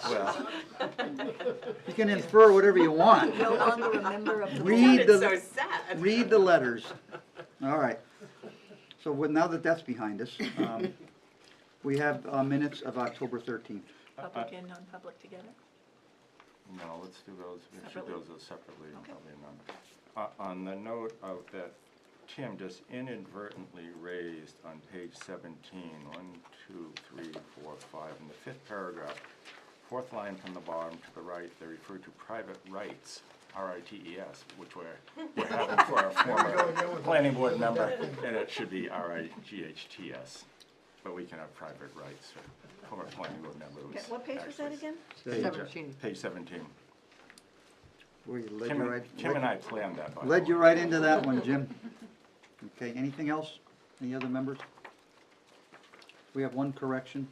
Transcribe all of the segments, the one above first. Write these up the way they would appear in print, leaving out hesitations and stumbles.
Well, You can infer whatever you want. No longer a member of the board. Read it's so the, sad. read the letters. All right. So now that that's behind us, we have minutes of October 13th. Public and non-public together? No, let's do those, we should do those separately, Okay. probably not. On the note of that, Tim just inadvertently raised on page 17, 1, 2, 3, 4, 5, in the fifth paragraph, fourth line from the bottom to the right, they refer to private rights, R-I-T-E-S, which we're having for our former planning board member, and it should be R-I-G-H-T-S. But we can have private rights for former planning board member. Okay, what page was that actually again? Page 17. Page 17. Where you led Tim you and right, Tim and I planned that, by the led you way. right into that one, Jim. Okay, anything else? Any other members? We have one correction.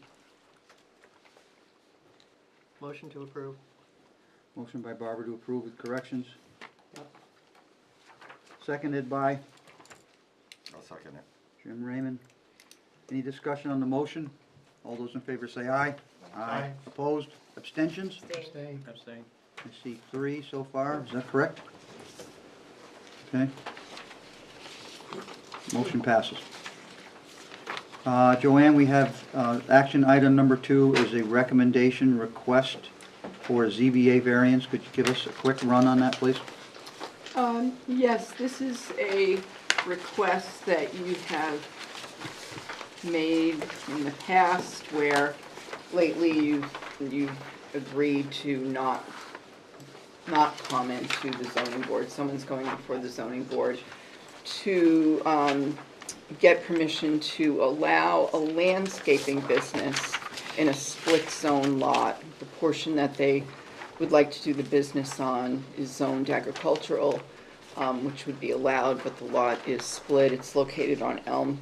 Motion to approve. Motion by Barbara to approve with corrections. Seconded by I'll second it. Jim Raymond. Any discussion on the motion? All those in favor say aye. Aye. Opposed? Abstentions? Abstain. Abstain. I see 3 so far. Is that correct? Okay. Motion passes. Joanne, we have action item number 2 is a recommendation request for a ZBA variance. Could you give us a quick run on that, please? Yes, this is a request that you have made in the past where lately you've agreed to not comment to the zoning board. Someone's going before the zoning board to get permission to allow a landscaping business in a split zone lot. The portion that they would like to do the business on is zoned agricultural, which would be allowed, but the lot is split. It's located on Elm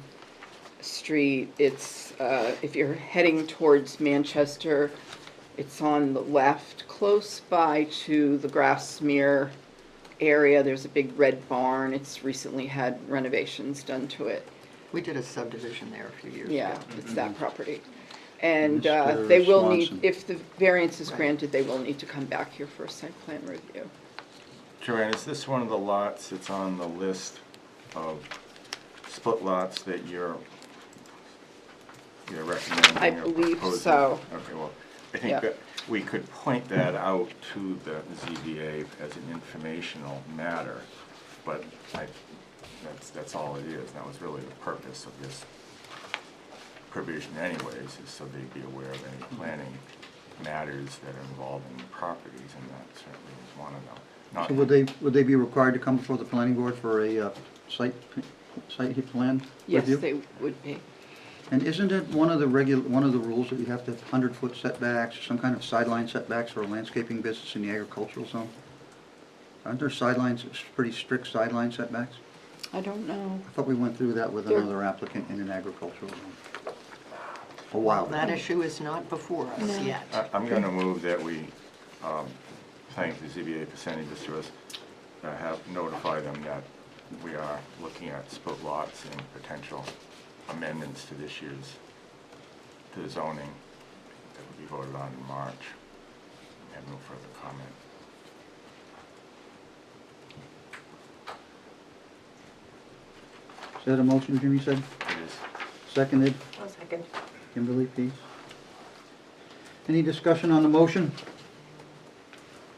Street. It's, if you're heading towards Manchester, it's on the left, close by to the Grassmere area. There's a big red barn. It's recently had renovations done to it. We did a subdivision there a few years ago. Yeah, it's that property. And Mr. they will need, Swanson. if the variance is Right. granted, they will need to come back here for a site plan review. Joanne, is this one of the lots that's on the list of split lots that you're recommending? I or believe proposing? so. Okay, well, I Yeah. think that we could point that out to the ZBA as an informational matter, but that's all it is. That was really the purpose of this provision anyways, is so they'd be aware of any planning matters that are involved in properties, and that certainly is one of them. Not- So would they be required to come before the planning board for a site plan Yes, review? they would be. And isn't it one of the rules that you have to have 100-foot setbacks, some kind of sideline setbacks for a landscaping business in the agricultural zone? Aren't there sidelines, pretty strict sideline setbacks? I don't know. I thought we went through that with There- another applicant in an agricultural zone. A while That back. issue is not before us yet. I'm going to move that we thank the ZBA for sending this to us, notify them that we are looking at split lots and potential amendments to this year's, to the zoning that will be voted on in March. I have no further comment. Is that a motion, Jimmy said? It is. Seconded? One second. Kimberly, please. Any discussion on the motion?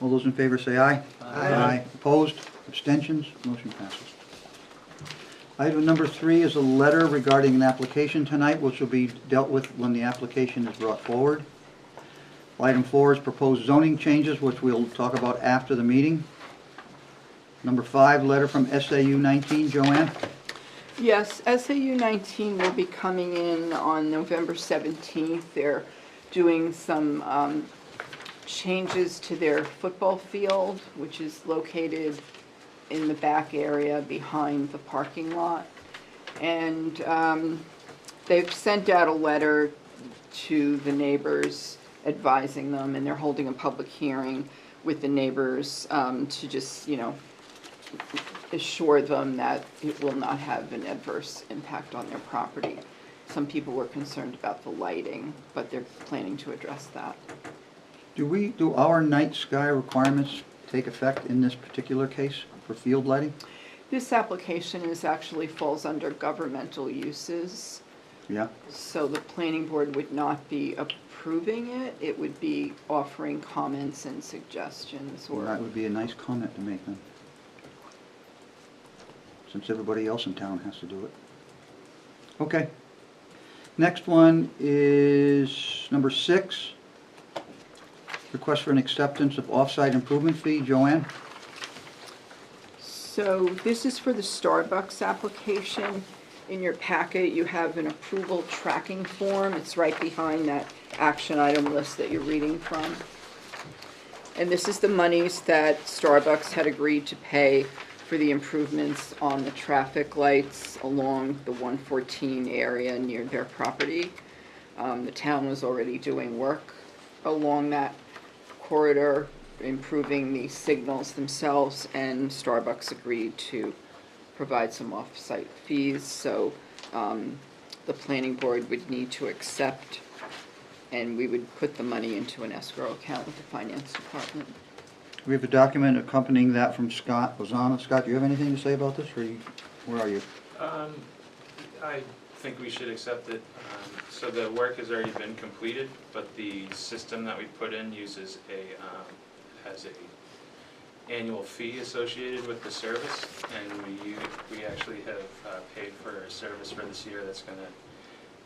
All those in favor say aye. Aye. Opposed? Abstentions? Motion passes. Item number 3 is a letter regarding an application tonight, which will be dealt with when the application is brought forward. Item 4 is proposed zoning changes, which we'll talk about after the meeting. Number 5, letter from SAU 19, Joanne. Yes, SAU 19 will be coming in on November 17th. They're doing some changes to their football field, which is located in the back area behind the parking lot. And they've sent out a letter to the neighbors advising them, and they're holding a public hearing with the neighbors to just, assure them that it will not have an adverse impact on their property. Some people were concerned about the lighting, but they're planning to address that. Do our night sky requirements take effect in this particular case for field lighting? This application actually falls under governmental uses, Yeah? so the planning board would not be approving it. It would be offering comments and suggestions Well, that or, would be a nice comment to make then. Since everybody else in town has to do it. Okay. Next one is number 6. Request for an acceptance of off-site improvement fee. Joanne? so this is for the Starbucks application. In your packet, you have an approval tracking form. It's right behind that action item list that you're reading from. And this is the monies that Starbucks had agreed to pay for the improvements on the traffic lights along the 114 area near their property. The town was already doing work along that corridor, improving the signals themselves, and Starbucks agreed to provide some off-site fees, so the planning board would need to accept, and we would put the money into an escrow account with the finance department. We have a document accompanying that from Scott Lozano. Scott, do you have anything to say about this, or where are you? I think we should accept it. So the work has already been completed, but the system that we put in uses has a annual fee associated with the service, and we actually have paid for a service for this year that's gonna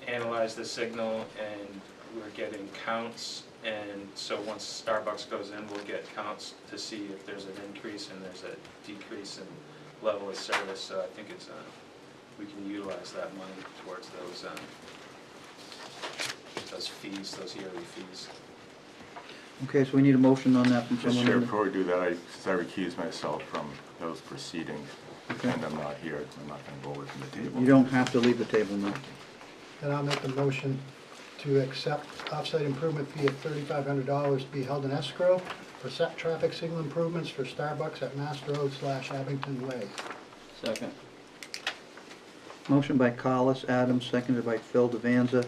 analyze the signal, and we're getting counts, and so once Starbucks goes in, we'll get counts to see if there's an increase and there's a decrease in level of service, so I think it's, we can utilize that money towards those fees, those yearly fees. Okay, so we need a motion on that from Mr. someone. Chair, in the- before we do that, since I recuse myself from those proceedings, Okay. and I'm not here, I'm not gonna go away from the table. You don't have to leave the table now. Then I'll make the motion to accept offsite improvement fee of $3,500 to be held in escrow for set traffic signal improvements for Starbucks at Mass Road / Abington Way. Second. Motion by Collis, Adams, seconded by Phil Devanza,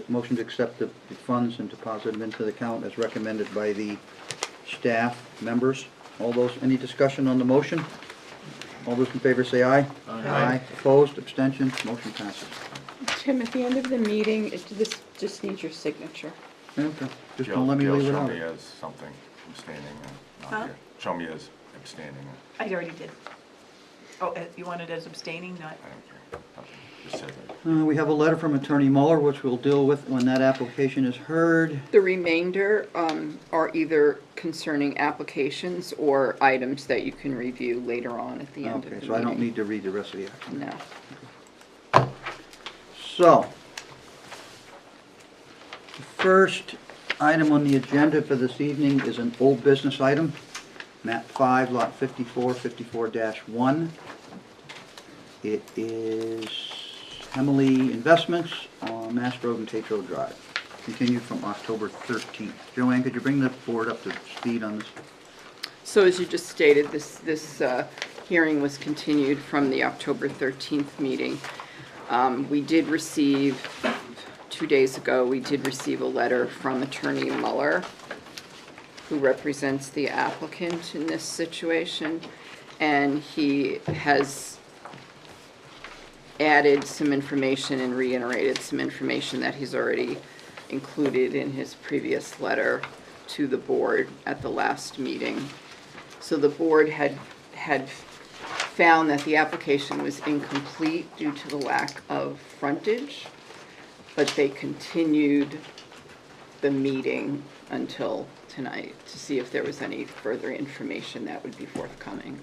motion to accept the funds and deposit them into the account as recommended by the staff members. All those, any discussion on the motion? All those in favor say aye. Aye. Opposed, abstentions, motion passes. Tim, at the end of the meeting, this just needs your signature. Okay, just Jill- don't let me Jill, leave it show out. me as something abstaining and Huh? not here. Show me as abstaining and I already did. Oh, you want it as abstaining, not? I don't care. Okay, just said that. We have a letter from Attorney Muller, which we'll deal with when that application is heard. The remainder are either concerning applications or items that you can review later on at the end of the Okay, meeting. so I don't need to read the rest of the action. No. So, the first item on the agenda for this evening is an old business item, map 5, lot 54, 54-1. It is Emily Investments on Mass Road and Tate Road Drive, continued from October 13th. Joanne, could you bring the board up to speed on this? So as you just stated, this hearing was continued from the October 13th meeting. We did receive, 2 days ago, we did receive a letter from Attorney Muller, who represents the applicant in this situation, and he has added some information and reiterated some information that he's already included in his previous letter to the board at the last meeting. So the board had found that the application was incomplete due to the lack of frontage, but they continued the meeting until tonight to see if there was any further information that would be forthcoming.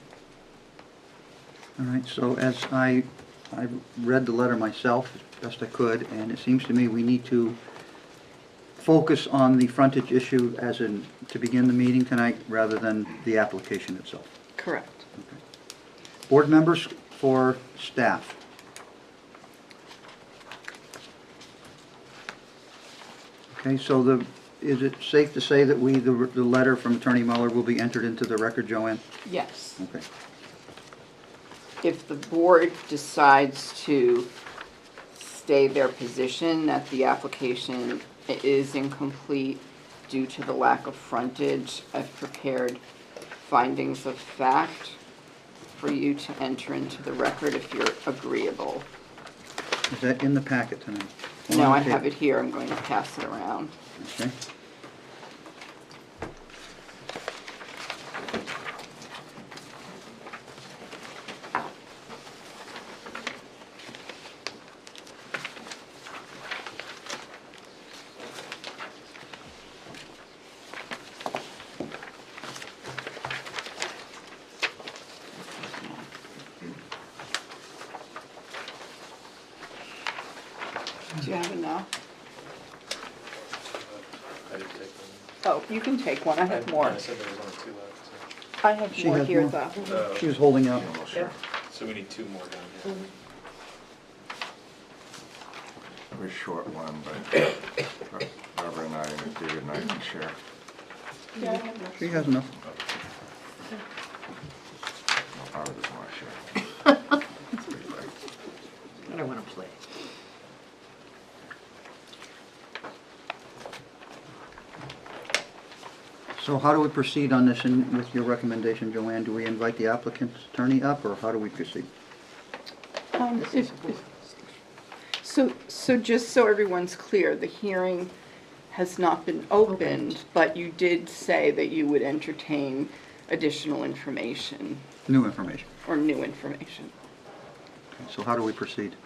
All right, so as I read the letter myself as best I could, and it seems to me we need to focus on the frontage issue as in, to begin the meeting tonight, rather than the application itself. Correct. Board members for staff. Okay, so is it safe to say that the letter from Attorney Muller will be entered into the record, Joanne? Yes. Okay. If the board decides to stay their position that the application is incomplete, due to the lack of frontage, I've prepared findings of fact for you to enter into the record if you're agreeable. Is that in the packet tonight? No, I have it here, I'm going to pass it around. Okay. Do you have enough? I didn't take one. Oh, you can take one, I have more. I said there was only two left, I have She more has here more. though. so. She was holding out. So we need two more down here. It was a short one, but Barbara and I and David and I can share. She has enough. No, Barbara doesn't want to share. That's what you like. I don't want to play. So how do we proceed on this with your recommendation, Joanne? Do we invite the applicant's attorney up, or how do we proceed? So just so everyone's clear, the hearing has not been opened, but you did say that you would entertain additional information New information. or new information. Okay, so how do we proceed?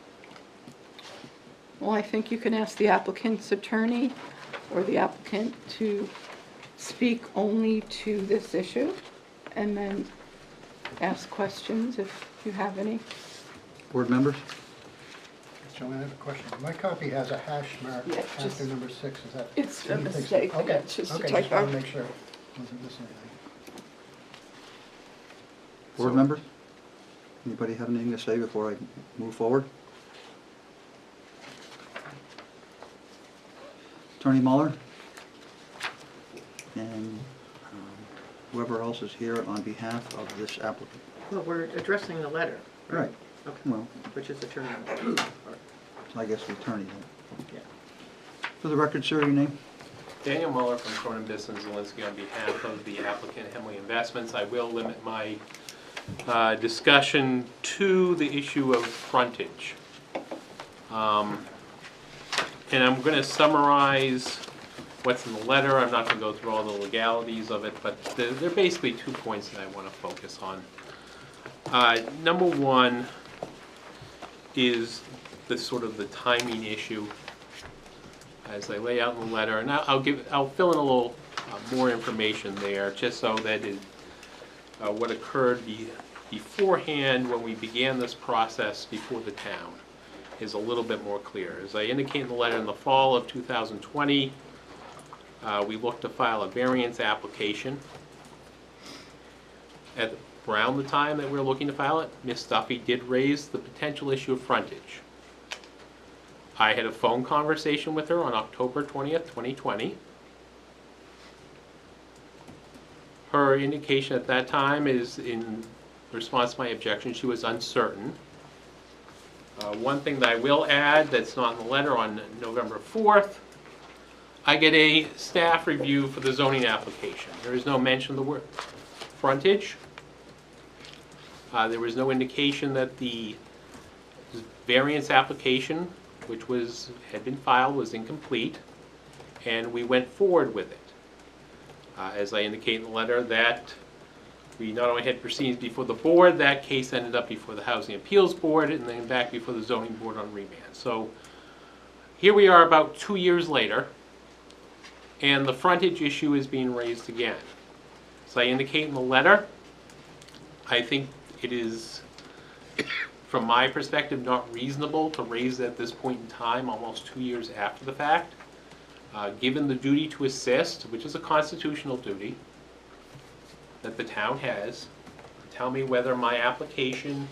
Well, I think you can ask the applicant's attorney or the applicant to speak only to this issue and then ask questions if you have any. Board members? Joanne, I have a question. My copy has a hash mark Yeah, after just- number 6, is that? It's a do you think so? mistake. Okay, It's just a okay, just typo. want to make sure. Wasn't missing anything. Board members? Anybody have anything to say before I move forward? Attorney Muller? And whoever else is here on behalf of this applicant. Well, we're addressing the letter. Right. Okay. Well, Which is attorney. I guess the attorney then. Yeah. For the record, sir, your name? Daniel Muller from Cronin Bissell Zelinski on behalf of the applicant Hemley Investments. I will limit my discussion to the issue of frontage. And I'm going to summarize what's in the letter. I'm not going to go through all the legalities of it, but there are basically 2 points that I want to focus on. Number one is the sort of the timing issue as I lay out in the letter, and I'll fill in a little more information there, just so that what occurred beforehand when we began this process before the town is a little bit more clear. As I indicate in the letter, in the fall of 2020, we looked to file a variance application. At around the time that we were looking to file it, Ms. Duffy did raise the potential issue of frontage. I had a phone conversation with her on October 20th, 2020. Her indication at that time is, in response to my objection, she was uncertain. One thing that I will add that's not in the letter, on November 4th, I get a staff review for the zoning application. There is no mention of the word frontage. There was no indication that the variance application, which had been filed, was incomplete, and we went forward with it. As I indicate in the letter, that we not only had proceedings before the board, that case ended up before the Housing Appeals Board, and then back before the Zoning Board on remand. So here we are about 2 years later, and the frontage issue is being raised again. As I indicate in the letter, I think it is, from my perspective, not reasonable to raise it at this point in time, almost 2 years after the fact. Given the duty to assist, which is a constitutional duty that the town has, tell me whether my application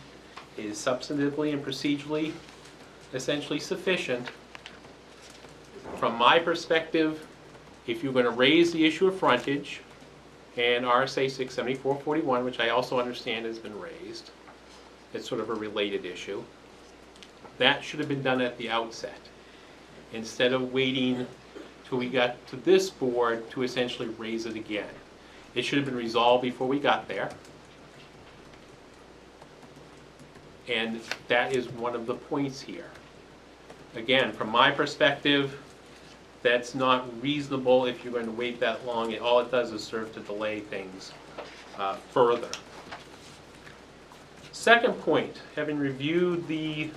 is substantively and procedurally essentially sufficient. From my perspective, if you're going to raise the issue of frontage and RSA 674-41, which I also understand has been raised, it's sort of a related issue, that should have been done at the outset, instead of waiting till we got to this board to essentially raise it again. It should have been resolved before we got there. And that is one of the points here. Again, from my perspective, that's not reasonable if you're going to wait that long. All it does is serve to delay things further. Second point, having reviewed the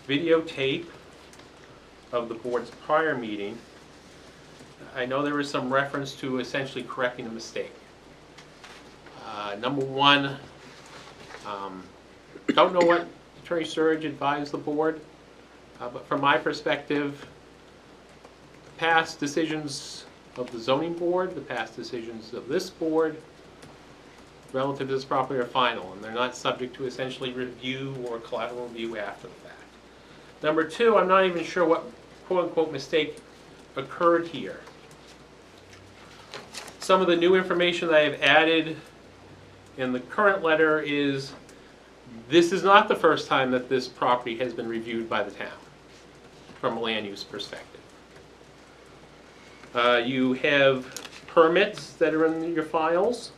videotape of the board's prior meeting, I know there was some reference to essentially correcting a mistake. Number one, don't know what Attorney Surge advised the board, but from my perspective, past decisions of the zoning board, the past decisions of this board relative to this property are final, and they're not subject to essentially review or collateral review after the fact. Number two, I'm not even sure what quote-unquote mistake occurred here. Some of the new information that I have added in the current letter is this is not the first time that this property has been reviewed by the town from a land use perspective. You have permits that are in your files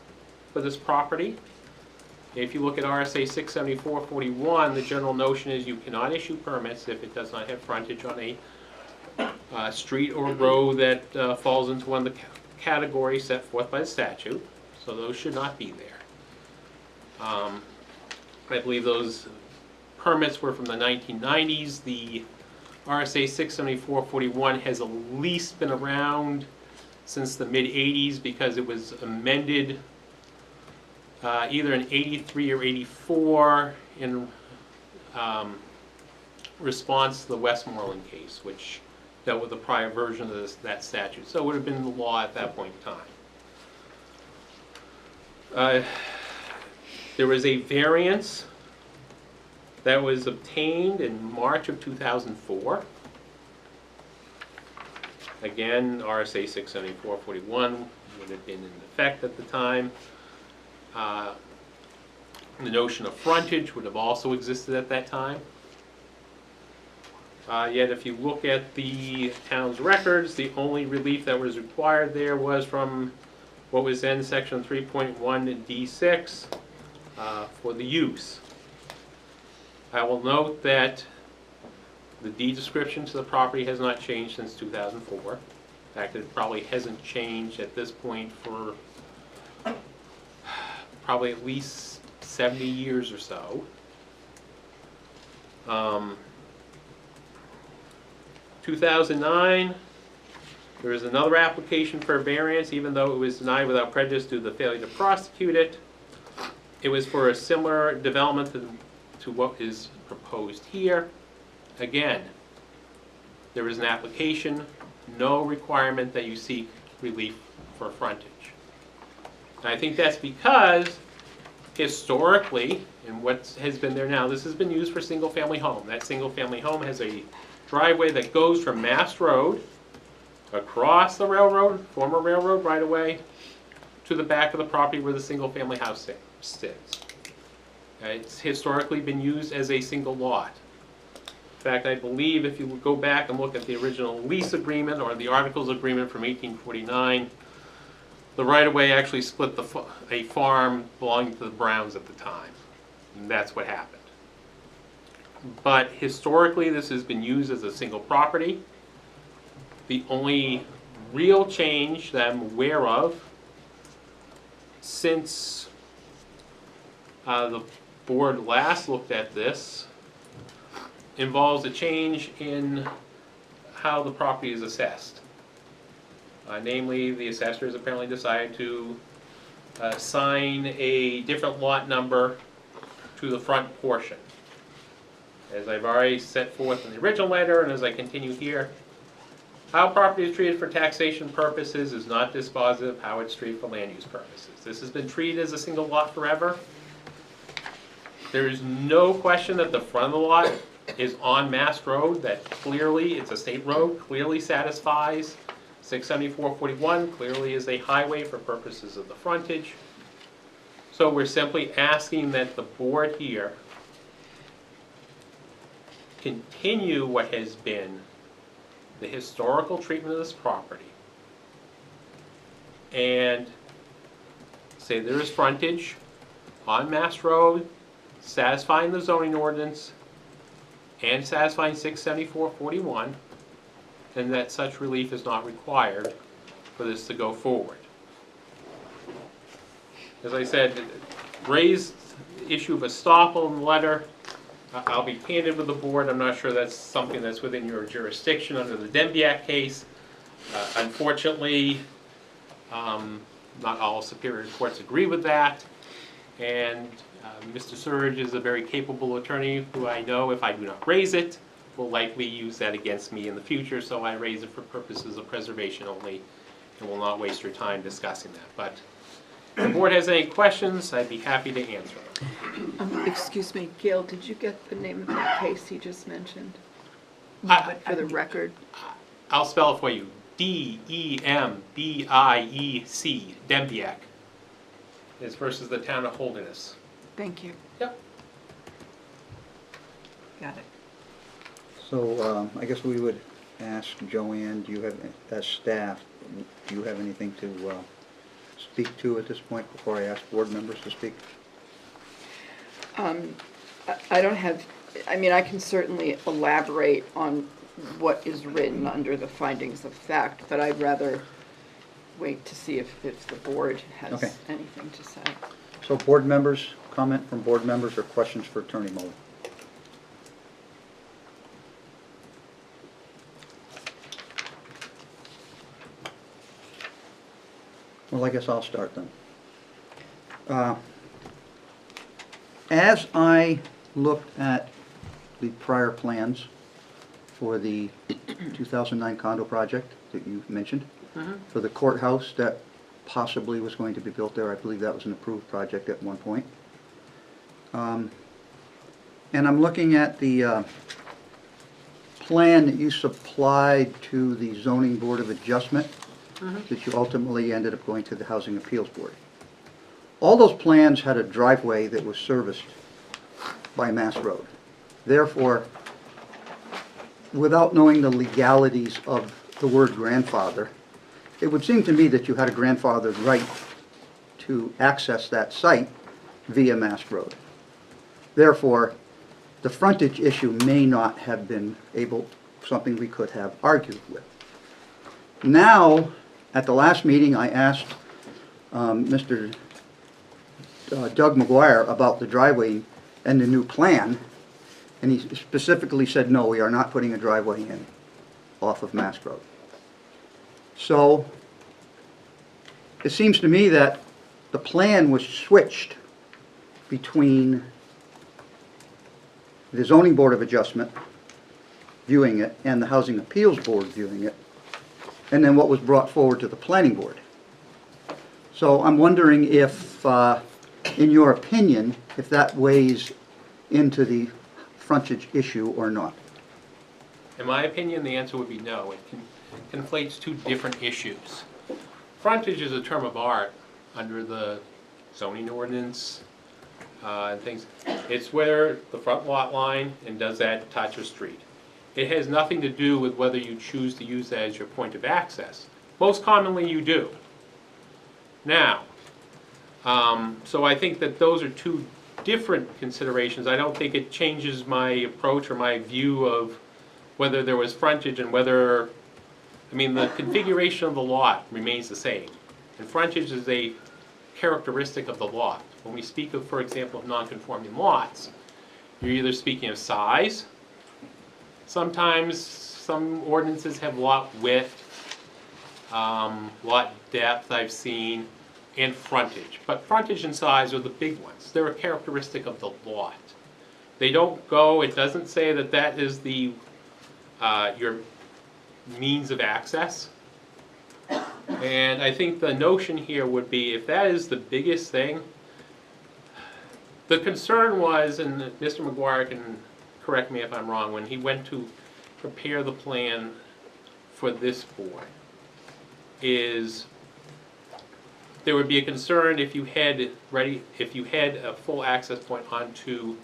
for this property. If you look at RSA 674-41, the general notion is you cannot issue permits if it does not have frontage on a street or road that falls into one of the categories set forth by the statute. So those should not be there. I believe those permits were from the 1990s. The RSA 674-41 has at least been around since the mid-80s because it was amended either in 83 or 84 in response to the Westmoreland case, which dealt with the prior version of that statute. So it would have been the law at that point in time. There was a variance that was obtained in March of 2004. Again, RSA 674-41 would have been in effect at the time. The notion of frontage would have also existed at that time. Yet if you look at the town's records, the only relief that was required there was from what was then section 3.1 D6 for the use. I will note that the deed description to the property has not changed since 2004. In fact, it probably hasn't changed at this point for probably at least 70 years or so. 2009, there was another application for a variance, even though it was denied without prejudice due to the failure to prosecute it. It was for a similar development to what is proposed here. Again, there is an application, no requirement that you seek relief for frontage. And I think that's because historically, and what has been there now, this has been used for single-family home. That single-family home has a driveway that goes from Mass Road across the railroad, former railroad right-of-way, to the back of the property where the single-family house sits. It's historically been used as a single lot. In fact, I believe if you would go back and look at the original lease agreement or the articles agreement from 1849, the right-of-way actually split a farm belonging to the Browns at the time. And that's what happened. But historically, this has been used as a single property. The only real change that I'm aware of since the board last looked at this involves a change in how the property is assessed. Namely, the assessors apparently decided to assign a different lot number to the front portion. As I've already set forth in the original letter, and as I continue here, how property is treated for taxation purposes is not dispositive of how it's treated for land use purposes. This has been treated as a single lot forever. There is no question that the front of the lot is on Mass Road, that clearly, it's a state road, clearly satisfies 674-41, clearly is a highway for purposes of the frontage. So we're simply asking that the board here continue what has been the historical treatment of this property and say there is frontage on Mass Road satisfying the zoning ordinance and satisfying 674-41, and that such relief is not required for this to go forward. As I said, raised issue of estoppel in the letter. I'll be candid with the board. I'm not sure that's something that's within your jurisdiction under the Dembiak case. Unfortunately, not all superior courts agree with that. And Mr. Surge is a very capable attorney who I know, if I do not raise it, will likely use that against me in the future. So I raise it for purposes of preservation only and will not waste your time discussing that. But if the board has any questions, I'd be happy to answer them. Excuse me, Gail, did you get the name of that case he just mentioned? But For the record? I'll spell it for you. Dembiec, Dembiak. It's versus the town of Holderness. Thank you. Yep. got it. So I guess we would ask Joanne, do you have, as staff, do you have anything to speak to at this point before I ask board members to speak? I don't have, I mean, I can certainly elaborate on what is written under the findings of fact, but I'd rather wait to see if the board has Okay. anything to say. So board members, comment from board members or questions for Attorney Mullen? Well, I guess I'll start then. As I looked at the prior plans for the 2009 condo project that you mentioned, for the courthouse that possibly was going to be built there, I believe that was an approved project at one point. And I'm looking at the plan that you supplied to the Zoning Board of Adjustment that you ultimately ended up going to the Housing Appeals Board. All those plans had a driveway that was serviced by Mass Road. Therefore, without knowing the legalities of the word grandfather, it would seem to me that you had a grandfathered right to access that site via Mass Road. Therefore, the frontage issue may not have been something we could have argued with. Now, at the last meeting, I asked Mr. Doug McGuire about the driveway and the new plan, and he specifically said, no, we are not putting a driveway in off of Mass Road. So, it seems to me that the plan was switched between the Zoning Board of Adjustment viewing it and the Housing Appeals Board viewing it, and then what was brought forward to the Planning Board. So I'm wondering if, in your opinion, if that weighs into the frontage issue or not. In my opinion, the answer would be no. It conflates two different issues. Frontage is a term of art under the zoning ordinance and things. It's where the front lot line and does that touch a street. It has nothing to do with whether you choose to use that as your point of access. Most commonly you do. Now, so I think that those are two different considerations. I don't think it changes my approach or my view of whether there was frontage and whether, I mean, the configuration of the lot remains the same. And frontage is a characteristic of the lot. When we speak of, for example, of non-conforming lots, you're either speaking of size. Sometimes some ordinances have lot width, lot depth I've seen, and frontage. But frontage and size are the big ones. They're a characteristic of the lot. They don't go, it doesn't say that that is the your means of access. And I think the notion here would be, if that is the biggest thing, the concern was, and Mr. McGuire can correct me if I'm wrong, when he went to prepare the plan for this board, is there would be a concern if you had a full access point onto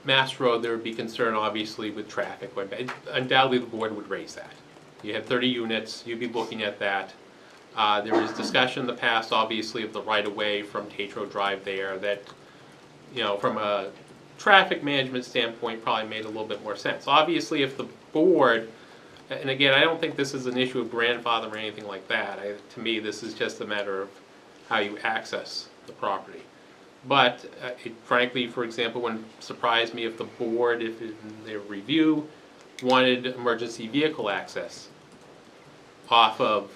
Mass Road, there would be concern obviously with traffic. Undoubtedly, the board would raise that. You have 30 units, you'd be looking at that. There was discussion in the past, obviously, of the right-of-way from Tatro Drive there that, you know, from a traffic management standpoint, probably made a little bit more sense. Obviously, if the board, and again, I don't think this is an issue of grandfather or anything like that. To me, this is just a matter of how you access the property. But frankly, for example, wouldn't surprise me if the board, if in their review, wanted emergency vehicle access off of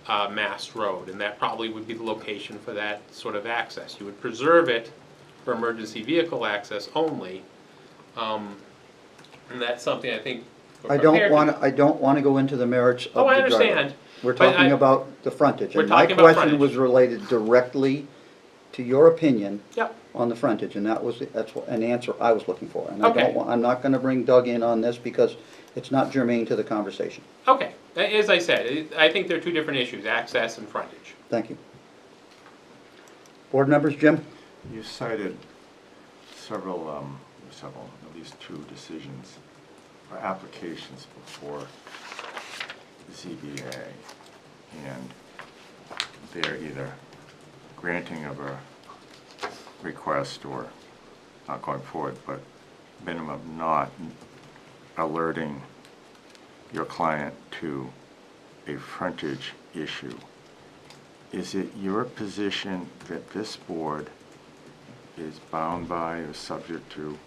Mass Road, and that probably would be the location for that sort of access. You would preserve it for emergency vehicle access only, and that's something I think we're I don't prepared want to go into the merits of the Oh, I driveway. understand. We're But talking I- about the frontage. We're And my talking about question frontage. was related directly to your opinion Yep. on the frontage, and that's an answer I was looking for. And Okay. I'm not gonna bring Doug in on this because it's not germane to the conversation. Okay, as I said, I think they're two different issues, access and frontage. Thank you. Board members, Jim? You cited several, at least two decisions or applications before the ZBA, and they're either granting of a request or not going forward, but minimum not alerting your client to a frontage issue. Is it your position that this board is bound by or subject to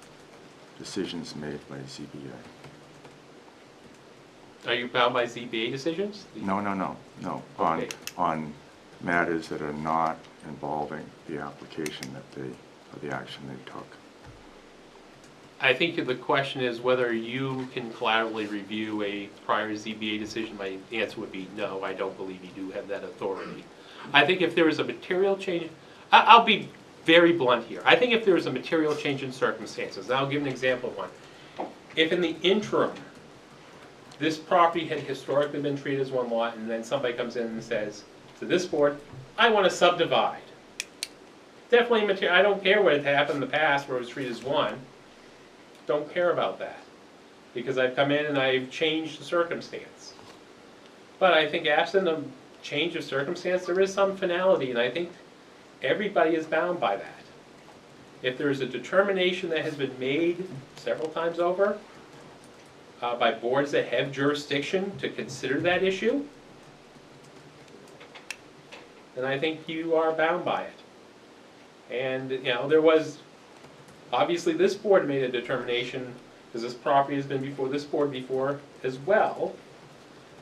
decisions made by ZBA? Are you bound by ZBA decisions? No. Okay. On matters that are not involving the application that they, or the action they took. I think the question is whether you can collaterally review a prior ZBA decision. My answer would be no, I don't believe you do have that authority. I think if there is a material change, I'll be very blunt here. I think if there is a material change in circumstances, and I'll give an example of one. If in the interim, this property had historically been treated as one lot, and then somebody comes in and says to this board, I want to subdivide. Definitely material, I don't care what had happened in the past where it was treated as one. Don't care about that, because I've come in and I've changed the circumstance. But I think absent a change of circumstance, there is some finality, and I think everybody is bound by that. If there is a determination that has been made several times over by boards that have jurisdiction to consider that issue, then I think you are bound by it. And, you know, there was, obviously this board made a determination, because this property has been before this board before as well,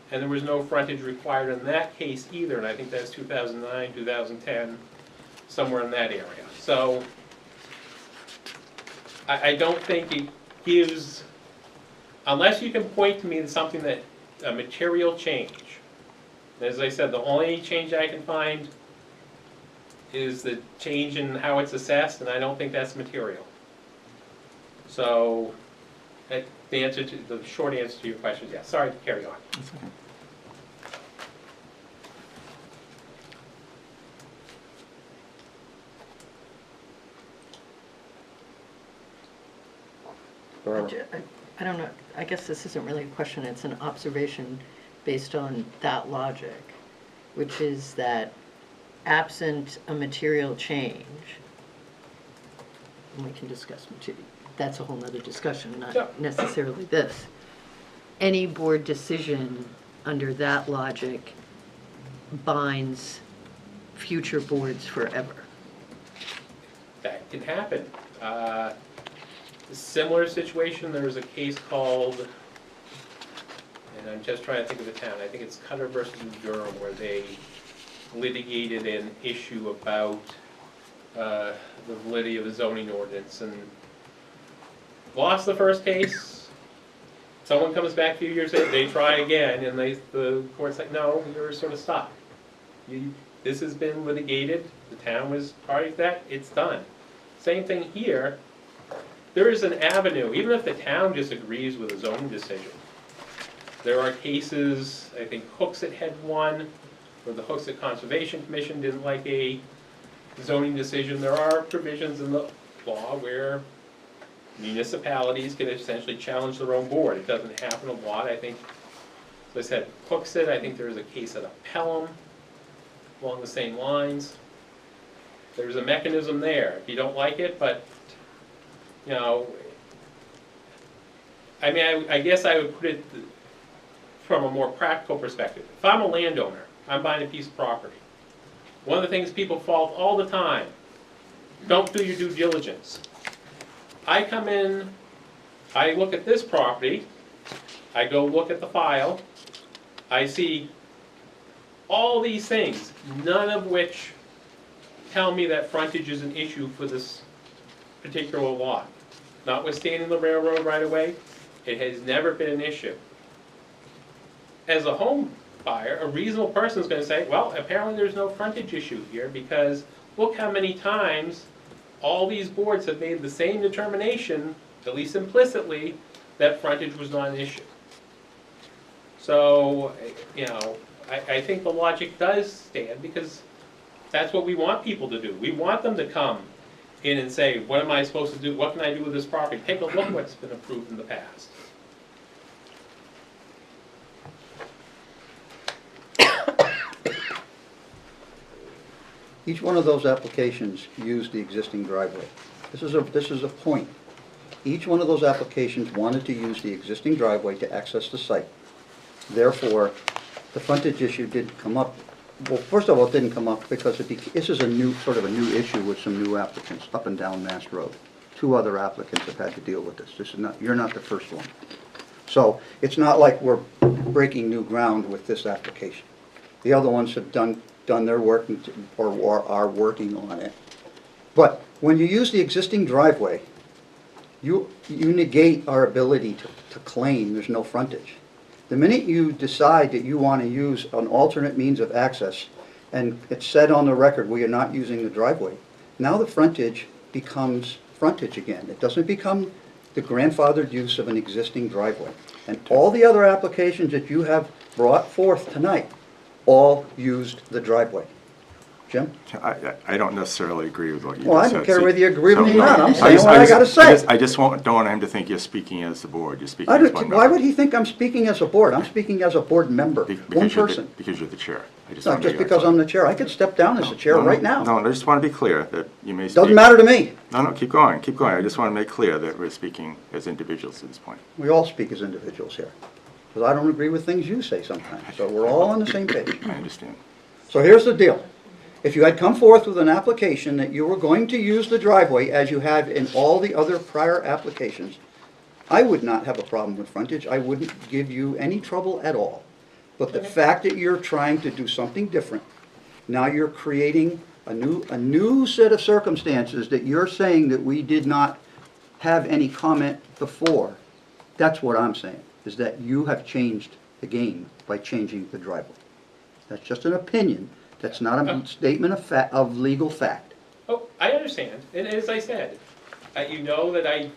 and there was no frontage required in that case either, and I think that's 2009, 2010, somewhere in that area. So, I don't think it gives, unless you can point to me to something that, a material change. As I said, the only change I can find is the change in how it's assessed, and I don't think that's material. So, the short answer to your question is yes. Sorry to carry on. That's okay. I don't know, I guess this isn't really a question, it's an observation based on that logic, which is that absent a material change, and we can discuss material, that's a whole nother discussion, Yeah. not necessarily this. Any board decision under that logic binds future boards forever. That can happen. A similar situation, there was a case called, and I'm just trying to think of the town, I think it's Cutter versus Durham, where they litigated an issue about the validity of a zoning ordinance, and lost the first case. Someone comes back a few years later, they try again, and the court's like, no, you're sort of stuck. This has been litigated, the town was party to that, it's done. Same thing here. There is an avenue, even if the town disagrees with a zoning decision. There are cases, I think Hooksett had one, where the Hooksett Conservation Commission didn't like a zoning decision. There are provisions in the law where municipalities can essentially challenge their own board. It doesn't happen a lot, I think. As I said, Hooksett, I think there was a case at Pelham along the same lines. There's a mechanism there. If you don't like it, but, you know, I mean, I guess I would put it from a more practical perspective. If I'm a landowner, I'm buying a piece of property. One of the things people fault all the time, don't do your due diligence. I come in, I look at this property, I go look at the file, I see all these things, none of which tell me that frontage is an issue for this particular lot. Notwithstanding the railroad right away, it has never been an issue. As a home buyer, a reasonable person is going to say, well, apparently there's no frontage issue here because look how many times all these boards have made the same determination, at least implicitly, that frontage was not an issue. So, you know, I think the logic does stand because that's what we want people to do. We want them to come in and say, what am I supposed to do? What can I do with this property? Take a look at what's been approved in the past. Each one of those applications used the existing driveway. This is a point. Each one of those applications wanted to use the existing driveway to access the site. Therefore, the frontage issue didn't come up. Well, first of all, it didn't come up because this is sort of a new issue with some new applicants up and down Mass Road. 2 other applicants have had to deal with this. You're not the first one. So it's not like we're breaking new ground with this application. The other ones have done their work or are working on it. But when you use the existing driveway, you negate our ability to claim there's no frontage. The minute you decide that you want to use an alternate means of access, and it's said on the record we are not using the driveway, now the frontage becomes frontage again. It doesn't become the grandfathered use of an existing driveway. And all the other applications that you have brought forth tonight all used the driveway. Jim? I don't necessarily agree with what you just said. Well, I don't care whether you agree with me or So, not. I'm I saying just- what I gotta say. I just don't want him to think you're speaking as the board, you're speaking as one member. Why would he think I'm speaking as a board? I'm speaking as a board member, one person. Because you're the chair. I just Not want to just because I'm the chair. I could step down as the chair right now. No, I just want to be clear that you may speak. Doesn't matter to me. No, keep going. I just want to make clear that we're speaking as individuals at this point. We all speak as individuals here. Because I don't agree with things you say sometimes. So we're all on the same page. I understand. So here's the deal. If you had come forth with an application that you were going to use the driveway as you have in all the other prior applications, I would not have a problem with frontage. I wouldn't give you any trouble at all. But the fact that you're trying to do something different, now you're creating a new set of circumstances that you're saying that we did not have any comment before. That's what I'm saying, is that you have changed the game by changing the driveway. That's just an opinion. That's not a statement of legal fact. Oh, I understand, and as I said, you know that I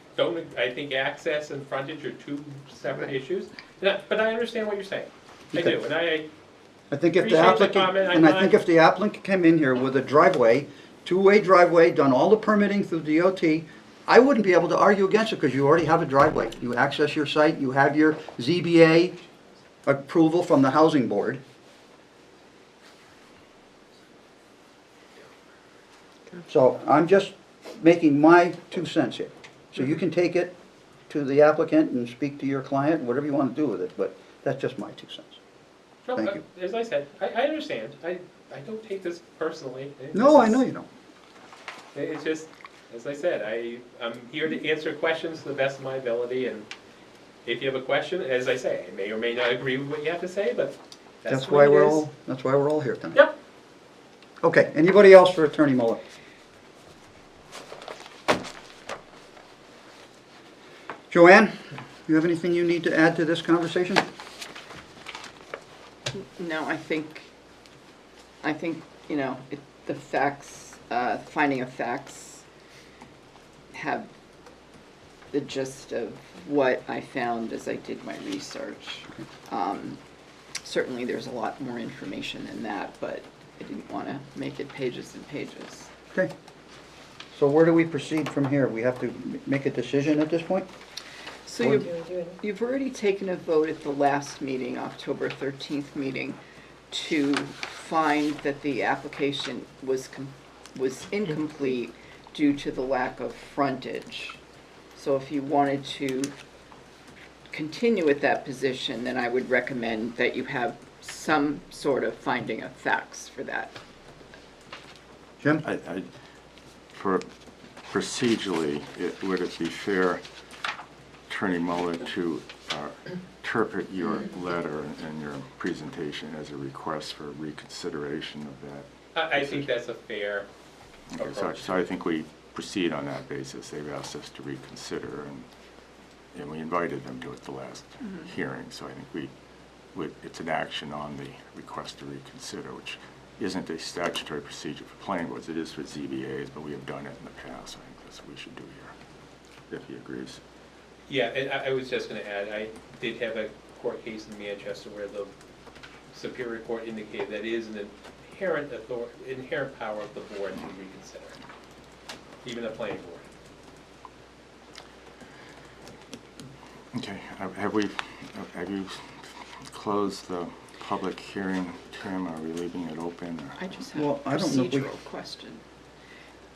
think access and frontage are 2 separate issues, but I understand what you're saying. I Okay. do, and I think if appreciate the the applicant, comment. and I think if the applicant came in here with a driveway, 2-way driveway, done all the permitting through DOT, I wouldn't be able to argue against it because you already have a driveway. You access your site, you have your ZBA approval from the housing board. So I'm just making my 2 cents here. So you can take it to the applicant and speak to your client, whatever you want to do with it, but that's just my 2 cents. No, Thank you. as I said, I understand. I don't take this personally. No, I know you don't. It's just, as I said, I'm here to answer questions to the best of my ability, and if you have a question, as I say, I may or may not agree with what you have to say, but that's why what we're it is. all, that's why we're all here tonight. Yep. Okay, anybody else for Attorney Muller? Joanne, you have anything you need to add to this conversation? No, I think, you know, the facts, finding of facts have the gist of what I found as I did my research. Certainly there's a lot more information than that, but I didn't want to make it pages and pages. Okay. So where do we proceed from here? We have to make a decision at this point? So you've already taken a vote at the last meeting, October 13th meeting, to find that the application was incomplete due to the lack of frontage. So if you wanted to continue at that position, then I would recommend that you have some sort of finding of facts for that. Jim? For procedurally, would it be fair, Attorney Muller, to interpret your letter and your presentation as a request for reconsideration of that? I think that's a fair Okay, approach. so I think we proceed on that basis. They've asked us to reconsider, and we invited them to at the last hearing. So I think it's an action on the request to reconsider, which isn't a statutory procedure for planning boards. It is for ZBAs, but we have done it in the past. I think that's what we should do here, if he agrees. Yeah, and I was just going to add, I did have a court case in Manchester where the Superior Court indicated that it is an inherent power of the board to reconsider, even the planning board. Okay, have you closed the public hearing, Tim? Are we leaving it open? Or? I just have Well, a I don't know if we- procedural question.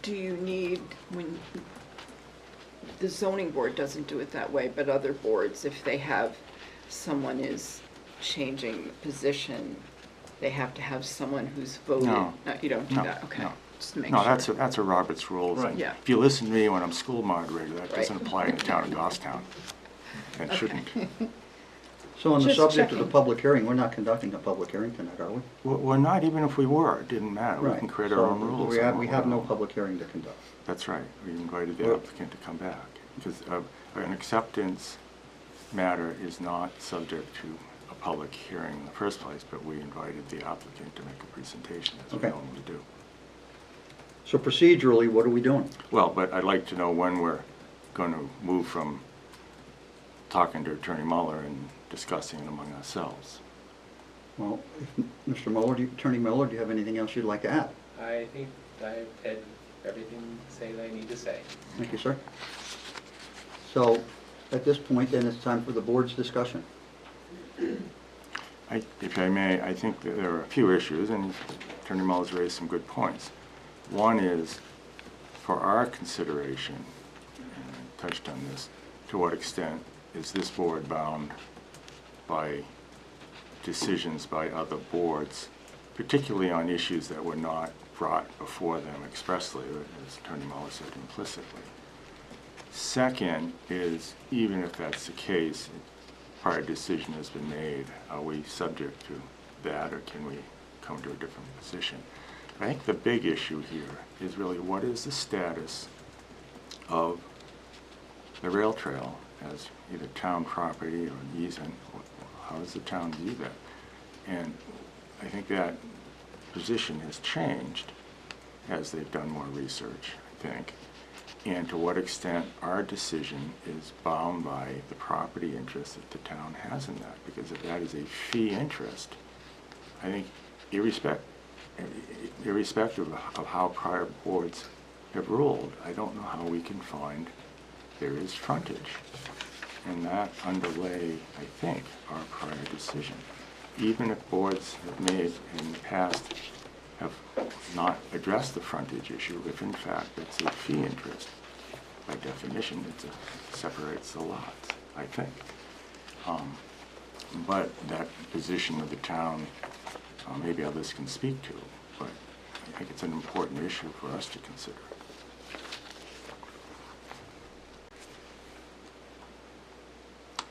Do you need, when, the zoning board doesn't do it that way, but other boards, if they have, someone is changing position, they have to have someone who's voted? No. You don't do No, that, okay. no. Just to make No, sure. that's a Robert's rules. Right. And Yeah. If you listen to me when I'm school moderator, that Right. doesn't apply in the town of Goffstown, and shouldn't. So on the Just subject of the checking. public hearing, we're not conducting a public hearing tonight, are we? Well, not even if we were, it didn't matter. We Right. can create So our own rules. We on have, what we we're have no doing. public hearing to conduct. That's right. We invited the Well- applicant to come back, because an acceptance matter is not subject to a public hearing in the first place, but we invited the applicant to make a presentation, as we Okay. normally do. So procedurally, what are we doing? Well, but I'd like to know when we're going to move from talking to Attorney Muller and discussing it among ourselves. Well, if Mr. Muller, Attorney Miller, do you have anything else you'd like to add? I think I've had everything to say that I need to say. Thank you, sir. So at this point, then, it's time for the board's discussion. If I may, I think that there are a few issues, and Attorney Muller's raised some good points. One is, for our consideration, and I touched on this, to what extent is this board bound by decisions by other boards, particularly on issues that were not brought before them expressly, or as Attorney Muller said, implicitly. Second is, even if that's the case, prior decision has been made, are we subject to that, or can we come to a different position? I think the big issue here is really what is the status of the rail trail as either town property or an easement? How does the town view that? And I think that position has changed as they've done more research, I think. And to what extent our decision is bound by the property interest that the town has in that. Because if that is a fee interest, I think irrespective of how prior boards have ruled, I don't know how we can find there is frontage. And that underlay, I think, our prior decision. Even if boards have made in the past have not addressed the frontage issue, if in fact it's a fee interest, by definition it separates the lots, I think. But that position of the town, maybe others can speak to, but I think it's an important issue for us to consider.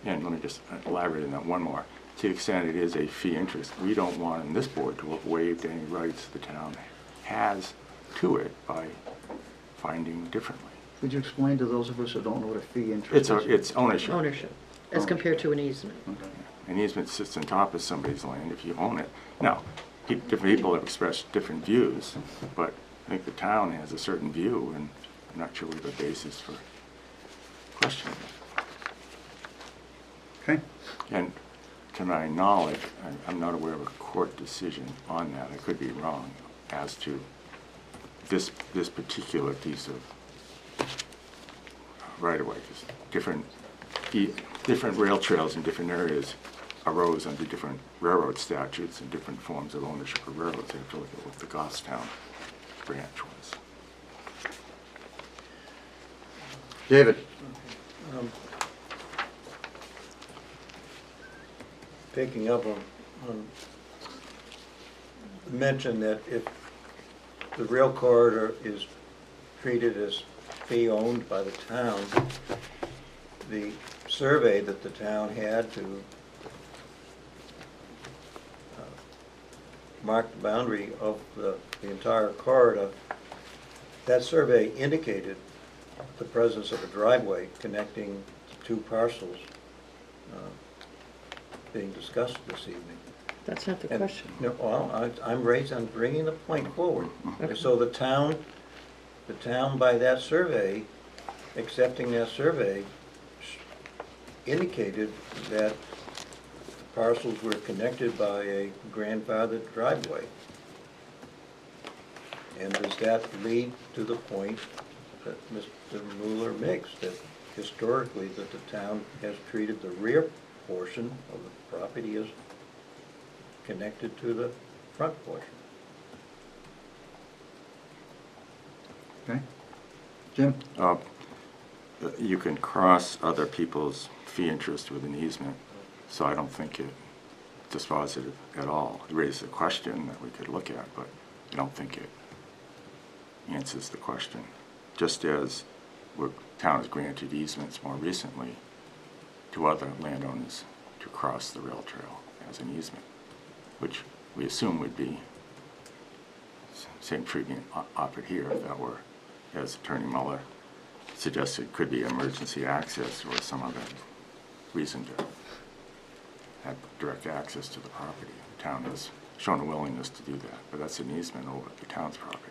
And let me just elaborate on that one more. To the extent it is a fee interest, we don't want in this board to have waived any rights the town has to it by finding differently. Could you explain to those of us who don't know what a fee interest is? It's ownership. Ownership, as compared to an easement. Okay. An easement sits on top of somebody's land if you own it. Now, different people have expressed different views, but I think the town has a certain view, and I'm not sure we have a basis for questioning it. Okay. And to my knowledge, I'm not aware of a court decision on that. I could be wrong as to this particular piece of right-of-way, because different rail trails in different areas arose under different railroad statutes and different forms of ownership of railroads. You have to look at what the Goffstown branch was. David? Picking up on mention that if the rail corridor is treated as fee-owned by the town, the survey that the town had to mark the boundary of the entire corridor, that survey indicated the presence of a driveway connecting the two parcels being discussed this evening. That's not the And- question. No, well, I'm bringing the point forward. Okay. So the town by that survey, accepting that survey, indicated that the parcels were connected by a grandfathered driveway. And does that lead to the point that Mr. Mueller makes, that historically that the town has treated the rear portion of the property as connected to the front portion? Okay. Jim? You can cross other people's fee interest with an easement, so I don't think it dispositive at all. It raises a question that we could look at, but I don't think it answers the question. Just as the town has granted easements more recently to other landowners to cross the rail trail as an easement, which we assume would be same treatment offered here if that were, as Attorney Mueller suggested, could be emergency access or some other reason to have direct access to the property. The town has shown a willingness to do that, but that's an easement over the town's property.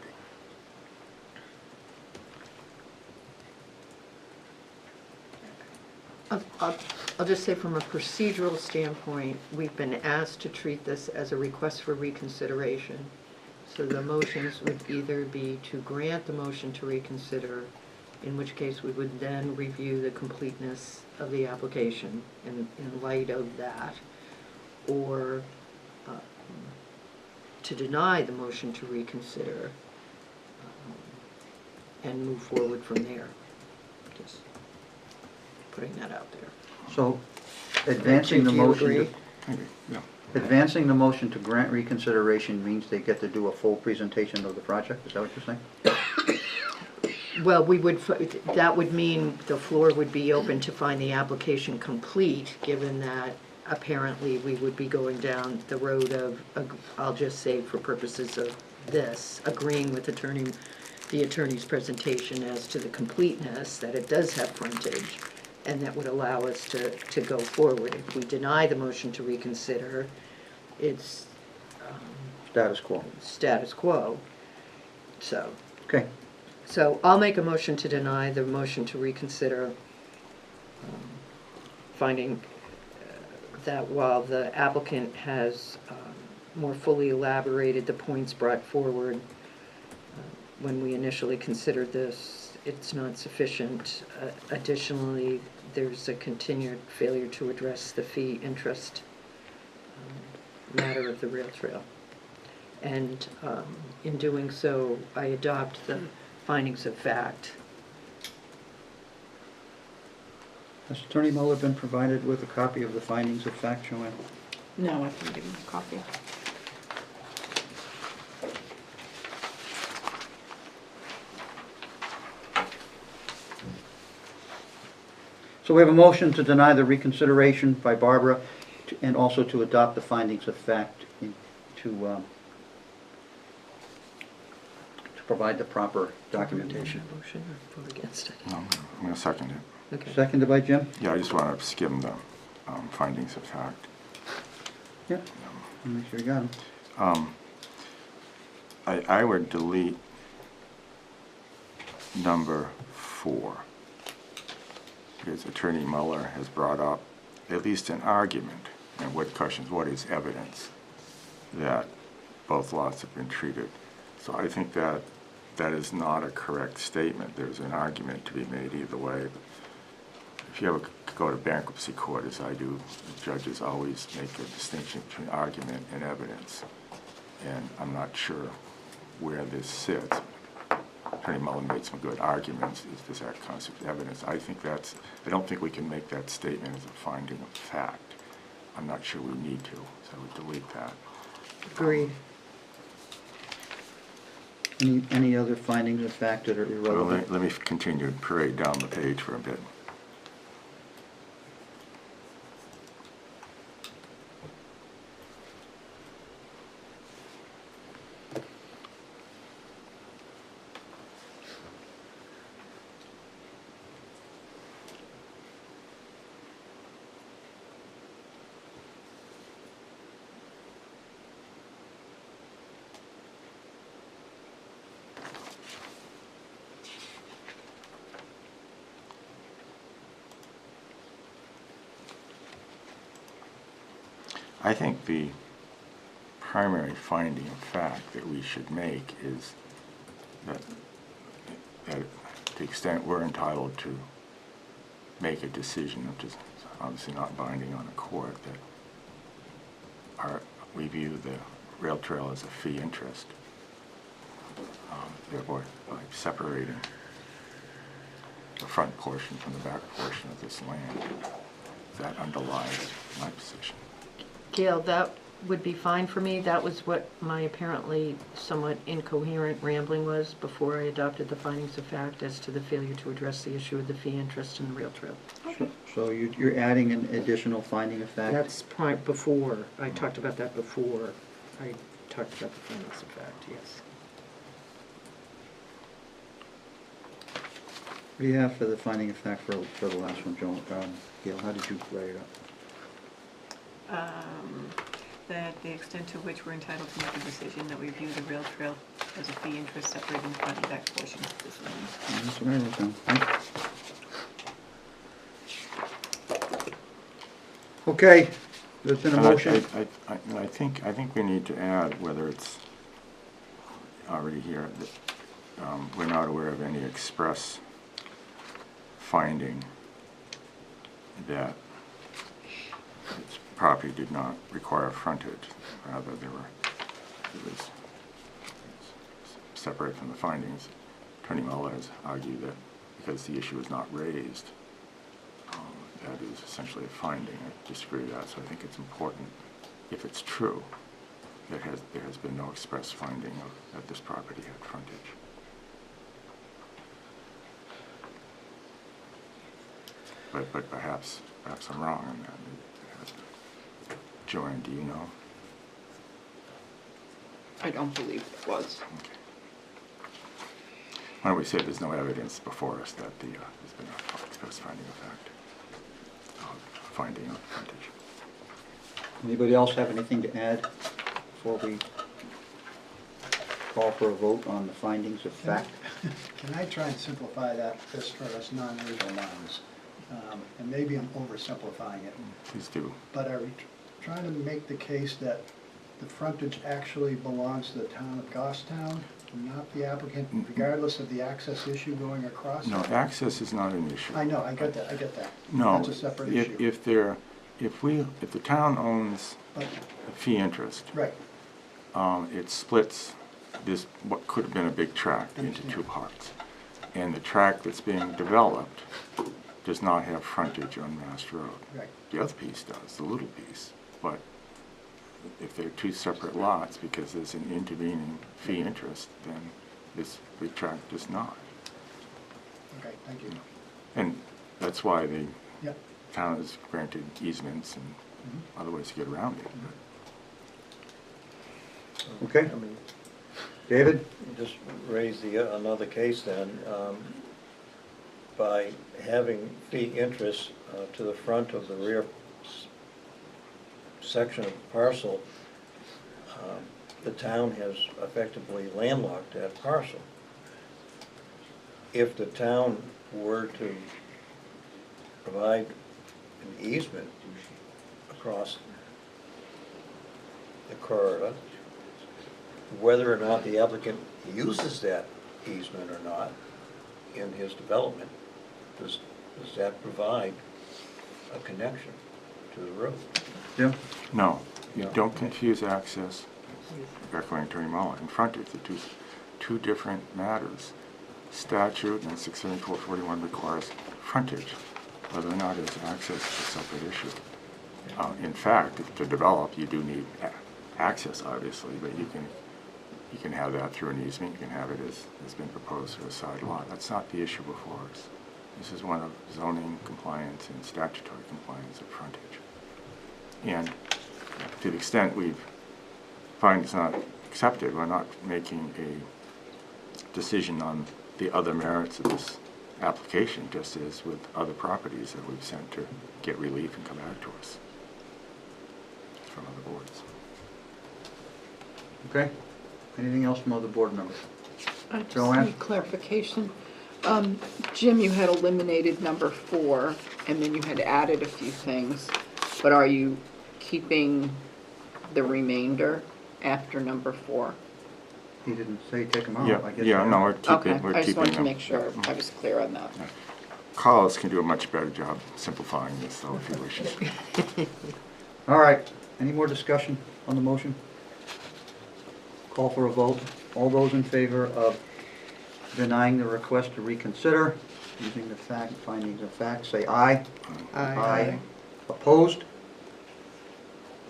I'll just say from a procedural standpoint, we've been asked to treat this as a request for reconsideration. So the motions would either be to grant the motion to reconsider, in which case we would then review the completeness of the application in light of that, or to deny the motion to reconsider and move forward from there. Just putting that out there. So advancing the Do you motion, agree? Maybe, yeah. advancing the motion to grant reconsideration means they get to do a full presentation of the project? Is that what you're saying? Well, that would mean the floor would be open to find the application complete, given that apparently we would be going down the road of, I'll just say for purposes of this, agreeing with the attorney's presentation as to the completeness, that it does have frontage, and that would allow us to go forward. If we deny the motion to reconsider, it's Status quo. status quo. Okay. So I'll make a motion to deny the motion to reconsider, finding that while the applicant has more fully elaborated the points brought forward when we initially considered this, it's not sufficient. Additionally, there's a continued failure to address the fee interest matter of the rail trail. And in doing so, I adopt the findings of fact. Has Attorney Mueller been provided with a copy of the findings of fact, Joanne? No, I can give you a copy. So we have a motion to deny the reconsideration by Barbara and also to adopt the findings of fact to provide the proper documentation. Motion or vote against it? No, I'm going to second it. Okay. Seconded by Jim? Yeah, I just want to skim the findings of fact. Yeah. Make sure you got them. I would delete number 4, because Attorney Mueller has brought up at least an argument, and what questions, what is evidence that both lots have been treated. So I think that that is not a correct statement. There's an argument to be made either way. If you ever go to bankruptcy court, as I do, the judges always make a distinction between argument and evidence. And I'm not sure where this sits. Attorney Mullen made some good arguments. Does that constitute evidence? I don't think we can make that statement as a finding of fact. I'm not sure we need to, so I would delete that. Agreed. Any other findings of fact that are Well, irrelevant? let me continue to parade down the page for a bit. I think the primary finding of fact that we should make is that to the extent we're entitled to make a decision, which is obviously not binding on a court, that we view the rail trail as a fee interest. Therefore, by separating the front portion from the back portion of this land, that underlies my position. Gail, that would be fine for me. That was what my apparently somewhat incoherent rambling was before I adopted the findings of fact as to the failure to address the issue of the fee interest in the rail trail. So you're adding an additional finding of fact? That's before, I talked about that before I talked about the findings of fact, yes. What do you have for the finding of fact for the last one, Joan? Gail, how did you write it up? That the extent to which we're entitled to make a decision that we view the rail trail as a fee interest separating the front and back portion of this land. That's what I wrote down. Okay, there's been a And motion. I think we need to add, whether it's already here, that we're not aware of any express finding that this property did not require frontage. Rather, it was separate from the findings. Attorney Muller has argued that because the issue is not raised, that is essentially a finding. I disagree with that, so I think it's important, if it's true, that there has been no express finding that this property had frontage. But perhaps I'm wrong on that. Joanne, do you know? I don't believe it was. Okay. Why don't we say there's no evidence before us that there's been an express finding of fact, finding of frontage. Anybody else have anything to add before we call for a vote on the findings of fact? Can I try and simplify this for us non-legal minds? And maybe I'm oversimplifying it. Please do. But are we trying to make the case that the frontage actually belongs to the town of Goffstown, not the applicant, regardless of the access issue going across? No, access is not an issue. I know, I get that. No, That's a separate issue. if the town owns But- a fee interest, Right, it splits this, what could have been a big tract, into two parts. And the tract that's being developed does not have frontage on Mass Road. right. The other piece does, the little piece, but if they're two separate lots, because there's an intervening fee interest, then this big tract does not. Okay, thank you. And that's why the Yep. town has granted easements and other ways to get around it. Okay. David? Just raise another case then, by having fee interest to the front of the rear section of the parcel, the town has effectively landlocked that parcel. If the town were to provide an easement across the corridor, whether or not the applicant uses that easement or not in his development, does that provide a connection to the road? Jim? No, you No. don't confuse access, echoing Attorney Mullen, and frontage. They're two different matters. Statute and 67441 requires frontage. Whether or not it's access is a separate issue. In fact, to develop, you do need access, obviously, but you can have that through an easement. You can have it as has been proposed for a side lot. That's not the issue before us. This is one of zoning compliance and statutory compliance of frontage. And to the extent we find it's not accepted, we're not making a decision on the other merits of this application, just as with other properties that we've sent to get relief and come back to us from other boards. Okay. Anything else from other board members? I just Joanne? need clarification. Jim, you had eliminated number 4, and then you had added a few things, but are you keeping the remainder after number 4? He didn't say take them out, Yeah, I guess. yeah, no, we're Okay, keeping them. I just wanted to make sure I was clear on that. Carlos can do a much better job simplifying this, though, if he wishes. All right. Any more discussion on the motion? Call for a vote. All those in favor of denying the request to reconsider, using the findings of fact, say aye. Aye. Opposed?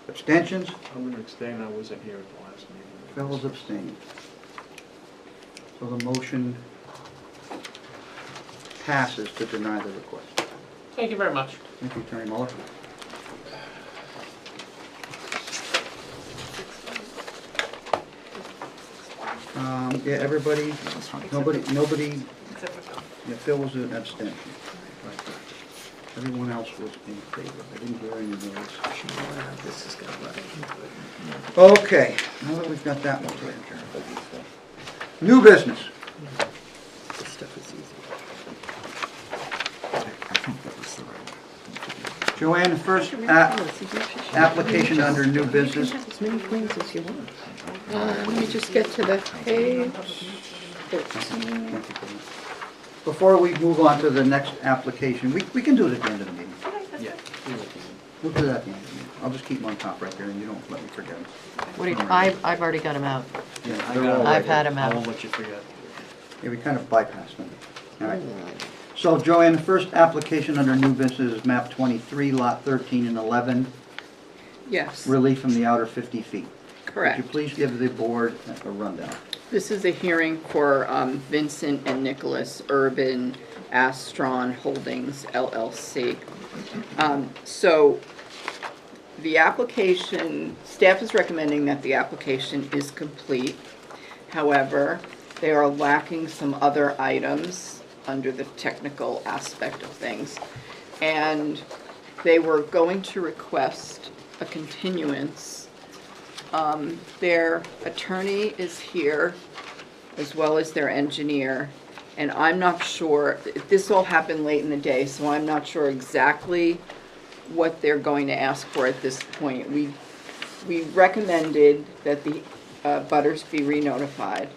Abstentions? I'm going to abstain, I wasn't here at the last meeting. Fellows abstaining. So the motion passes to deny the request. Thank you very much. Thank you, Attorney Muller. Yeah, everybody, That's fine. nobody, Except for Phil. yeah, Phil was an abstention. Everyone else was in favor. I didn't hear any noise. This is gonna run into it. Okay, now that we've got that one taken care of. New business. This stuff is easy. I think that was the right. Joanne, the first application under new business. You can have as many plans as you want. Let me just get to the page. 13. Before we move on to the next application, we can do it at the end of the meeting. Yeah. We'll do that at the end of the meeting. I'll just keep them on top right there and you don't let me forget them. What do you, I've already got them out. Yeah, I they're got all it. right I've had there. them I out. won't let you forget. Yeah, we kind of bypassed them. All right. So Joanne, the first application under new business is map 23, lot 13 and 11, Yes, relief from the outer 50 feet. correct. Could you please give the board a rundown? This is a hearing for Vincent and Nicholas Urban Astron Holdings LLC. So the application, staff is recommending that the application is complete. However, they are lacking some other items under the technical aspect of things. And they were going to request a continuance. Their attorney is here, as well as their engineer, and I'm not sure, this all happened late in the day, so I'm not sure exactly what they're going to ask for at this point. We recommended that the butters be re-notified,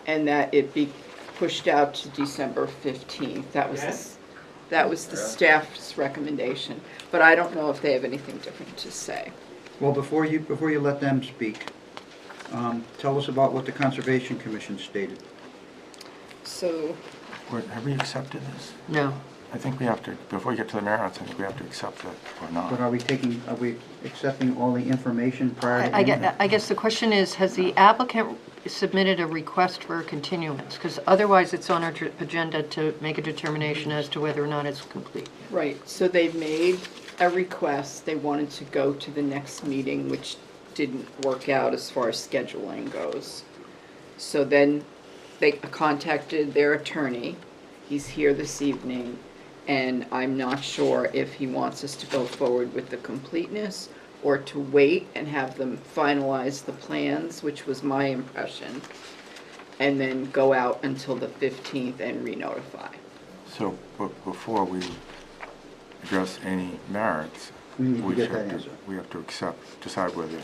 and that it be pushed out to December 15th. That was the staff's recommendation, but I don't know if they have anything different to say. Well, before you let them speak, tell us about what the Conservation Commission stated. So, Have we accepted this? No. I think we have to, before we get to the merits, I think we have to accept it or not. But are we accepting all the information prior to? I guess the question is, has the applicant submitted a request for a continuance? Because otherwise, it's on our agenda to make a determination as to whether or not it's complete. right, so they made a request. They wanted to go to the next meeting, which didn't work out as far as scheduling goes. So then they contacted their attorney. He's here this evening, and I'm not sure if he wants us to go forward with the completeness or to wait and have them finalize the plans, which was my impression, and then go out until the 15th and re-notify. So, before we address any merits, We need to get that answer. we have to decide whether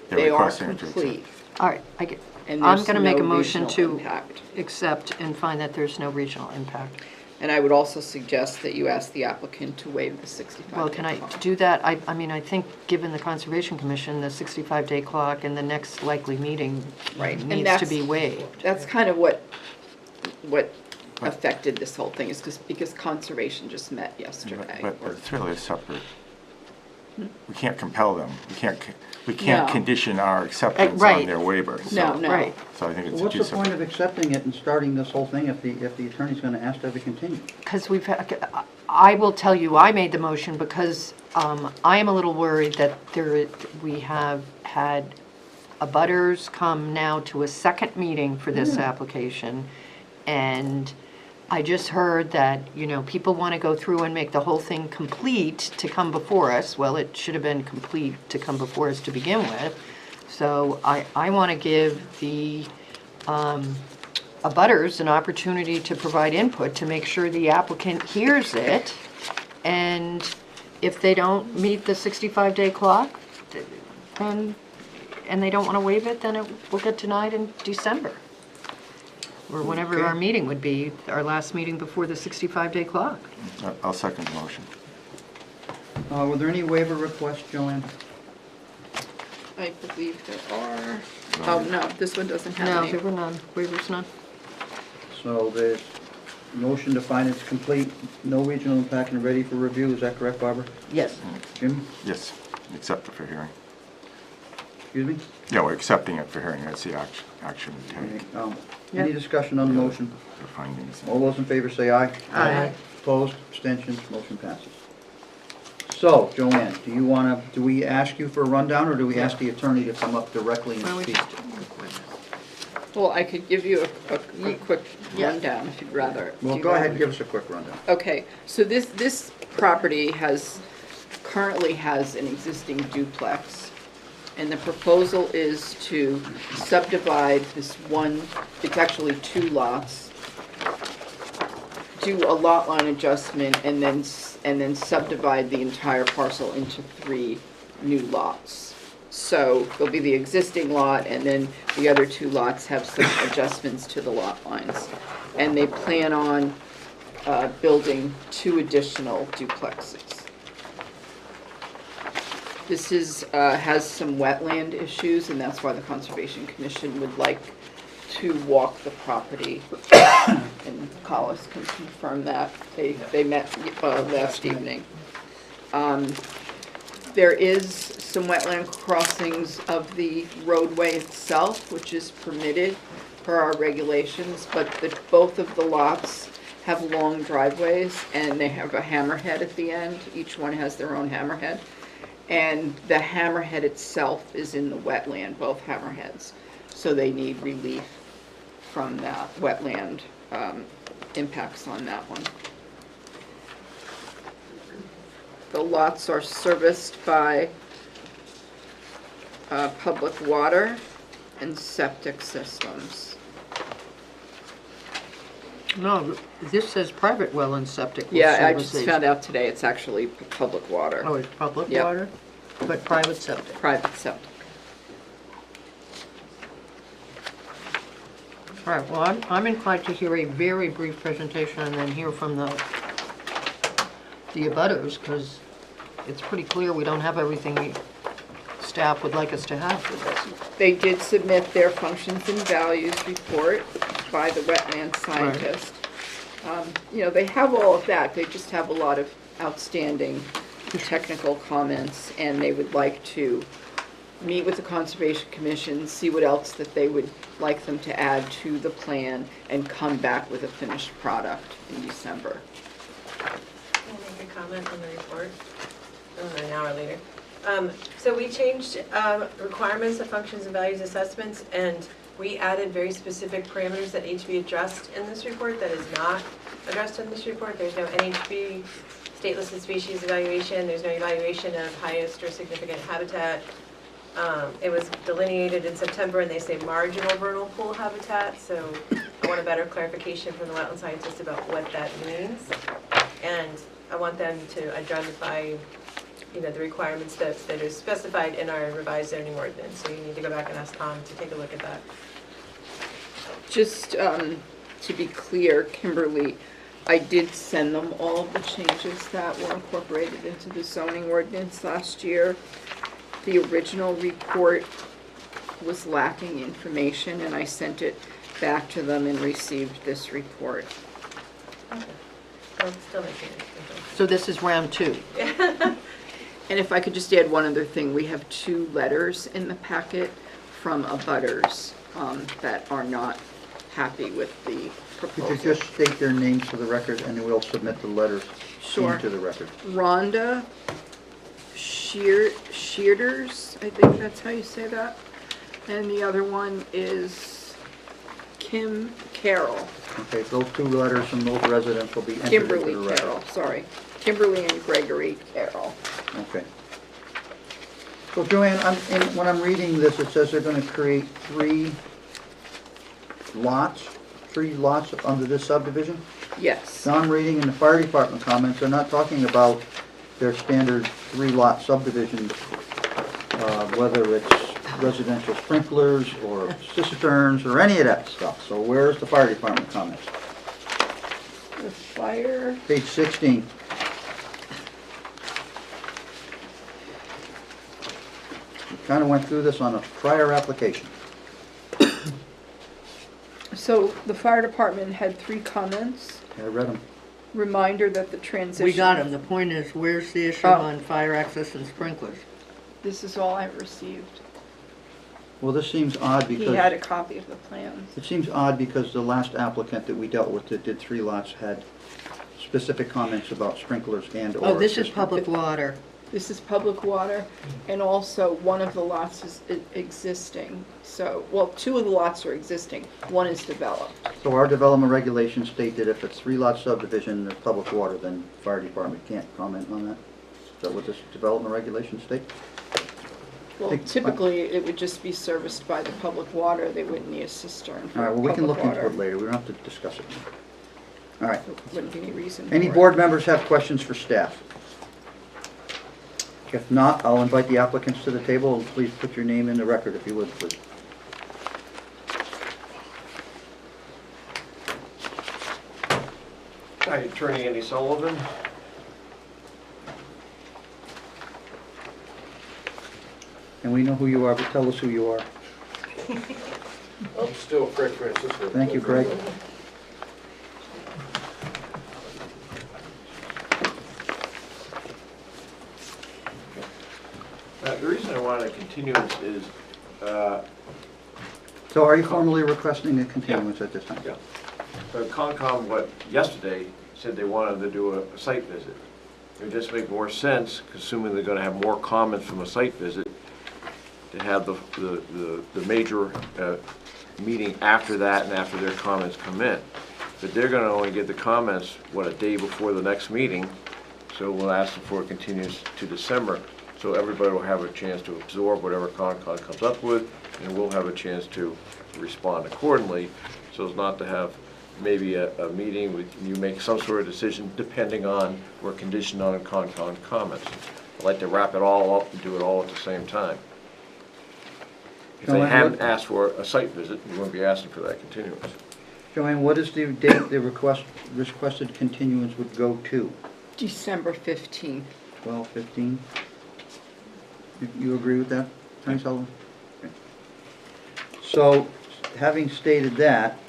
They're They are requesting it to accept. complete, All right, I get, and I'm there's gonna make no a motion regional to impact. accept and find that there's no regional impact. And I would also suggest that you ask the applicant to waive the 65-day Well, can I clock. do that? I mean, I think, given the Conservation Commission, the 65-day clock and the next likely meeting Right, and needs to that's- be waived. That's kind of what affected this whole thing, is because Conservation just met yesterday. But it's really a separate, we can't compel them. We can't No. condition our acceptance on right. their waiver. No, so- no. Right. So I think it's What's two the point separate. of accepting it and starting this whole thing if the attorney's gonna ask to have it continued? Because I will tell you, I made the motion because I am a little worried that we have had abutters come now to a second meeting for this application. And I just heard that, people want to go through and make the whole thing complete to come before us. Well, it should have been complete to come before us to begin with. So I want to give the abutters an opportunity to provide input to make sure the applicant hears it. And if they don't meet the 65-day clock, and they don't want to waive it, then it will get denied in December. Or whenever our meeting would be, our last meeting before the 65-day clock. I'll second the motion. Were there any waiver requests, Joanne? I believe there are, oh, no, this one doesn't have No, any. there were none, waivers none. So there's motion to find it's complete, no regional impact and ready for review, is that correct, Barbara? Yes. Jim, Yes, accept it for hearing. excuse me? Yeah, we're accepting it for hearing. That's the action we take, Any discussion on the motion? the findings. All those in favor say aye. Aye. Opposed, abstentions, motion passes. So, Joanne, do we ask you for a rundown, or do we ask the attorney to come up directly Why don't and we speak? just- Well, I could give you a quick Yeah. rundown if you'd rather. Well, if you'd go ahead rather. and give us a quick rundown. Okay, so this property currently has an existing duplex. And the proposal is to subdivide this one, it's actually 2 lots, do a lot line adjustment, and then subdivide the entire parcel into 3 new lots. So there'll be the existing lot, and then the other 2 lots have some adjustments to the lot lines. And they plan on building 2 additional duplexes. This has some wetland issues, and that's why the Conservation Commission would like to walk the property. And Collis can confirm that. They met last evening. There is some wetland crossings of the roadway itself, which is permitted per our regulations, but both of the lots have long driveways, and they have a hammerhead at the end. Each one has their own hammerhead. And the hammerhead itself is in the wetland, both hammerheads. So they need relief from that wetland impacts on that one. The lots are serviced by public water and septic systems. No, this says private well and septic will Yeah, I just service found these. out today it's actually public water, Oh, it's public Yep. water, but private septic. private septic. All right, well, I'm inclined to hear a very brief presentation and then hear from the abutters, because it's pretty clear we don't have everything staff would like us to have for this. They did submit their functions and values report by the wetland scientist. They have all of that, they just have a lot of outstanding technical comments, and they would like to meet with the Conservation Commission, see what else that they would like them to add to the plan, and come back with a finished product in December. Can I make a comment on the report? An hour later. So we changed requirements of functions and values assessments, and we added very specific parameters that need to be addressed in this report that is not addressed in this report. There's no NHB, state listed species evaluation, there's no evaluation of highest or significant habitat. It was delineated in September, and they say marginal vernal pool habitat, so I want a better clarification from the wetland scientist about what that means. And I want them to identify the requirements that are specified in our revised zoning ordinance. So you need to go back and ask Tom to take a look at that. Just to be clear, Kimberly, I did send them all of the changes that were incorporated into the zoning ordinance last year. The original report was lacking information, and I sent it back to them and received this report. Okay. Well, it's still making it. So this is round 2. And if I could just add one other thing, we have 2 letters in the packet from abutters that are not happy with the Could proposal. you just state their names for the record, and then we'll submit the letters Sure. into the record? Rhonda Shearders, I think that's how you say that. And the other one is Kim Carroll, Okay, those 2 letters from those residents will be entered into the record. Kimberly Carroll, sorry. Kimberly and Gregory Carroll. Okay. So Joanne, when I'm reading this, it says they're gonna create 3 lots under this subdivision? Yes. Now I'm reading in the fire department comments, they're not talking about their standard 3-lot subdivision, whether it's residential sprinklers or cisterns or any of that stuff. So where's the fire department comments? The fire, Page 16. We kind of went through this on a prior application. so the fire department had 3 comments. I read them. Reminder that the transition. We got him. The point is, where's the issue Oh. on fire access and sprinklers? This is all I received. Well, this seems odd He because, had a copy of the plans. it seems odd because the last applicant that we dealt with that did 3 lots had specific comments about sprinklers and/or. Oh, this is public water. This is public water, and also one of the lots is existing. So, well, 2 of the lots are existing, one is developed. So our development regulations state that if it's 3-lot subdivision, there's public water, then fire department can't comment on that? Is that what this development regulations state? Well, typically, it would just be serviced by the public water, they wouldn't need a cistern for All right, well, we can look public into it water. later, we don't have to discuss it now. All right, Wouldn't be any reason any for it. board members have questions for staff? If not, I'll invite the applicants to the table, and please put your name in the record if you would, please. Hi, Attorney Andy Sullivan. And we know who you are, but tell us who you are. I'm still Craig Francisco. Thank you, Craig. The reason I wanted a continuance is, So are you formally requesting a continuance at this time? yeah, Concom, yesterday, said they wanted to do a site visit. It would just make more sense, assuming they're gonna have more comments from a site visit, to have the major meeting after that and after their comments come in. But they're gonna only get the comments, a day before the next meeting, so we'll ask them for a continuance to December, so everybody will have a chance to absorb whatever Concom comes up with, and we'll have a chance to respond accordingly, so as not to have maybe a meeting with, you make some sort of decision depending on, or conditioned on Concom comments. I'd like to wrap it all up and do it all at the same time. If they Joanne, hadn't what- asked for a site visit, we wouldn't be asking for that continuance. Joanne, what is the date the requested continuance would go to? December 15th. 12/15? You agree with that, Attorney Sullivan? Okay. So, having stated that,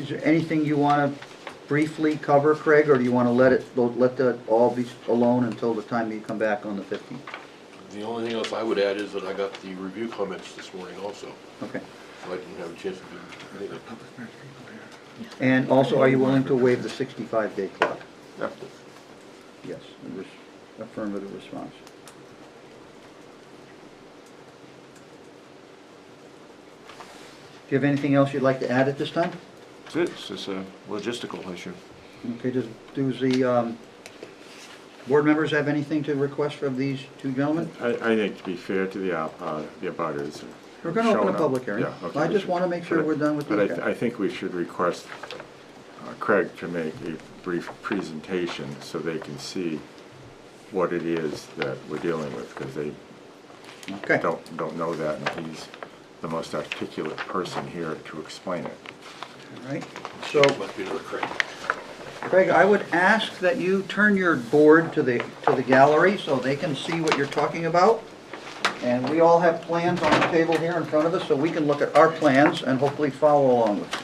is there anything you want to briefly cover, Craig, or do you want to let that all be alone until the time you come back on the 15th? The only thing else I would add is that I got the review comments this morning also, Okay. so I didn't have a chance to do anything. And also, are you willing to waive the 65-day clock? Yeah. Yes, affirmative response. Do you have anything else you'd like to add at this time? That's it, it's just a logistical issue. Okay, does the board members have anything to request from these 2 gentlemen? I think to be fair to the abutters. We're going to open showing a up- public hearing. Yeah, okay, I we just should- want to make sure but we're done with But these guys. I think we should request Craig to make a brief presentation so they can see what it is that we're dealing with, because they Okay. don't know that, and he's the most articulate person here to explain it. All right. So, Must be another Craig. Craig, I would ask that you turn your board to the gallery so they can see what you're talking about. And we all have plans on the table here in front of us, so we can look at our plans and hopefully follow along with it.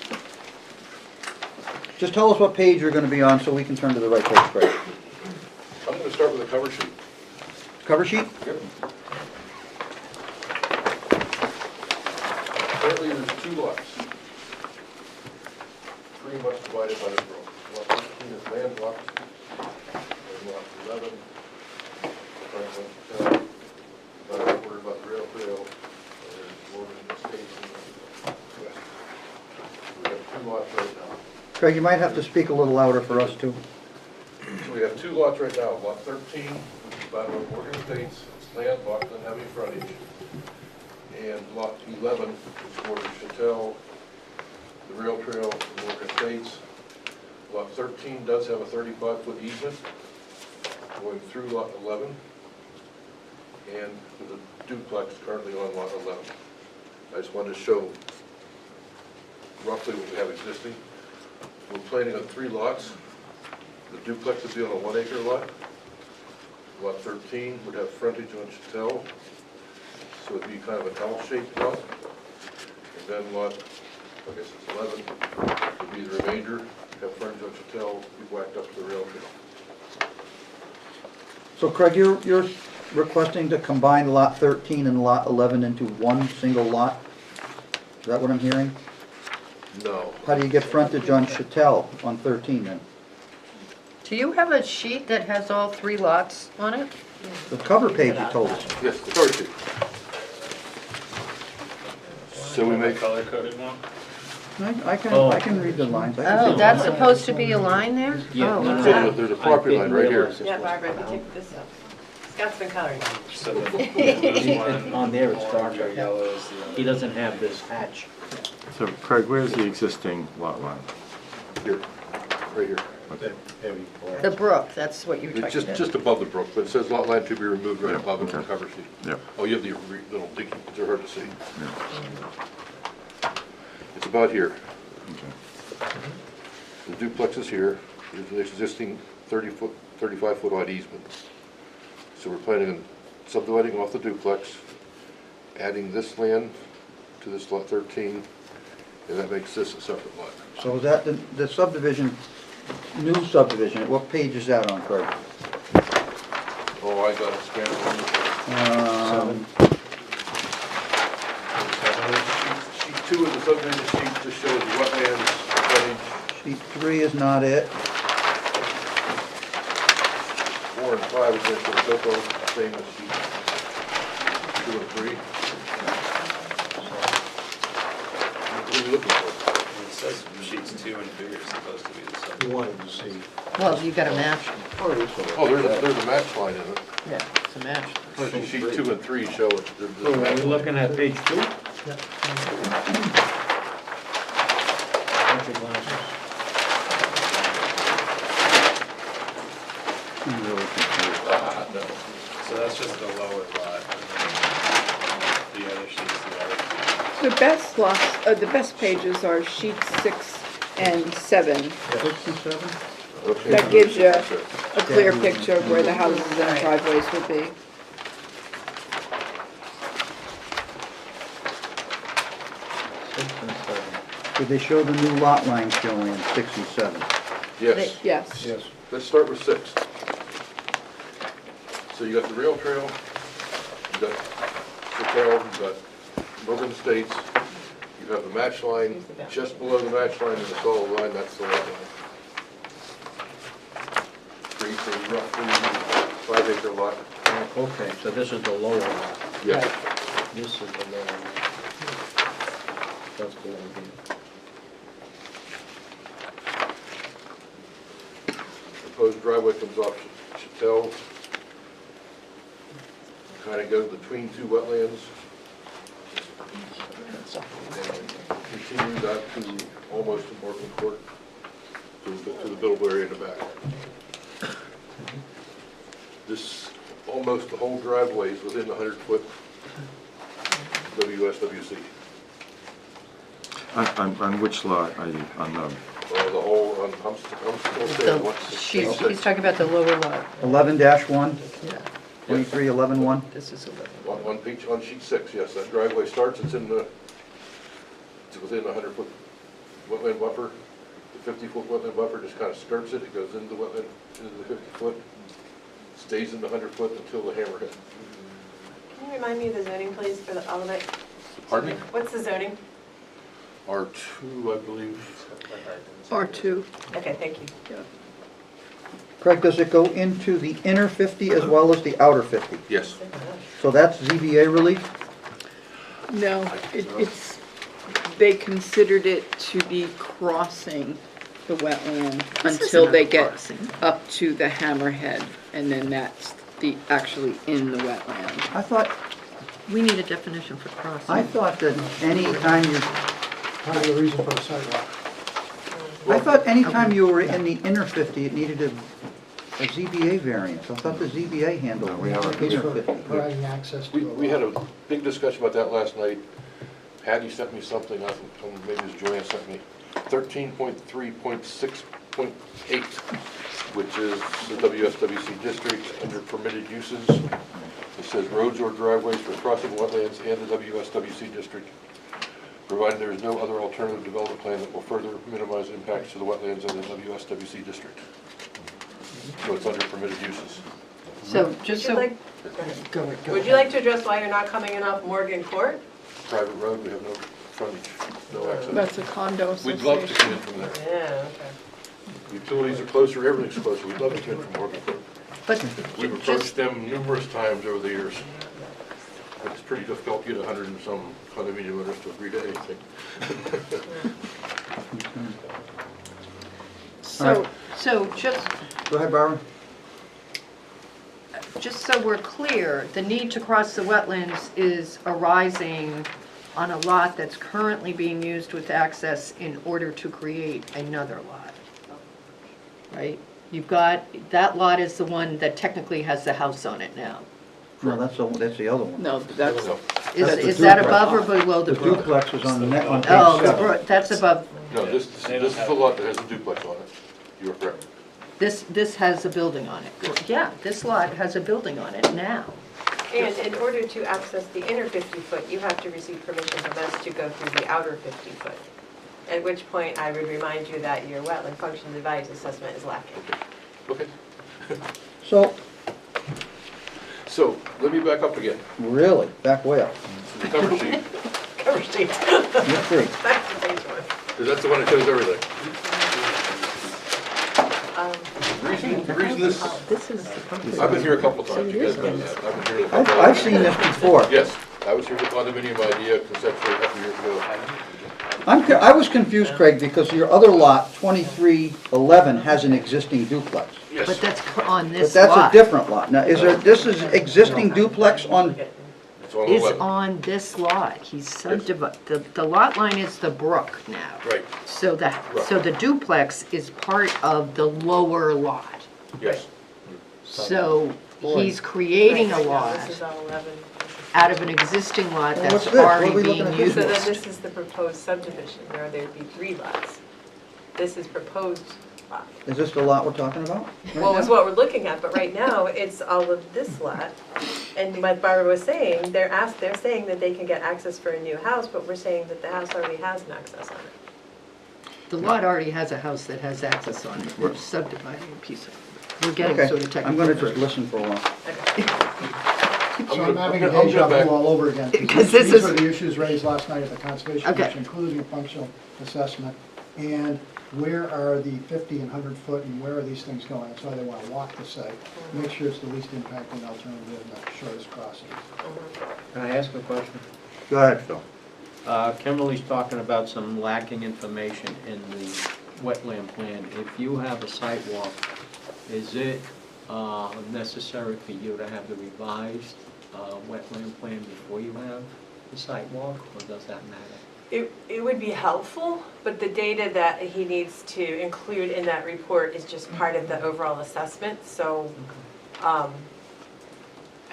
Just tell us what page you're gonna be on so we can turn to the right page, Craig. I'm gonna start with the cover sheet. Cover sheet? Yep. Currently, there's 2 lots. Pretty much divided by the road. Lot 15 is landlocked, and lot 11, Franklin, but I'm worried about the rail trail, and there's Morgan Estates in the west. We have 2 lots right now. Craig, you might have to speak a little louder for us too. So we have 2 lots right now, lot 13, which is by Morgan Estates, it's landlocked and having frontage. And lot 11, which borders Chatel, the rail trail, and Morgan Estates. Lot 13 does have a 35-foot easement going through lot 11. And there's a duplex currently on lot 11. I just wanted to show roughly what we have existing. We're planning on 3 lots. The duplex would be on a 1-acre lot. Lot 13 would have frontage on Chatel, so it'd be kind of an L-shaped lot. And then lot, I guess it's 11, would be the remainder, have frontage on Chatel, be whacked up to the rail trail. So Craig, you're requesting to combine lot 13 and lot 11 into one single lot? Is that what I'm hearing? No. How do you get frontage on Chatel on 13 then? Do you have a sheet that has all 3 lots on it? The cover page you told us. Yes, the cover sheet. So we make, Color-coded one? I can read the lines. I can Oh, see that's them. supposed to be a line there? Yeah, Oh, no, wow. no, there's a property line right here. Yeah, Barbara, if you take this up. Scott's been coloring. So the blue's one, On there it's orange darker. or yellow is the other. He doesn't have this hatch. So Craig, where's the existing lot line? Here, right here. The brook, that's what you were It's talking about. just above the brook, but it says lot line to be removed right Yeah, above it on the okay. cover sheet. Yep. Oh, you have the little dinky, they're hard to see. Yeah. It's about here. Okay. The duplex is here. There's an existing 35-foot odd easement. So we're planning on subdividing off the duplex, adding this land to this lot 13, and that makes this a separate lot. So is that the subdivision, new subdivision, what page is that on, Craig? Oh, I got it scanned. Sheet 2 of the subdivision sheet just shows the wetlands, frontage. Sheet 3 is not it. 4 and 5 is just the topo, same as sheet 2 and 3. What are you looking for? It says sheets 2 and 3 are supposed to be the same. You wanted to see. Well, you got a match. Oh, there's a match line in it. Yeah, it's a match. Sheet 2 and 3 show it. There's a So are match we line. looking at page 2? I'm really confused. No. So that's just the lower lot. And then the other sheet's the other. The best pages are sheets 6 and 7. 6 and 7? Okay. That gives you That's it. a clear picture of where the houses and driveways would be. 6 and 7. Did they show the new lot line showing in 6 and 7? Yes. Yes. Yes. Let's start with 6. So you got the rail trail, you got Chatel, you got Morgan Estates, you have the match line, just below the match line is the solid line, that's the lot line. Creates a roughly 5-acre lot. Okay, so this is the lower lot. Yes. This is the lower lot. That's the idea. Proposed driveway comes off Chatel, kind of goes between 2 wetlands, and continues out to almost to Morgan Court, to the buildable area in the back. This, almost the whole driveway is within the 100-foot WSWC. On which lot are you, on the, The whole, I'm still saying, what's the He's talking about the lower lot. 11-1, Yeah, 23-11-1. this is 11. On page, on sheet 6, yes, that driveway starts, it's within the 100-foot wetland buffer. The 50-foot wetland buffer just kind of skirts it, it goes into the wetland, into the 50-foot, stays in the 100-foot until the hammerhead. Can you remind me of the zoning, please, for all of it? Pardon me? What's the zoning? R2, I believe. R2. Okay, thank you. Craig, does it go into the inner 50 as well as the outer 50? Yes. So that's ZBA relief? No, it's, they considered it to be crossing the wetland This until isn't a they get crossing. up to the hammerhead, and then that's the, actually in the wetland. I thought, We need a definition for I crossing. thought that any time you, Part of the reason for the sidewalk. I thought any time you were in the inner 50, it needed a ZBA variance. I thought the ZBA handled No, we the haven't. inner For 50. providing access to a We had lot. a big discussion about that last night. Patty sent me something, I think, maybe it was Joanne sent me, 13.3.6.8, which is the WSWC district under permitted uses. It says roads or driveways for crossing wetlands and the WSWC district, provided there is no other alternative development plan that will further minimize impacts to the wetlands in the WSWC district. So it's under permitted uses. So, Would just you so, like, go ahead. would you like to address why you're not coming in off Morgan Court? Private road, we have no frontage, no access. That's a condo We'd love to come in association. from there. Yeah, okay. Utilities are closer, everything's closer, we'd love to come in from Morgan Court. But We've just, approached them numerous times over the years. But it's pretty difficult to get 100 and some condominium owners to agree to anything. so just, Go ahead, Barbara. just so we're clear, the need to cross the wetlands is arising on a lot that's currently being used with access in order to create another lot. Right? You've got, that lot is the one that technically has the house on it now. No, that's the other one. No, that's, No, Is, That's the is that duplex. above or below the The brook? duplex is on the net, on page Oh, the 7. brook, that's above, no, this is the lot that has a duplex on it. You are correct. this has a building on it. Yeah, this lot has a building on it now. And in order to access the inner 50-foot, you have to receive permission from us to go through the outer 50-foot. At which point, I would remind you that your wetland functions and values assessment is lacking. Okay. So, So, let me back up again. really, back way up. The cover sheet, Cover sheet. Let's see. Back to page 1. because that's the one that shows everything. The reason this, This is. I've been here a couple times, you guys know that. I've been here a couple I've seen this before. Yes, I was here with condominium idea conceptually a couple years ago. I was confused, Craig, because your other lot, 2311, has an existing duplex. Yes. But that's on But this that's a lot. different lot. Now, this is existing duplex on, It's on the Is wetland. on this lot. He's subdivided, the lot line is the brook now. Right, So the duplex is part of the lower lot. yes. So he's creating a Right, now, lot This is all 11. out of an existing lot Well, that's what's this? What are already we looking being at this So then used. this is the proposed subdivision, where there'd be 3 lots. This is proposed lot. is this the lot we're talking about? right Well, it's now? what we're looking at, but right now, it's all of this lot. And like Barbara was saying, they're saying that they can get access for a new house, but we're saying that the house already has an access on it. The lot already has a house that has access on it. We're subdividing a piece of it. We're getting sort of Okay, technical. I'm gonna just first. listen for a while. So I'm having a I'm deja gonna back- vu all over again. Because this These is- were the issues raised last night at the Conservation Okay. Commission, including a functional assessment. And where are the 50 and 100 foot and where are these things going? That's why they want to walk the site, make sure it's the least impacting alternative and the shortest crossing. Can I ask a question? Go ahead, Phil. Kimberly's talking about some lacking information in the wetland plan. If you have a site walk, is it necessary for you to have the revised wetland plan before you have the site walk, or does that matter? It would be helpful, but the data that he needs to include in that report is just part of the overall assessment, so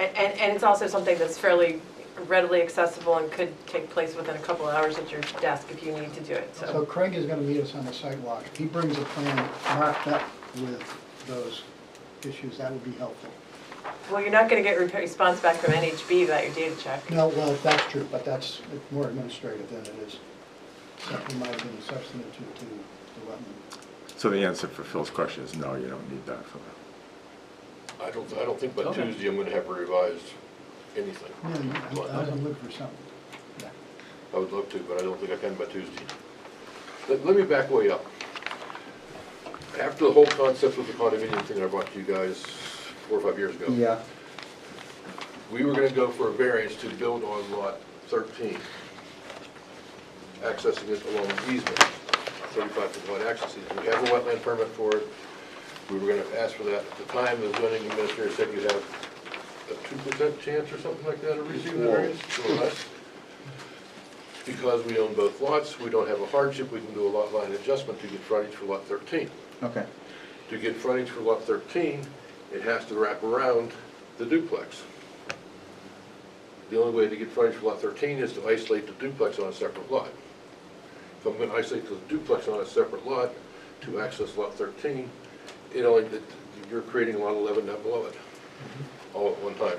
And it's also something that's fairly readily accessible and could take place within a couple of hours at your desk if you need to do it, So Craig is gonna meet us on the sidewalk. If he brings a plan marked up with those issues, that would be helpful. Well, you're not gonna get a response back from NHB about your data check. No, well, that's true, but that's more administrative than it is. Something might have been substantive to the wetland. So the answer for Phil's question is no, you don't need that for that. I don't think by Okay. Tuesday I'm gonna have revised anything. Yeah, I was looking for something. Yeah. I would love to, but I don't think I can by Tuesday. Let me back way up. After the whole concept of the condominium thing I brought to you guys 4 or 5 years ago. Yeah, We were gonna go for a variance to build on lot 13, accessing it along the easement, 35-foot wide access easement. We have a wetland permit for it. We were gonna ask for that. At the time, the zoning administrator said you'd have a 2% chance or something like that of receiving the variance, or less. Because we own both lots, we don't have a hardship, we can do a lot line adjustment to get frontage for lot 13. okay. To get frontage for lot 13, it has to wrap around the duplex. The only way to get frontage for lot 13 is to isolate the duplex on a separate lot. If I'm gonna isolate the duplex on a separate lot to access lot 13, you're creating lot 11 down below it, all at one time.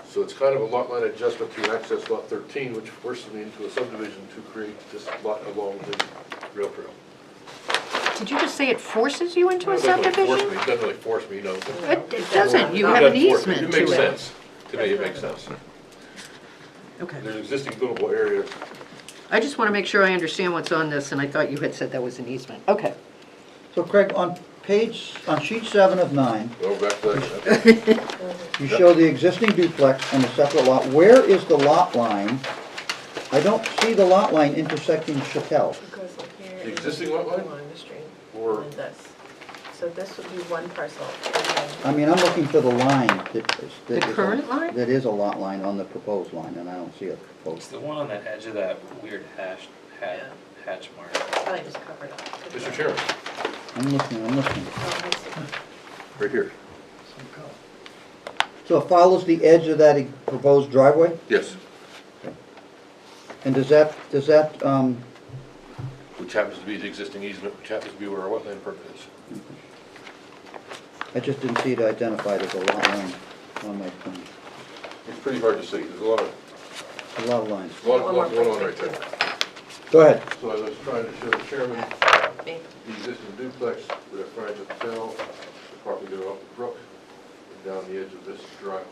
So it's kind of a lot line adjustment to access lot 13, which forces me into a subdivision to create this lot along the rail trail. Did you just say it forces you into a It doesn't really force subdivision? me, it doesn't really force me, no. It doesn't, you It have an doesn't force me. easement to It makes it. sense. To me, it makes sense. Okay. There's existing buildable areas. I just want to make sure I understand what's on this, and I thought you had said that was an easement. Okay. So Craig, on sheet 7 of 9, Go back to that. you show the existing duplex and the separate lot. Where is the lot line? I don't see the lot line intersecting Chattel. It goes like here. The existing lot line? Along the stream. Or- And this. So this would be one parcel. I mean, I'm looking for the line that is. The current line? That is a lot line on the proposed line, and I don't see a It's proposed. the one on the edge of that weird hatch mark. Probably just covered up. Mr. Chairman, I'm listening. Oh, I see. right here. Some color. So it follows the edge of that proposed driveway? Yes, And does that, which happens to be the existing easement, which happens to be where our wetland permit is. I just didn't see it identified as a lot line on my thing. It's pretty hard to see. There's a lot of lines. One more going on right picture, there. Go ahead. So I was trying to show the chairman Me. the existing duplex with a frontage at the tail, the property go up the brook, and down the edge of this driveway.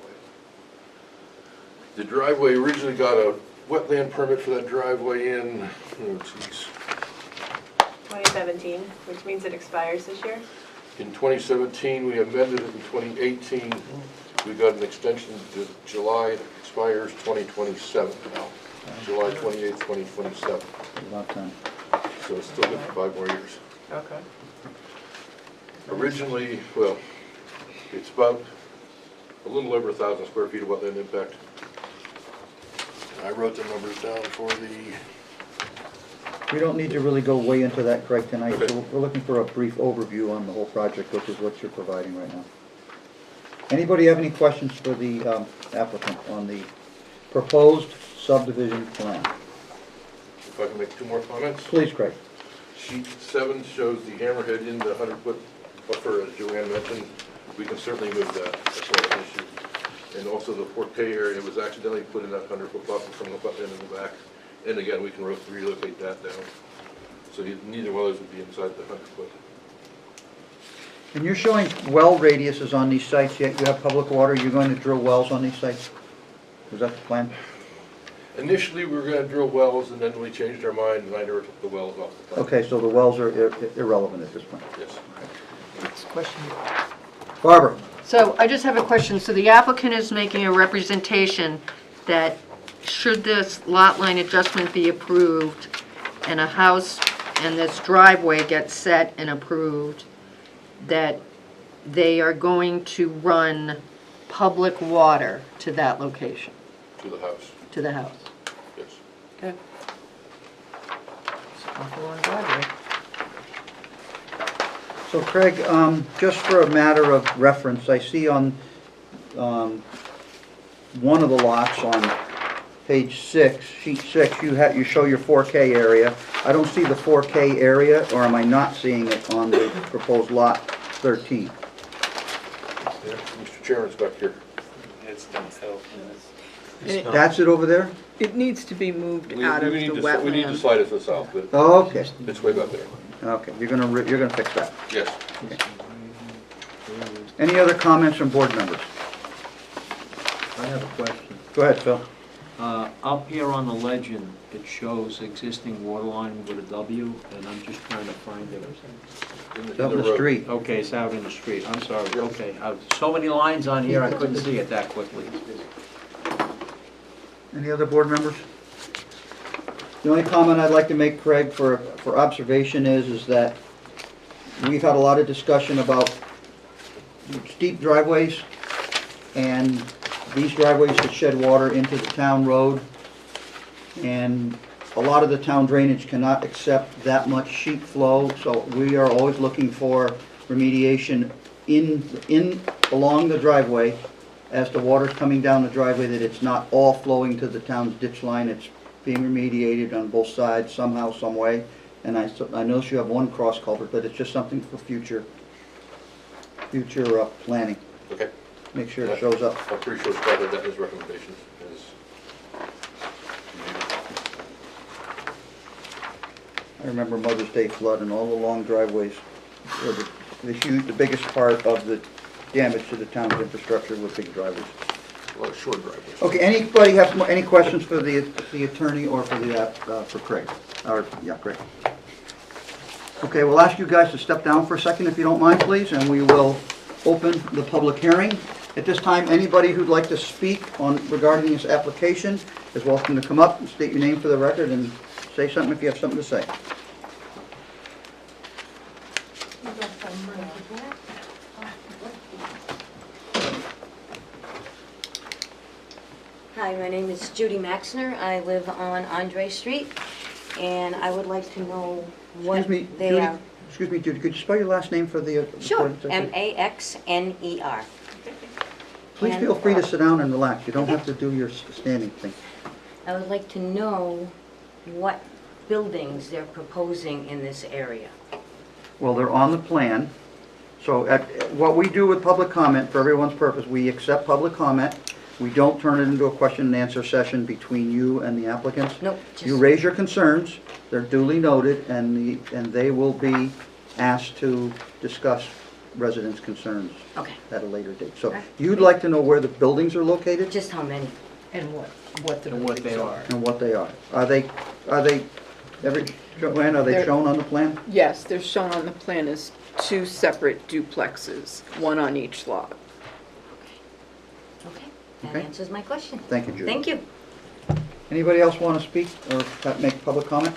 The driveway originally got a wetland permit for that driveway in, oh geez, 2017, which means it expires this year. in 2017, we amended it in 2018. We got an extension to July, it expires 2027 now, July 28th, 2027. A lot of time. So it's still good for 5 more years. Okay. Originally, well, it's about a little over 1,000 square feet of wetland impact. I wrote the numbers down for the, We don't need to really go way into that, Craig, tonight, Okay. so we're looking for a brief overview on the whole project, which is what you're providing right now. Anybody have any questions for the applicant on the proposed subdivision plan? if I can make 2 more comments. Please, Craig. Sheet 7 shows the hammerhead in the 100-foot buffer, as Joanne mentioned. We can certainly move that, that's not an issue. And also the Porte area was accidentally put in that 100-foot buffer from the wetland in the back. And again, we can relocate that down. So neither one of those would be inside the 100-foot. And you're showing well radiuses on these sites, yet you have public water, you're going to drill wells on these sites? Was that the plan? Initially, we were gonna drill wells, and then we changed our mind, and I never took the wells off the plan. Okay, so the wells are irrelevant at this point. Yes. Next question. Barbara? So I just have a question. So the applicant is making a representation that should this lot line adjustment be approved and a house and this driveway get set and approved, that they are going to run public water to that location, To the house, to the house? yes. Okay. It's an awful long driveway. So Craig, just for a matter of reference, I see on one of the lots on page 6, sheet 6, you show your 4K area. I don't see the 4K area, or am I not seeing it on the proposed lot 13? Yeah, Mr. Chairman's back here. It's downhill. That's it over there? It needs to be moved We out of the need to wetland. slide it to the south, but Oh, okay, it's way back there. okay, you're gonna fix that. Yes. Any other comments from board members? I have a question. Go ahead, Phil. Up here on the legend, it shows existing water line with a W, and I'm just trying to find it. It's out in the road. street. Okay, it's out in the street, I'm sorry, okay. So many lines on here, I couldn't see it that quickly. Any other board members? The only comment I'd like to make, Craig, for observation is that we've had a lot of discussion about steep driveways, and these driveways that shed water into the town road, and a lot of the town drainage cannot accept that much sheet flow, so we are always looking for remediation along the driveway. As the water's coming down the driveway, that it's not all flowing to the town's ditch line, it's being remediated on both sides somehow, some way. And I notice you have one cross culvert, but it's just something for future planning. Okay. Make sure it shows up. I'm pretty sure Scott had that in his recommendations. I remember Mother's Day flood and all the long driveways were the biggest part of the damage to the town's infrastructure with big driveways. A lot of short driveways. Okay, anybody have any questions for the attorney or for Craig? Craig. Okay, we'll ask you guys to step down for a second if you don't mind, please, and we will open the public hearing. At this time, anybody who'd like to speak regarding this application is welcome to come up and state your name for the record and say something if you have something to say. Hi, my name is Judy Maxner. I live on Andre Street, and I would like to know what Excuse me, they Judy. are. Excuse me, Judy, could you spell your last name for the... Sure, recording secretary? Maxner. Please feel free to sit down and relax. You don't have to do your standing thing. I would like to know what buildings they're proposing in this area. Well, they're on the plan. So what we do with public comment, for everyone's purpose, we accept public comment. We don't turn it into a question and answer session between you and the applicants. Nope. You raise your concerns, they're duly noted, and they will be asked to discuss residents' concerns Okay. at a later date. So Alright. you'd like to know where the buildings are located Just how many? And what the And what they buildings are. and what they are. Joanne, are they They're- shown on the plan? Yes, they're shown on the plan as 2 separate duplexes, one on each lot. Okay, that Okay. answers my question. Thank you, Judy. Thank you. Anybody else want to speak or make public comment?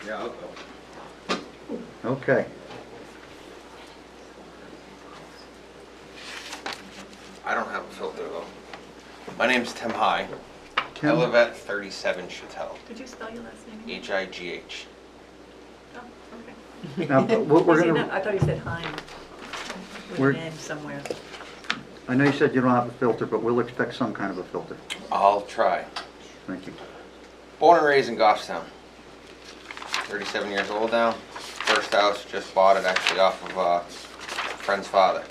Yeah, I'll go. Okay. I don't have a filter though. My name's Tim High. I Tim? live at 37 Chattel. Could you spell your last name? H-I-G-H. Oh, okay. Now, we're Is he going not- to, I thought he said Hein, with We're- an N somewhere. I know you said you don't have a filter, but we'll expect some kind of a filter. I'll try. Thank you. Born and raised in Goffstown. 37 years old now. First house, just bought it actually off of a friend's father.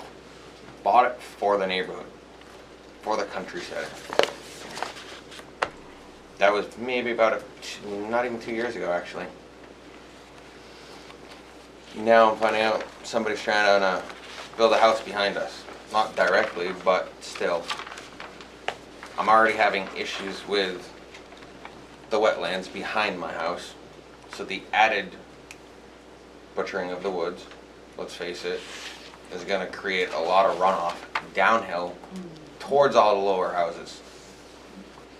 Bought it for the neighborhood, for the countryside. That was maybe about not even 2 years ago actually. Now I'm finding out somebody's trying to build a house behind us. Not directly, but still. I'm already having issues with the wetlands behind my house. So the added butchering of the woods, let's face it, is gonna create a lot of runoff downhill towards all the lower houses.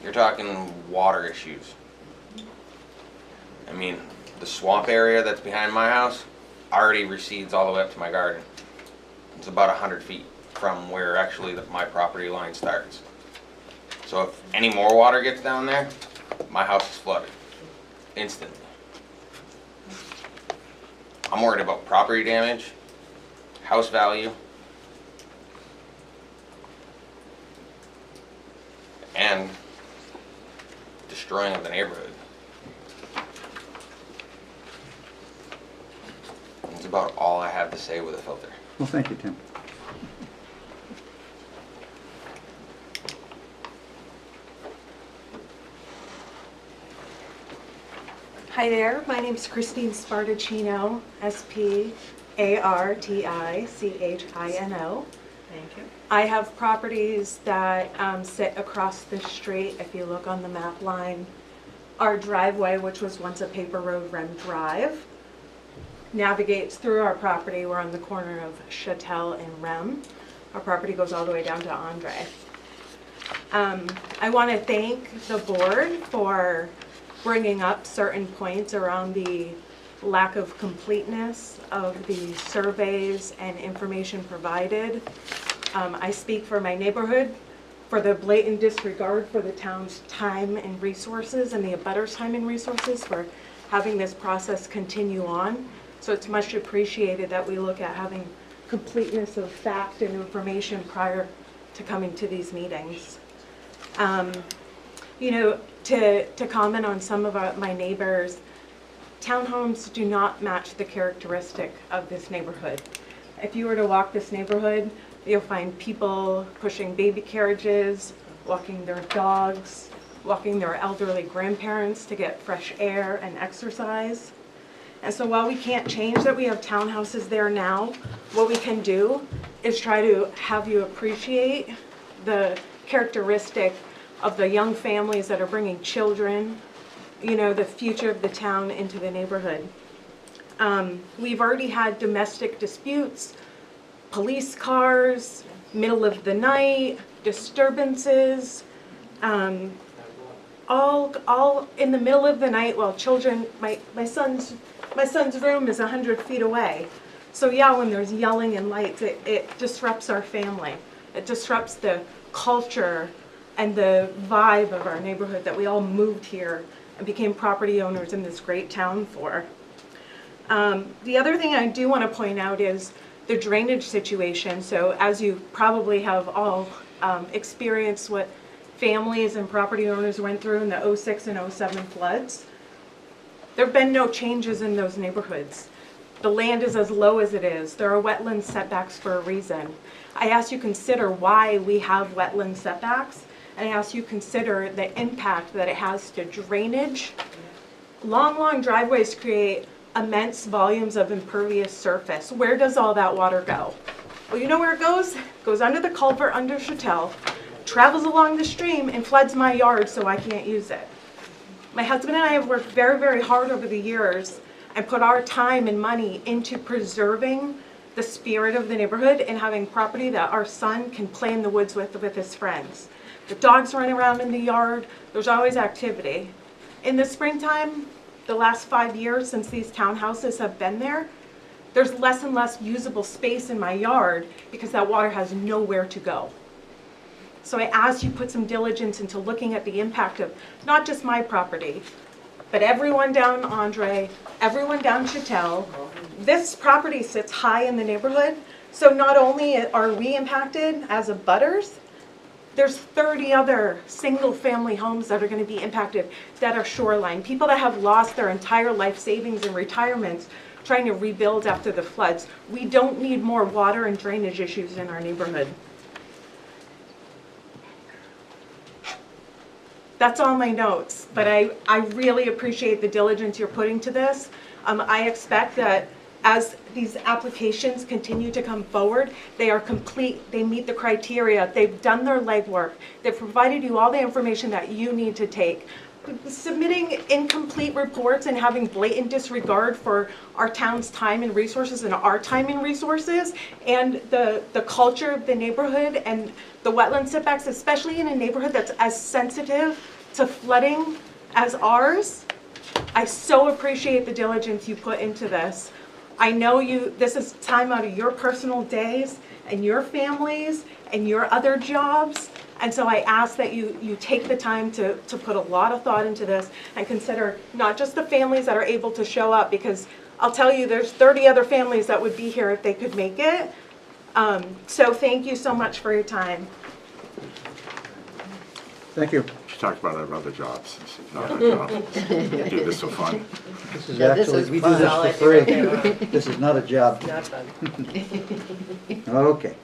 You're talking water issues. I mean, the swamp area that's behind my house already recedes all the way up to my garden. It's about 100 feet from where actually my property line starts. So if any more water gets down there, my house is flooded instantly. I'm worried about property damage, house value. destroying of the neighborhood. That's about all I have to say with a filter. Well, thank you, Tim. Hi there, my name's Christine Sparticino, S-P-A-R-T-I-C-H-I-N-O. Thank you. I have properties that sit across the street. If you look on the map line, our driveway, which was once a paper road, Rem Drive, navigates through our property. We're on the corner of Chattel and Rem. Our property goes all the way down to Andre. I want to thank the board for bringing up certain points around the lack of completeness of the surveys and information provided. I speak for my neighborhood, for the blatant disregard for the town's time and resources and the abutters' time and resources for having this process continue on. So it's much appreciated that we look at having completeness of fact and information prior to coming to these meetings. You know, to comment on some of my neighbors, townhomes do not match the characteristic of this neighborhood. If you were to walk this neighborhood, you'll find people pushing baby carriages, walking their dogs, walking their elderly grandparents to get fresh air and exercise. And so while we can't change that we have townhouses there now, what we can do is try to have you appreciate the characteristic of the young families that are bringing children, you know, the future of the town into the neighborhood. We've already had domestic disputes, police cars, middle of the night, disturbances, all in the middle of the night while children, my son's room is 100 feet away. So yeah, when there's yelling and lights, it disrupts our family. It disrupts the culture and the vibe of our neighborhood that we all moved here and became property owners in this great town for. The other thing I do want to point out is the drainage situation. So as you probably have all experienced what families and property owners went through in the 06 and 07 floods, there have been no changes in those neighborhoods. The land is as low as it is. There are wetland setbacks for a reason. I ask you consider why we have wetland setbacks, and I ask you consider the impact that it has to drainage. Long driveways create immense volumes of impervious surface. Where does all that water go? Well, you know where it goes? It goes under the culvert under Chattel, travels along the stream, and floods my yard so I can't use it. My husband and I have worked very, very hard over the years and put our time and money into preserving the spirit of the neighborhood and having property that our son can play in the woods with his friends. The dogs run around in the yard. There's always activity. In the springtime, the last 5 years since these townhouses have been there, there's less and less usable space in my yard because that water has nowhere to go. So I ask you put some diligence into looking at the impact of not just my property, but everyone down Andre, everyone down Chattel. This property sits high in the neighborhood, so not only are we impacted as abutters, there's 30 other single-family homes that are going to be impacted that are shoreline. People that have lost their entire life savings and retirements trying to rebuild after the floods. We don't need more water and drainage issues in our neighborhood. That's all my notes, but I really appreciate the diligence you're putting to this. I expect that as these applications continue to come forward, they are complete, they meet the criteria, they've done their legwork, they've provided you all the information that you need to take. Submitting incomplete reports and having blatant disregard for our town's time and resources and our time and resources and the culture of the neighborhood and the wetland setbacks, especially in a neighborhood that's as sensitive to flooding as ours. I so appreciate the diligence you put into this. I know this is time out of your personal days and your families and your other jobs. And so I ask that you take the time to put a lot of thought into this and consider not just the families that are able to show up, because I'll tell you there's 30 other families that would be here if they could make it. So thank you so much for your time. Thank you. talked about our other jobs. This is not a job. Do this for fun. This is Yeah, this actually, is we do fun. this for free. This is not a job. Not fun. Okay.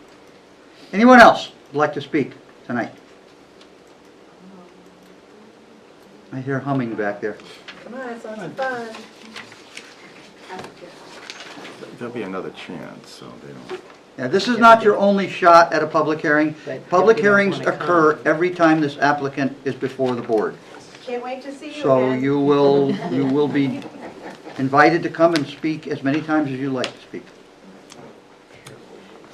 Anyone else would like to speak tonight? I hear humming back there. Come on, it's lots of fun. There'll be another chance, so they don't. Yeah, this is not your only shot at a public hearing. But Public if you don't hearings wanna occur come. every time this applicant is before the board. Can't wait to see you So again. you will be invited to come and speak as many times as you like to speak.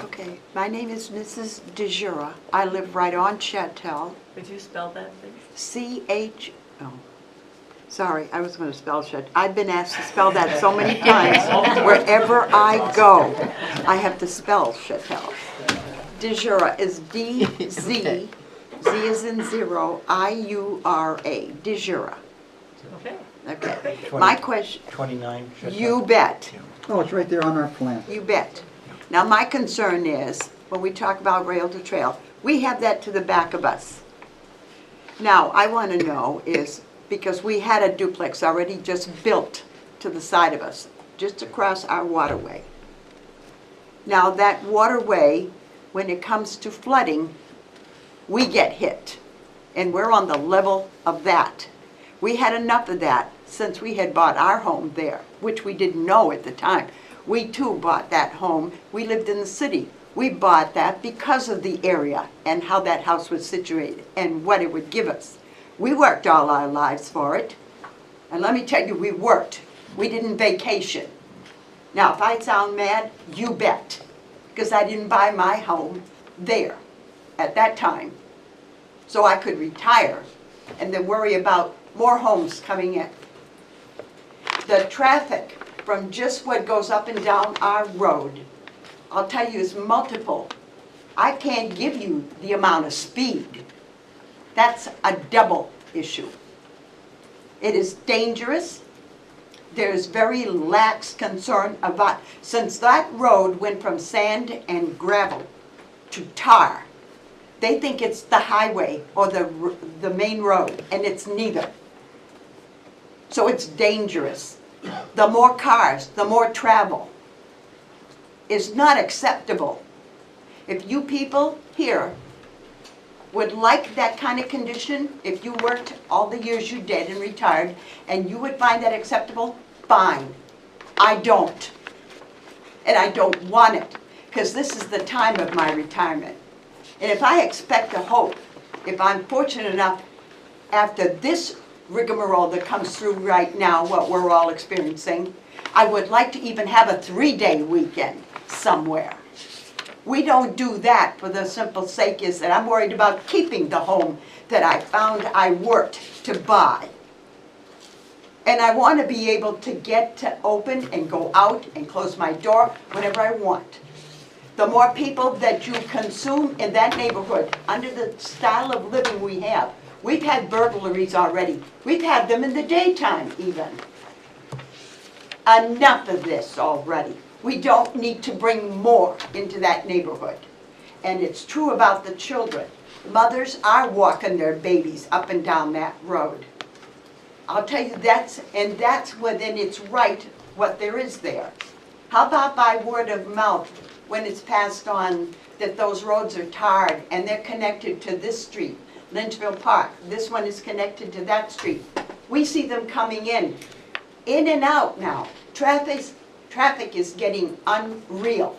Okay, my name is Mrs. DeJura. I live right on Chatel. Would you spell that, please? C-H, oh, sorry, I was going to spell Chat. I've been asked to spell that so many times. Wherever I go, I have to spell Chatel. DeJura is D-Z, Z is in zero, I-U-R-A, DeJura. Okay. Okay, my question, 29. you bet. Oh, it's right there on our plan. You bet. Now, my concern is, when we talk about rail to trail, we have that to the back of us. Now, I want to know is, because we had a duplex already just built to the side of us, just across our waterway. Now, that waterway, when it comes to flooding, we get hit. And we're on the level of that. We had enough of that since we had bought our home there, which we didn't know at the time. We too bought that home. We lived in the city. We bought that because of the area and how that house was situated and what it would give us. We worked all our lives for it. And let me tell you, we worked. We didn't vacation. Now, if I sound mad, you bet. Because I didn't buy my home there at that time. So I could retire and then worry about more homes coming in. The traffic from just what goes up and down our road, I'll tell you, is multiple. I can't give you the amount of speed. That's a double issue. It is dangerous. There's very lax concern about, since that road went from sand and gravel to tar, they think it's the highway or the main road, and it's neither. So it's dangerous. The more cars, the more travel is not acceptable. If you people here would like that kind of condition, if you worked all the years you did and retired, and you would find that acceptable, fine. I don't. And I don't want it, because this is the time of my retirement. And if I expect a hope, if I'm fortunate enough, after this rigmarole that comes through right now, what we're all experiencing, I would like to even have a 3-day weekend somewhere. We don't do that for the simple sake is that I'm worried about keeping the home that I found I worked to buy. And I want to be able to get to open and go out and close my door whenever I want. The more people that you consume in that neighborhood, under the style of living we have, we've had burglaries already. We've had them in the daytime even. Enough of this already. We don't need to bring more into that neighborhood. And it's true about the children. Mothers are walking their babies up and down that road. I'll tell you, that's within its right what there is there. How about by word of mouth when it's passed on that those roads are tarred and they're connected to this street, Lynchville Park. This one is connected to that street. We see them coming in and out now. Traffic is getting unreal.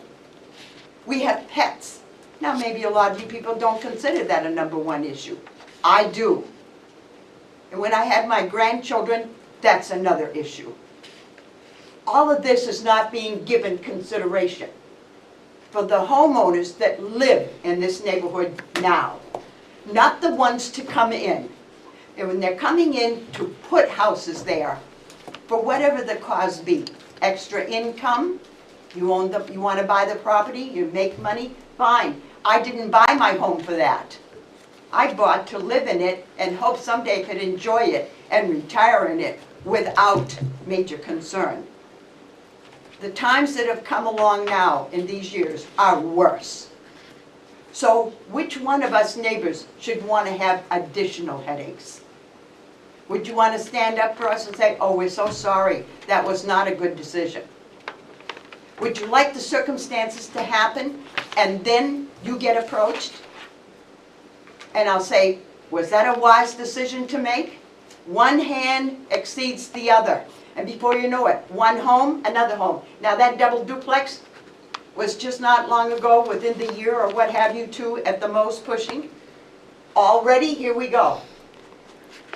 We have pets. Now maybe a lot of you people don't consider that a #1 issue. I do. And when I had my grandchildren, that's another issue. All of this is not being given consideration for the homeowners that live in this neighborhood now, not the ones to come in. And when they're coming in to put houses there, for whatever the cause be, extra income, you want to buy the property, you make money, fine. I didn't buy my home for that. I bought to live in it and hope someday I could enjoy it and retire in it without major concern. The times that have come along now in these years are worse. So which one of us neighbors should want to have additional headaches? Would you want to stand up for us and say, oh, we're so sorry, that was not a good decision? Would you like the circumstances to happen and then you get approached? And I'll say, was that a wise decision to make? One hand exceeds the other. And before you know it, one home, another home. Now that double duplex was just not long ago, within the year or what have you, two at the most pushing. Already, here we go.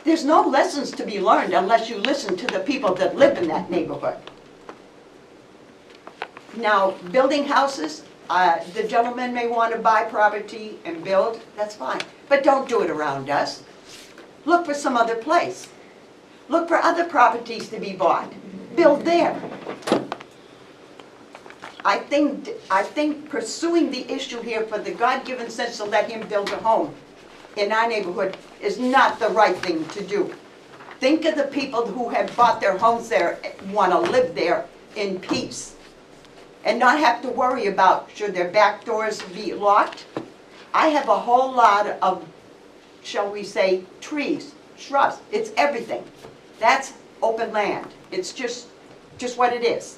There's no lessons to be learned unless you listen to the people that live in that neighborhood. Now, building houses, the gentleman may want to buy property and build, that's fine. But don't do it around us. Look for some other place. Look for other properties to be bought. Build there. I think pursuing the issue here for the God-given sense to let him build a home in our neighborhood is not the right thing to do. Think of the people who have bought their homes there, want to live there in peace, and not have to worry about should their back doors be locked. I have a whole lot of, shall we say, trees, shrubs. It's everything. That's open land. It's just what it is.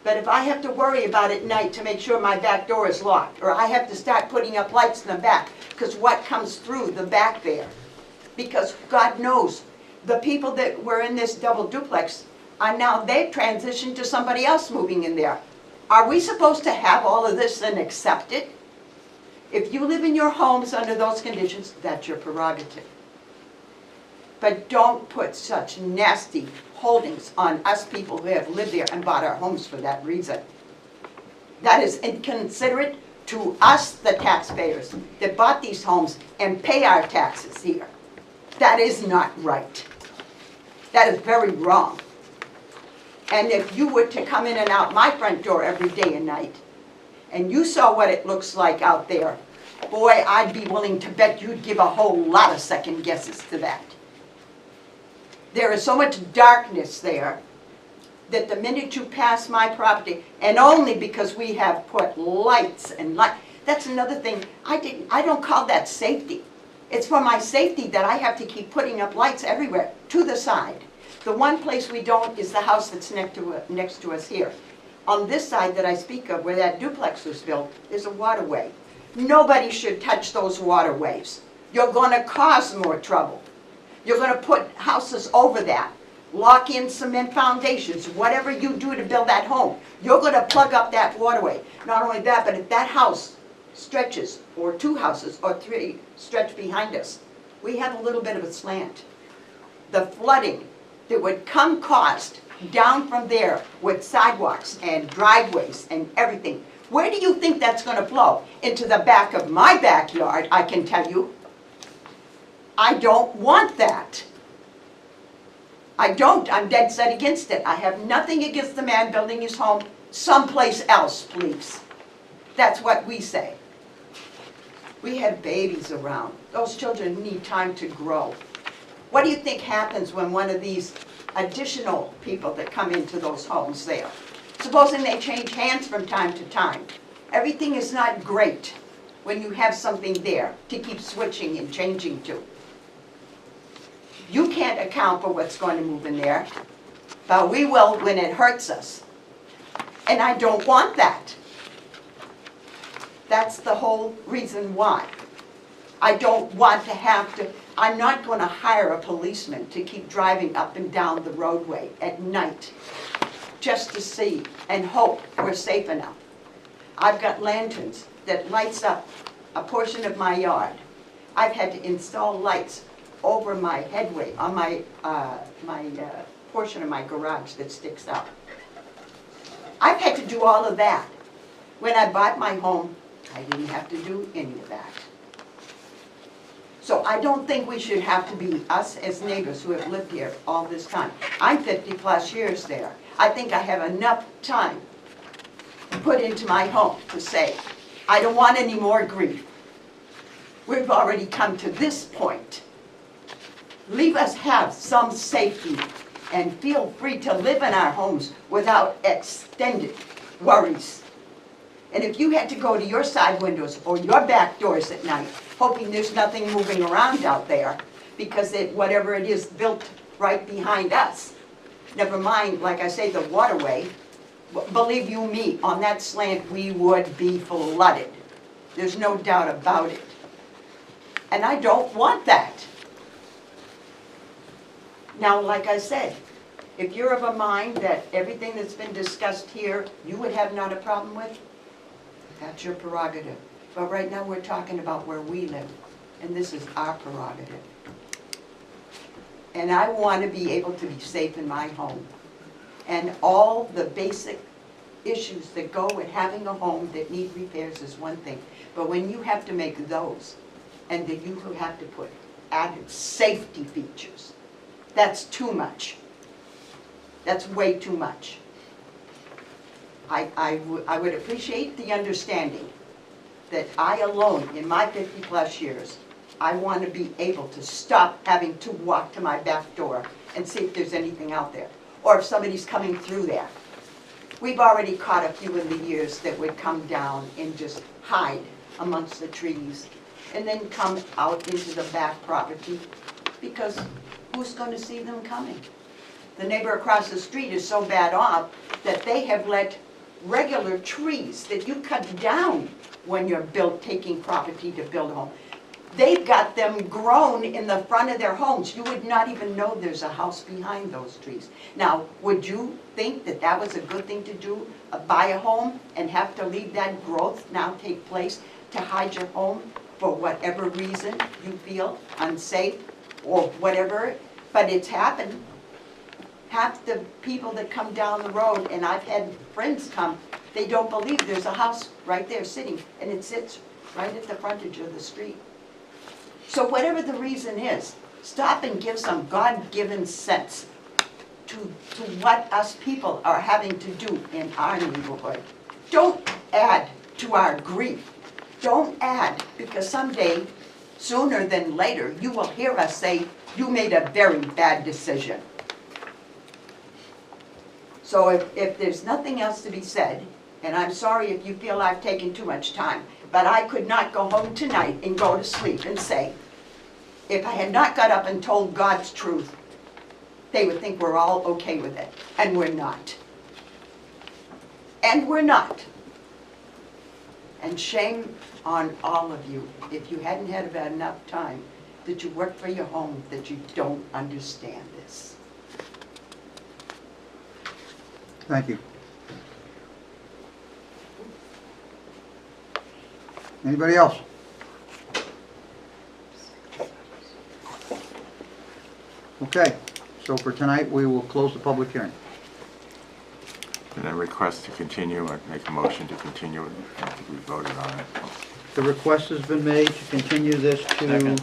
But if I have to worry about it at night to make sure my back door is locked, or I have to start putting up lights in the back, because what comes through the back there? Because God knows, the people that were in this double duplex are now, they've transitioned to somebody else moving in there. Are we supposed to have all of this and accept it? If you live in your homes under those conditions, that's your prerogative. But don't put such nasty holdings on us people who have lived there and bought our homes for that reason. That is inconsiderate to us, the taxpayers, that bought these homes and pay our taxes here. That is not right. That is very wrong. And if you were to come in and out my front door every day and night, and you saw what it looks like out there, boy, I'd be willing to bet you'd give a whole lot of second guesses to that. There is so much darkness there that the minute you pass my property, and only because we have put lights and light, that's another thing, I don't call that safety. It's for my safety that I have to keep putting up lights everywhere, to the side. The one place we don't is the house that's next to us here. On this side that I speak of, where that duplex was built, is a waterway. Nobody should touch those waterways. You're going to cause more trouble. You're going to put houses over that, lock in cement foundations, whatever you do to build that home. You're going to plug up that waterway. Not only that, but if that house stretches, or two houses, or three stretch behind us, we have a little bit of a slant. The flooding that would come caused down from there with sidewalks and driveways and everything, where do you think that's going to flow? Into the back of my backyard, I can tell you. I don't want that. I don't. I'm dead set against it. I have nothing against the man building his home someplace else, please. That's what we say. We have babies around. Those children need time to grow. What do you think happens when one of these additional people that come into those homes there, supposing they change hands from time to time? Everything is not great when you have something there to keep switching and changing to. You can't account for what's going to move in there, but we will when it hurts us. And I don't want that. That's the whole reason why. I don't want to have to, I'm not going to hire a policeman to keep driving up and down the roadway at night just to see and hope we're safe enough. I've got lanterns that lights up a portion of my yard. I've had to install lights over my headway, on my portion of my garage that sticks out. I've had to do all of that. When I bought my home, I didn't have to do any of that. So I don't think we should have to be, us as neighbors who have lived here all this time. I'm 50 plus years there. I think I have enough time put into my home to say, I don't want any more grief. We've already come to this point. Leave us have some safety and feel free to live in our homes without extended worries. And if you had to go to your side windows or your back doors at night, hoping there's nothing moving around out there, because whatever it is built right behind us, never mind, like I say, the waterway, believe you me, on that slant, we would be flooded. There's no doubt about it. And I don't want that. Now, like I said, if you're of a mind that everything that's been discussed here, you would have not a problem with, that's your prerogative. But right now, we're talking about where we live, and this is our prerogative. And I want to be able to be safe in my home. And all the basic issues that go with having a home that need repairs is one thing. But when you have to make those, and that you have to put added safety features, that's too much. That's way too much. I would appreciate the understanding that I alone, in my 50-plus years, I want to be able to stop having to walk to my back door and see if there's anything out there, or if somebody's coming through there. We've already caught a few in the years that would come down and just hide amongst the trees, and then come out into the back property, because who's going to see them coming? The neighbor across the street is so bad off that they have let regular trees that you cut down when you're taking property to build a home. They've got them grown in the front of their homes. You would not even know there's a house behind those trees. Now, would you think that that was a good thing to do? Buy a home and have to leave that growth now take place to hide your home for whatever reason you feel unsafe or whatever? But it's happened. Half the people that come down the road, and I've had friends come, they don't believe there's a house right there sitting, and it sits right at the frontage of the street. So whatever the reason is, stop and give some God-given sense to what us people are having to do in our neighborhood. Don't add to our grief. Don't add, because someday, sooner than later, you will hear us say, you made a very bad decision. So if there's nothing else to be said, and I'm sorry if you feel I've taken too much time, but I could not go home tonight and go to sleep and say, if I had not got up and told God's truth, they would think we're all okay with it. And we're not. And we're not. And shame on all of you, if you hadn't had enough time, that you work for your home, that you don't understand this. Thank you. Anybody else? Okay, so for tonight, we will close the public hearing. And then request to continue, or make a motion to continue it. I don't think we voted on it. The request has been made to continue this to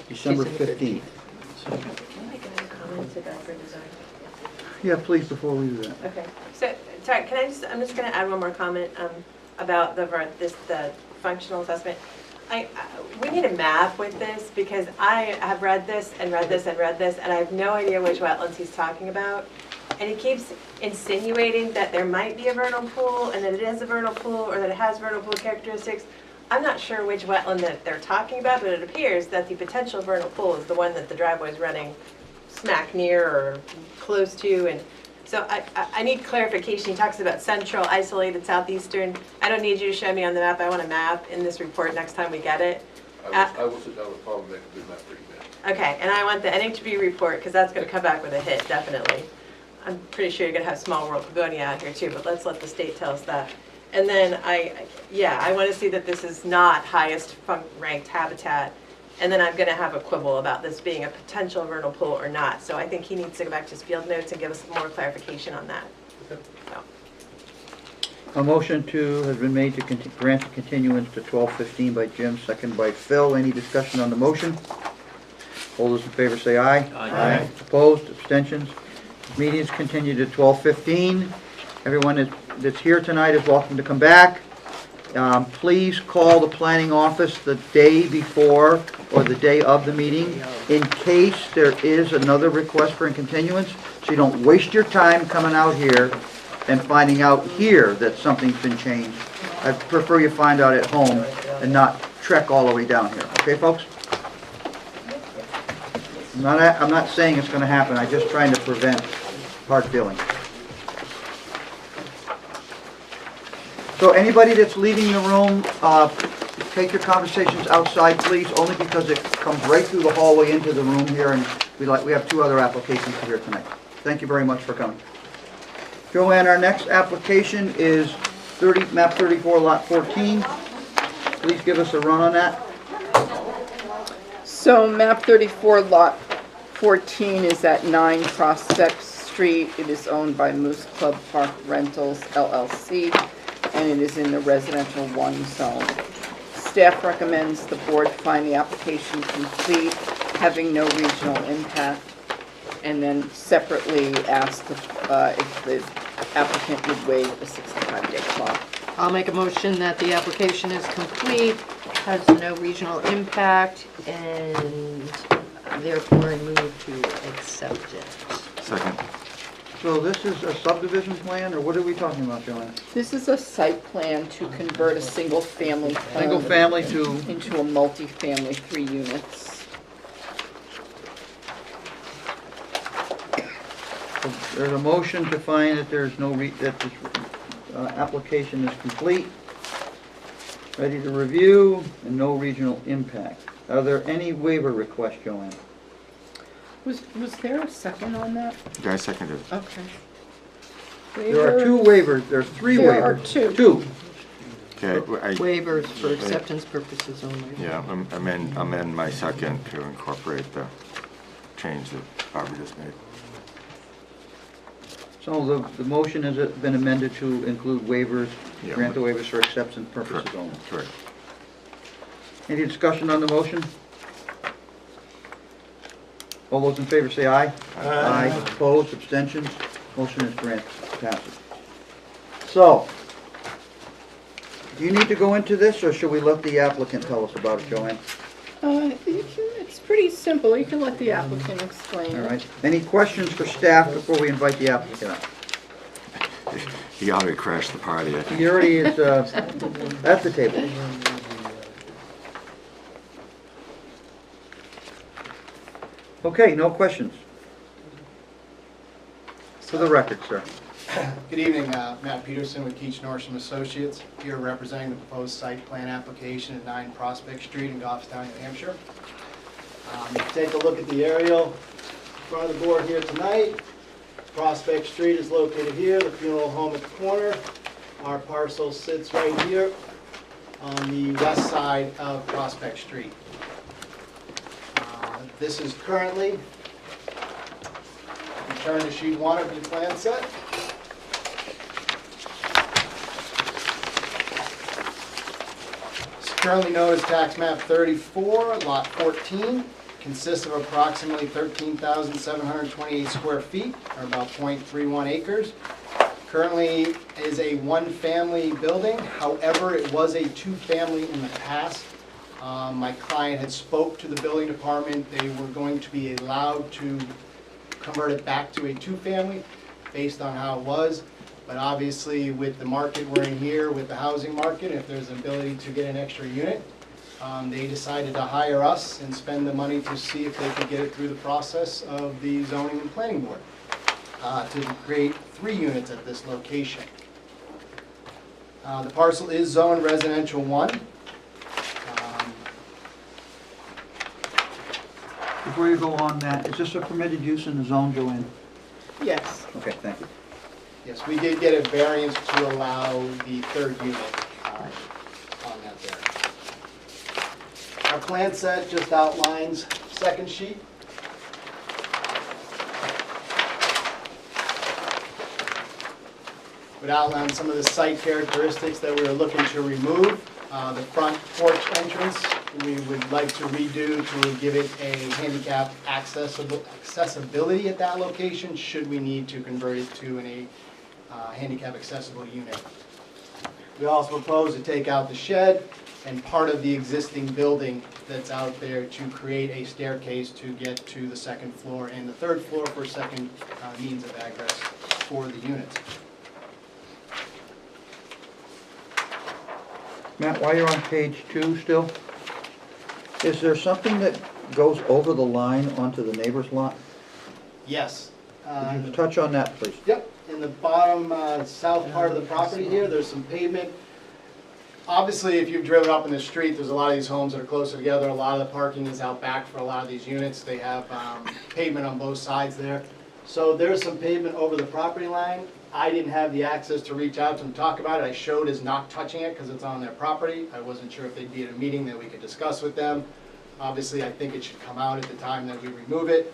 December 15th. Can I make another comment about for design? Yeah, please, before we do that. Okay, so, sorry, I'm just gonna add one more comment, about the functional assessment. We need a map with this, because I have read this and read this and read this, and I have no idea which wetlands he's talking about. And he keeps insinuating that there might be a vernal pool, and that it is a vernal pool, or that it has vernal pool characteristics. I'm not sure which wetland that they're talking about, but it appears that the potential vernal pool is the one that the driveway is running smack near or close to, and so I need clarification. He talks about central, isolated, southeastern. I don't need you to show me on the map. I want a map in this report next time we get it. I will sit down with Paul and make a good map for you, man. Okay, and I want the NHB report, because that's going to come back with a hit, definitely. I'm pretty sure you're going to have Small World Begonia out here too, but let's let the state tell us that. And then I want to see that this is not highest ranked habitat. And then I'm going to have a quibble about this being a potential vernal pool or not. So I think he needs to go back to his field notes and give us more clarification on that. So. A motion has been made to grant the continuance to 12:15 by Jim, second by Phil. Any discussion on the motion? All those in favor say aye. Aye. Opposed? Abstentions? Meeting is continued to 12:15. Everyone that's here tonight is welcome to come back. Please call the planning office the day before or the day of the meeting in case there is another request for a continuance, so you don't waste your time coming out here and finding out here that something's been changed. I prefer you find out at home and not trek all the way down here. Okay, folks? I'm not saying it's gonna happen, I'm just trying to prevent hard feelings. So anybody that's leaving the room, take your conversations outside, please, only because it comes right through the hallway into the room here, and we have 2 other applications to hear tonight. Thank you very much for coming. Joanne, our next application is map 34, lot 14. Please give us a run on that. So map 34, lot 14 is at 9 Prospect Street. It is owned by Moose Club Park Rentals LLC, and it is in the residential 1 zone. Staff recommends the board find the application complete, having no regional impact, and then separately ask if the applicant would waive the 65-day clock. I'll make a motion that the application is complete, has no regional impact, and therefore I move to accept it. Second. So this is a subdivision plan, or what are we talking about, Joanne? This is a site plan to convert a single-family home Single-family to? into a multi-family, 3 units. There's a motion to find that there's no, that this application is complete, ready to review, and no regional impact. Are there any waiver requests, Joanne? Was there a second on that? Yeah, I seconded it. Okay. There are 2 waivers, there's 3 waivers. There are 2. 2. Okay, Waivers for acceptance purposes only. Yeah, amend my second to incorporate the change that Barbara just made. So the motion has been amended to include waivers, Yeah. grant the waivers for acceptance purposes only. Correct. Any discussion on the motion? All those in favor say aye. Aye. Opposed, abstentions, motion is granted, passes. So, do you need to go into this, or should we let the applicant tell us about it, Joanne? It's pretty simple. You can let the applicant explain. All right. Any questions for staff before we invite the applicant up? He already crashed the party, I think. He already is at the table. Okay, no questions. For the record, sir. Good evening, Matt Peterson with Keach Norsham Associates, here representing the proposed site plan application at 9 Prospect Street in Goffstown, New Hampshire. Take a look at the aerial in front of the board here tonight. Prospect Street is located here, the funeral home at the corner. Our parcel sits right here on the west side of Prospect Street. This is currently, you turn to sheet 1 of your plan set. It's currently known as tax map 34, lot 14. Consists of approximately 13,728 square feet, or about 0.31 acres. Currently is a 1-family building. However, it was a 2-family in the past. My client had spoke to the building department. They were going to be allowed to convert it back to a 2-family based on how it was. But obviously with the market we're in here, with the housing market, if there's an ability to get an extra unit, they decided to hire us and spend the money to see if they could get it through the process of the zoning and planning board to create 3 units at this location. The parcel is zoned residential 1. Before you go on, Matt, is this a permitted use in the zone, Joanne? Yes. Okay, thank you. Yes, we did get a variance to allow the 3rd unit on that there. Our plan set just outlines second sheet. Would outline some of the site characteristics that we were looking to remove. The front porch entrance, we would like to redo to give it a handicap accessibility at that location, should we need to convert it to a handicap accessible unit. We also propose to take out the shed and part of the existing building that's out there to create a staircase to get to the 2nd floor and the 3rd floor for second means of egress for the units. Matt, while you're on page 2 still, is there something that goes over the line onto the neighbor's lot? Yes. Could you touch on that, please? Yep, in the bottom south part of the property here, there's some pavement. Obviously, if you've driven up in the street, there's a lot of these homes that are closer together. A lot of the parking is out back for a lot of these units. They have pavement on both sides there. So there's some pavement over the property line. I didn't have the access to reach out to them, talk about it. I showed as not touching it because it's on their property. I wasn't sure if they'd be at a meeting that we could discuss with them. Obviously, I think it should come out at the time that we remove it.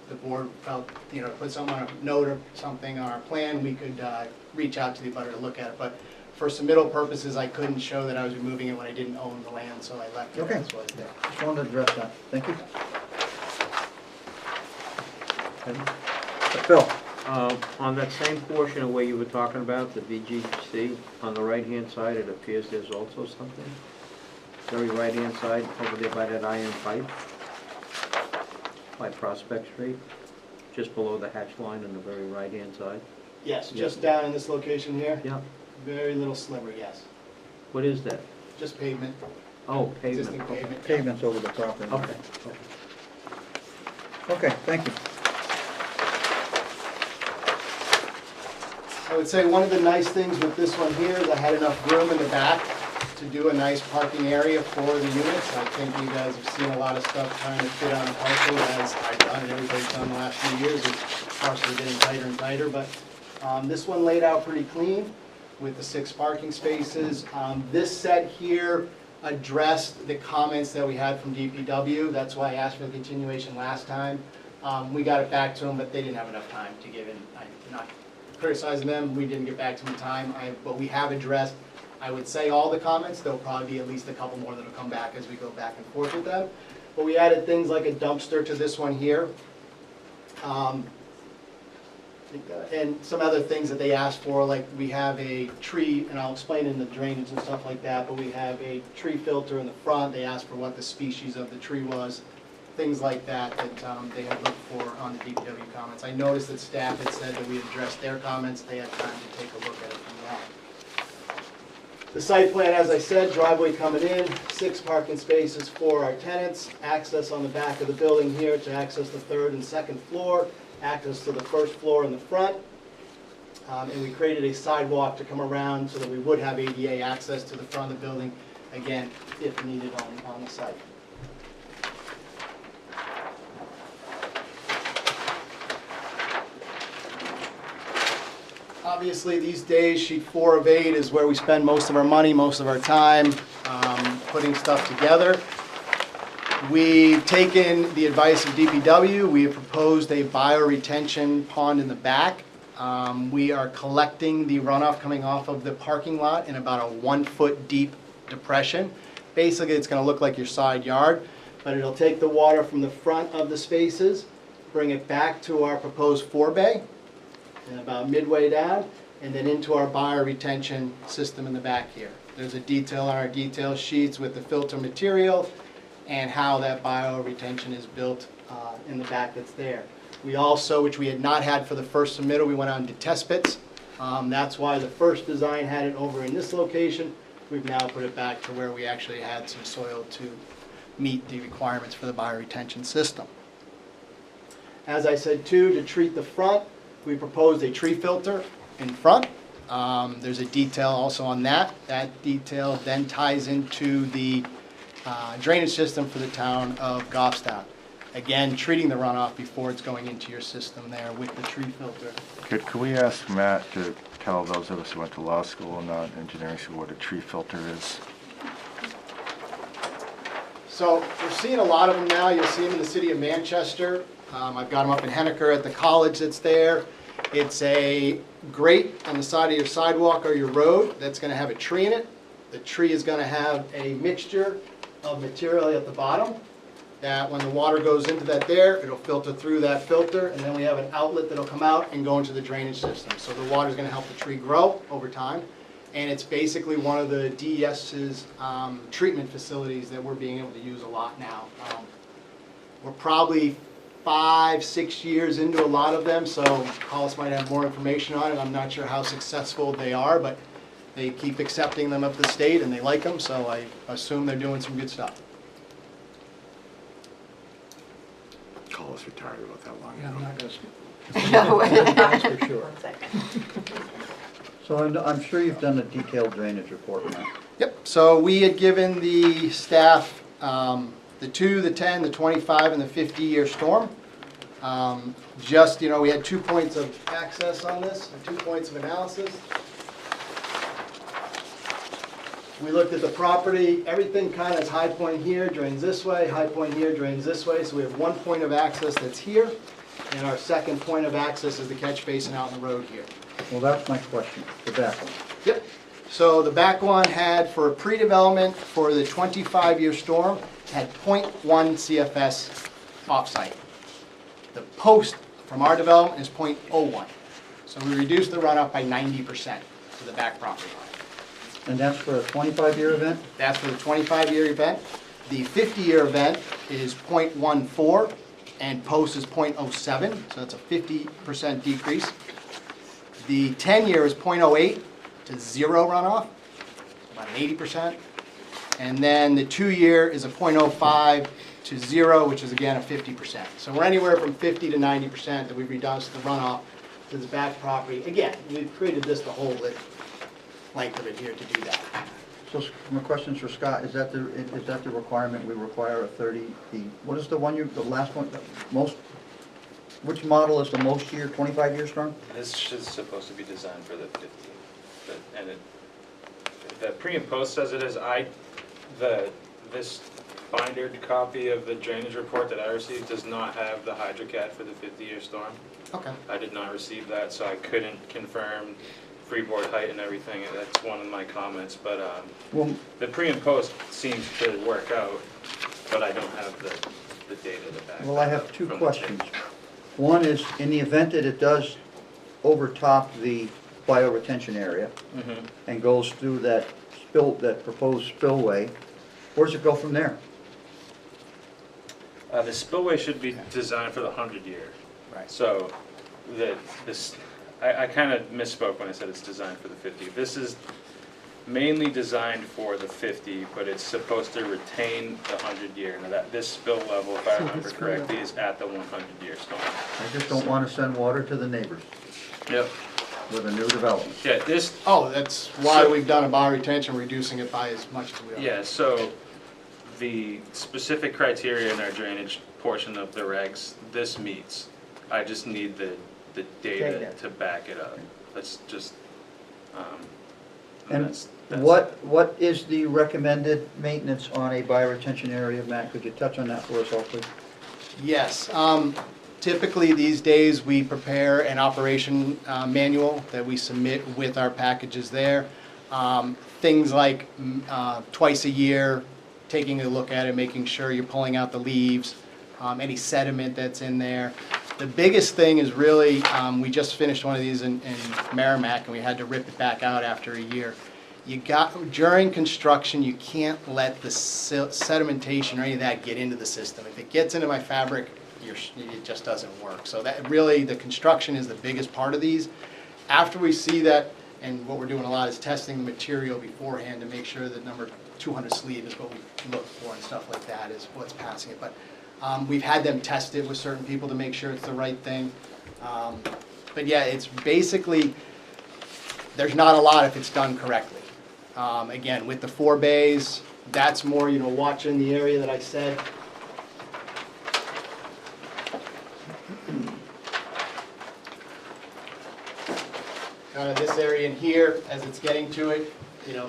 The board felt, put something on a note or something on our plan, we could reach out to the abutter to look at it. But for submittal purposes, I couldn't show that I was removing it when I didn't own the land, so I left it Okay. as was there. Just wanted to address that. Thank you. Phil? On that same portion of where you were talking about, the VGC, on the right-hand side, it appears there's also something. Very right-hand side, over there by that iron pipe, by Prospect Street, just below the hatch line on the very right-hand side. Yes, Yeah. just down in this location here. Yeah. Very little sliver, yes. What is that? Just pavement. Oh, Existing pavement. pavement. Pavement's over the property. Okay. Okay, thank you. I would say one of the nice things with this one here is I had enough room in the back to do a nice parking area for the units. I think you guys have seen a lot of stuff trying to fit on the parcel, as I've done and everybody's done the last few years. It's parcels are getting tighter and tighter, but this one laid out pretty clean with the 6 parking spaces. This set here addressed the comments that we had from DPW. That's why I asked for the continuation last time. We got it back to them, but they didn't have enough time to give in. I'm not criticizing them, we didn't get back to them in time, but we have addressed, I would say, all the comments. There'll probably be at least a couple more that'll come back as we go back and forth with them. But we added things like a dumpster to this one here. And some other things that they asked for, like we have a tree, and I'll explain in the drainage and stuff like that, but we have a tree filter in the front. They asked for what the species of the tree was, things like that that they had looked for on the DPW comments. I noticed that staff had said that we had addressed their comments. They had time to take a look at it from that. The site plan, as I said, driveway coming in, 6 parking spaces for our tenants, access on the back of the building here to access the 3rd and 2nd floor, access to the 1st floor in the front, and we created a sidewalk to come around so that we would have ADA access to the front of the building, again, if needed on the site. Obviously, these days, sheet 4 of 8 is where we spend most of our money, most of our time, putting stuff together. We've taken the advice of DPW. We have proposed a bioretention pond in the back. We are collecting the runoff coming off of the parking lot in about a 1-foot deep depression. Basically, it's going to look like your side yard, but it'll take the water from the front of the spaces, bring it back to our proposed forebay, and about midway down, and then into our bioretention system in the back here. There's a detail on our detail sheets with the filter material and how that bioretention is built in the back that's there. We also, which we had not had for the first submittal, we went out and did test pits. That's why the first design had it over in this location. We've now put it back to where we actually had some soil to meet the requirements for the bioretention system. As I said too, to treat the front, we proposed a tree filter in front. There's a detail also on that. That detail then ties into the drainage system for the town of Goffstown. Again, treating the runoff before it's going into your system there with the tree filter. Could we ask Matt to tell those of us who went to law school and not engineering school what a tree filter is? So we're seeing a lot of them now. You'll see them in the city of Manchester. I've got them up in Henniker at the college that's there. It's a grate on the side of your sidewalk or your road that's going to have a tree in it. The tree is going to have a mixture of material at the bottom that when the water goes into that there, it'll filter through that filter, and then we have an outlet that'll come out and go into the drainage system. So the water is going to help the tree grow over time, and it's basically one of the DES's treatment facilities that we're being able to use a lot now. We're probably 5-6 years into a lot of them, so Hollis might have more information on it. I'm not sure how successful they are, but They keep accepting them up the state, and they like them, so I assume they're doing some good stuff. Call us retired about that long Yeah, I'm ago. not gonna speak. That's for sure. One second. So I'm sure you've done a detailed drainage report on that. Yep, so we had given the staff the 2, the 10, the 25, and the 50-year storm. Just, we had 2 points of access on this, or 2 points of analysis. We looked at the property, everything kind of is high point here, drains this way, high point here, drains this way. So we have 1 point of access that's here, and our second point of access is the catch basin out in the road here. Well, that's my question, the back one. Yep. So the back one had, for pre-development, for the 25-year storm, had 0.1 CFS offsite. The post from our development is 0.01. So we reduced the runoff by 90% to the back property line. And that's for a 25-year event? That's for the 25-year event. The 50-year event is 0.14, and post is 0.07, so that's a 50% decrease. The 10-year is 0.08 to 0 runoff, about an 80%. And then the 2-year is a 0.05 to 0, which is again a 50%. So we're anywhere from 50 to 90% that we've reduced the runoff to the back property. Again, we've created this the whole length of it here to do that. So my question's for Scott, is that the requirement, we require a 30, what is the last one, which model is the most year, 25-year storm? This is supposed to be designed for the 50, and the pre and post says it is. This bindered copy of the drainage report that I received does not have the HydroCat for the 50-year storm. Okay. I did not receive that, so I couldn't confirm freeboard height and everything. That's one of my comments, but the pre and post seems to work out, but I don't have the data to back. Well, I that have up 2 from the questions. state. One is, in the event that it does overtop the bioretention area Mhm. and goes through that proposed spillway, where does it go from there? The spillway should be designed for the 100-year. Right. So I kind of misspoke when I said it's designed for the 50. This is mainly designed for the 50, but it's supposed to retain the 100-year. Now this spill level, if I remember correctly, is at the 100-year storm. I just don't want to send water to the neighbors Yep. with a new development. Yeah, this, Oh, that's why we've done a bioretention, reducing it by as much as we are. yeah, so the specific criteria in our drainage portion of the regs, this meets. I just need the data Data. to back it up. That's just, And that's what is the recommended maintenance on a bioretention area, Matt? Could you touch on that for us all, please? Yes. Typically, these days, we prepare an operation manual that we submit with our packages there. Things like twice a year, taking a look at it, making sure you're pulling out the leaves, any sediment that's in there. The biggest thing is really, we just finished one of these in Merrimack, and we had to rip it back out after a year. During construction, you can't let the sedimentation or any of that get into the system. If it gets into my fabric, it just doesn't work. So that really, the construction is the biggest part of these. After we see that, and what we're doing a lot is testing the material beforehand to make sure that number 200 sleeve is what we look for and stuff like that is what's passing it. But we've had them test it with certain people to make sure it's the right thing. But yeah, it's basically, there's not a lot if it's done correctly. Again, with the 4 bays, that's more, watching the area that I said. Kind of this area in here, as it's getting to it,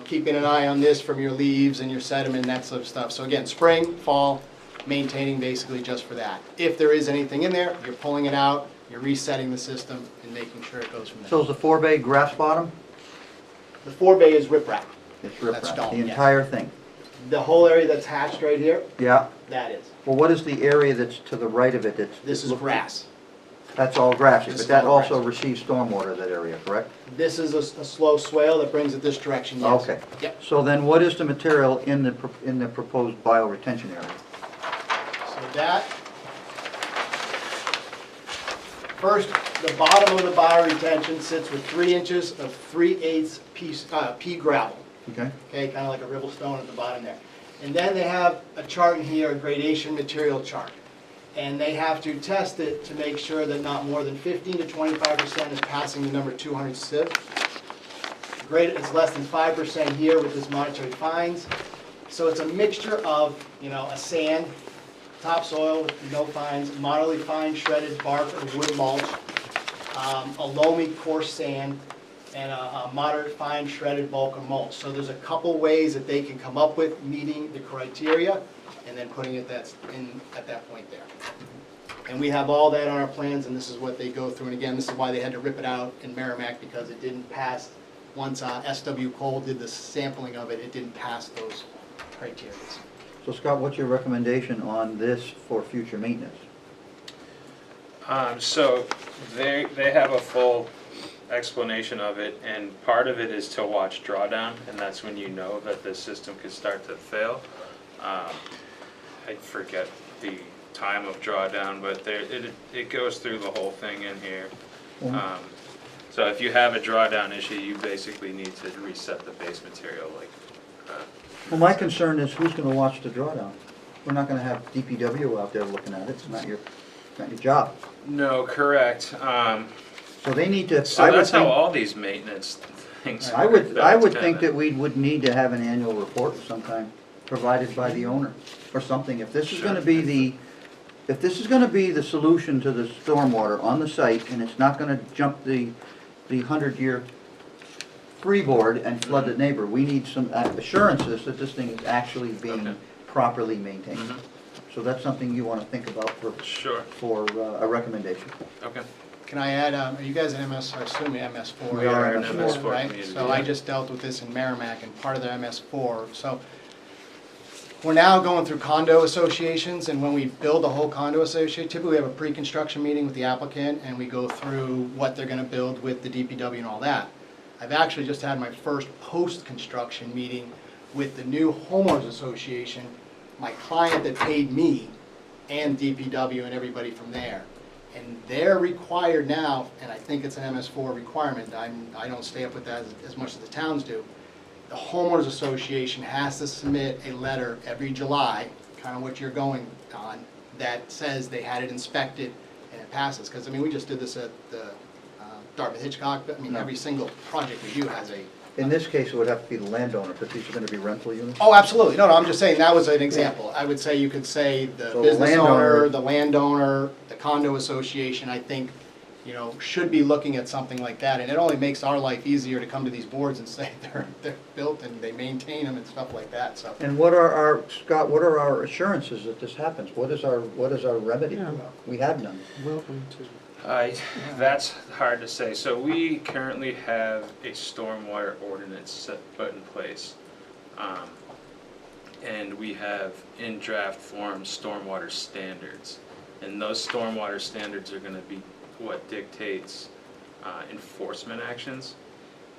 keeping an eye on this from your leaves and your sediment and that sort of stuff. So again, spring, fall, maintaining basically just for that. If there is anything in there, you're pulling it out, you're resetting the system and making sure it goes from there. So is the 4-bay grass bottom? The 4-bay is riprap. It's That's riprap, stone, the yes. entire thing? The whole area that's hatched right here, Yeah. that is. Well, what is the area that's to the right of it that's? This is grass. That's all grassy, This but is that all also grass. receives stormwater, that area, correct? This is a slow swale that brings it this direction, yes. Okay. Yep. So then what is the material in the proposed bioretention area? So that First, the bottom of the bioretention sits with 3 inches of 3/8 pea gravel. Okay. Okay, kind of like a ribble stone at the bottom there. And then they have a chart in here, a gradation material chart. And they have to test it to make sure that not more than 15 to 25% is passing the number 200 sieve. Greater, it's less than 5% here with this monetary fines. So it's a mixture of, you know, a sand, topsoil with no fines, moderately fine shredded bark or wood mulch, a loamy coarse sand, and a moderate fine shredded bulk or mulch. So there's a couple ways that they can come up with meeting the criteria and then putting it at that point there. And we have all that on our plans, and this is what they go through. And again, this is why they had to rip it out in Merrimack, because it didn't pass. Once SW Cole did the sampling of it, it didn't pass those criteria. So Scott, what's your recommendation on this for future maintenance? So they have a full explanation of it, and part of it is to watch drawdown, and that's when you know that the system could start to fail. I forget the time of drawdown, but it goes through the whole thing in here. So if you have a drawdown issue, you basically need to reset the base material. Well, my concern is who's going to watch the drawdown? We're not going to have DPW out there looking at it. It's not your job. No, correct. So they need to. So that's how all these maintenance things I work. would think that we would need to have an annual report of some kind provided by the owner or something. If this is going to be the solution to the stormwater on the site, and it's not going to jump the 100-year freeboard and flood the neighbor, we need some assurances that this thing is actually being properly maintained. So that's something you want to think about for a recommendation. Okay. Can I add, are you guys an MS, I assume you're MS4? We are an MS4 right? community, So yeah. I just dealt with this in Merrimack, and part of their MS4. So we're now going through condo associations, and when we build a whole condo association, typically we have a pre-construction meeting with the applicant, and we go through what they're going to build with the DPW and all that. I've actually just had my first post-construction meeting with the new homeowners association, my client that paid me, and DPW and everybody from there. And they're required now, and I think it's an MS4 requirement, I don't stay up with that as much as the towns do. The homeowners association has to submit a letter every July, kind of what you're going on, that says they had it inspected and it passes. Because, I mean, we just did this at the Dartmouth Hitchcock, I mean, every single project we do has a... In this case, it would have to be the landowner, because these are going to be rental units. Oh, absolutely. No, I'm just saying that was an example. I would say you could say the So the business landowner- owner, the landowner, the condo association, I think, you know, should be looking at something like that. And it only makes our life easier to come to these boards and say they're built and they maintain them and stuff like that, so. And what are our, Scott, what are our assurances that this happens? What is our remedy? We have none. Welcome to. That's hard to say. So we currently have a stormwater ordinance put in place. And we have in draft form stormwater standards. And those stormwater standards are going to be what dictates enforcement actions.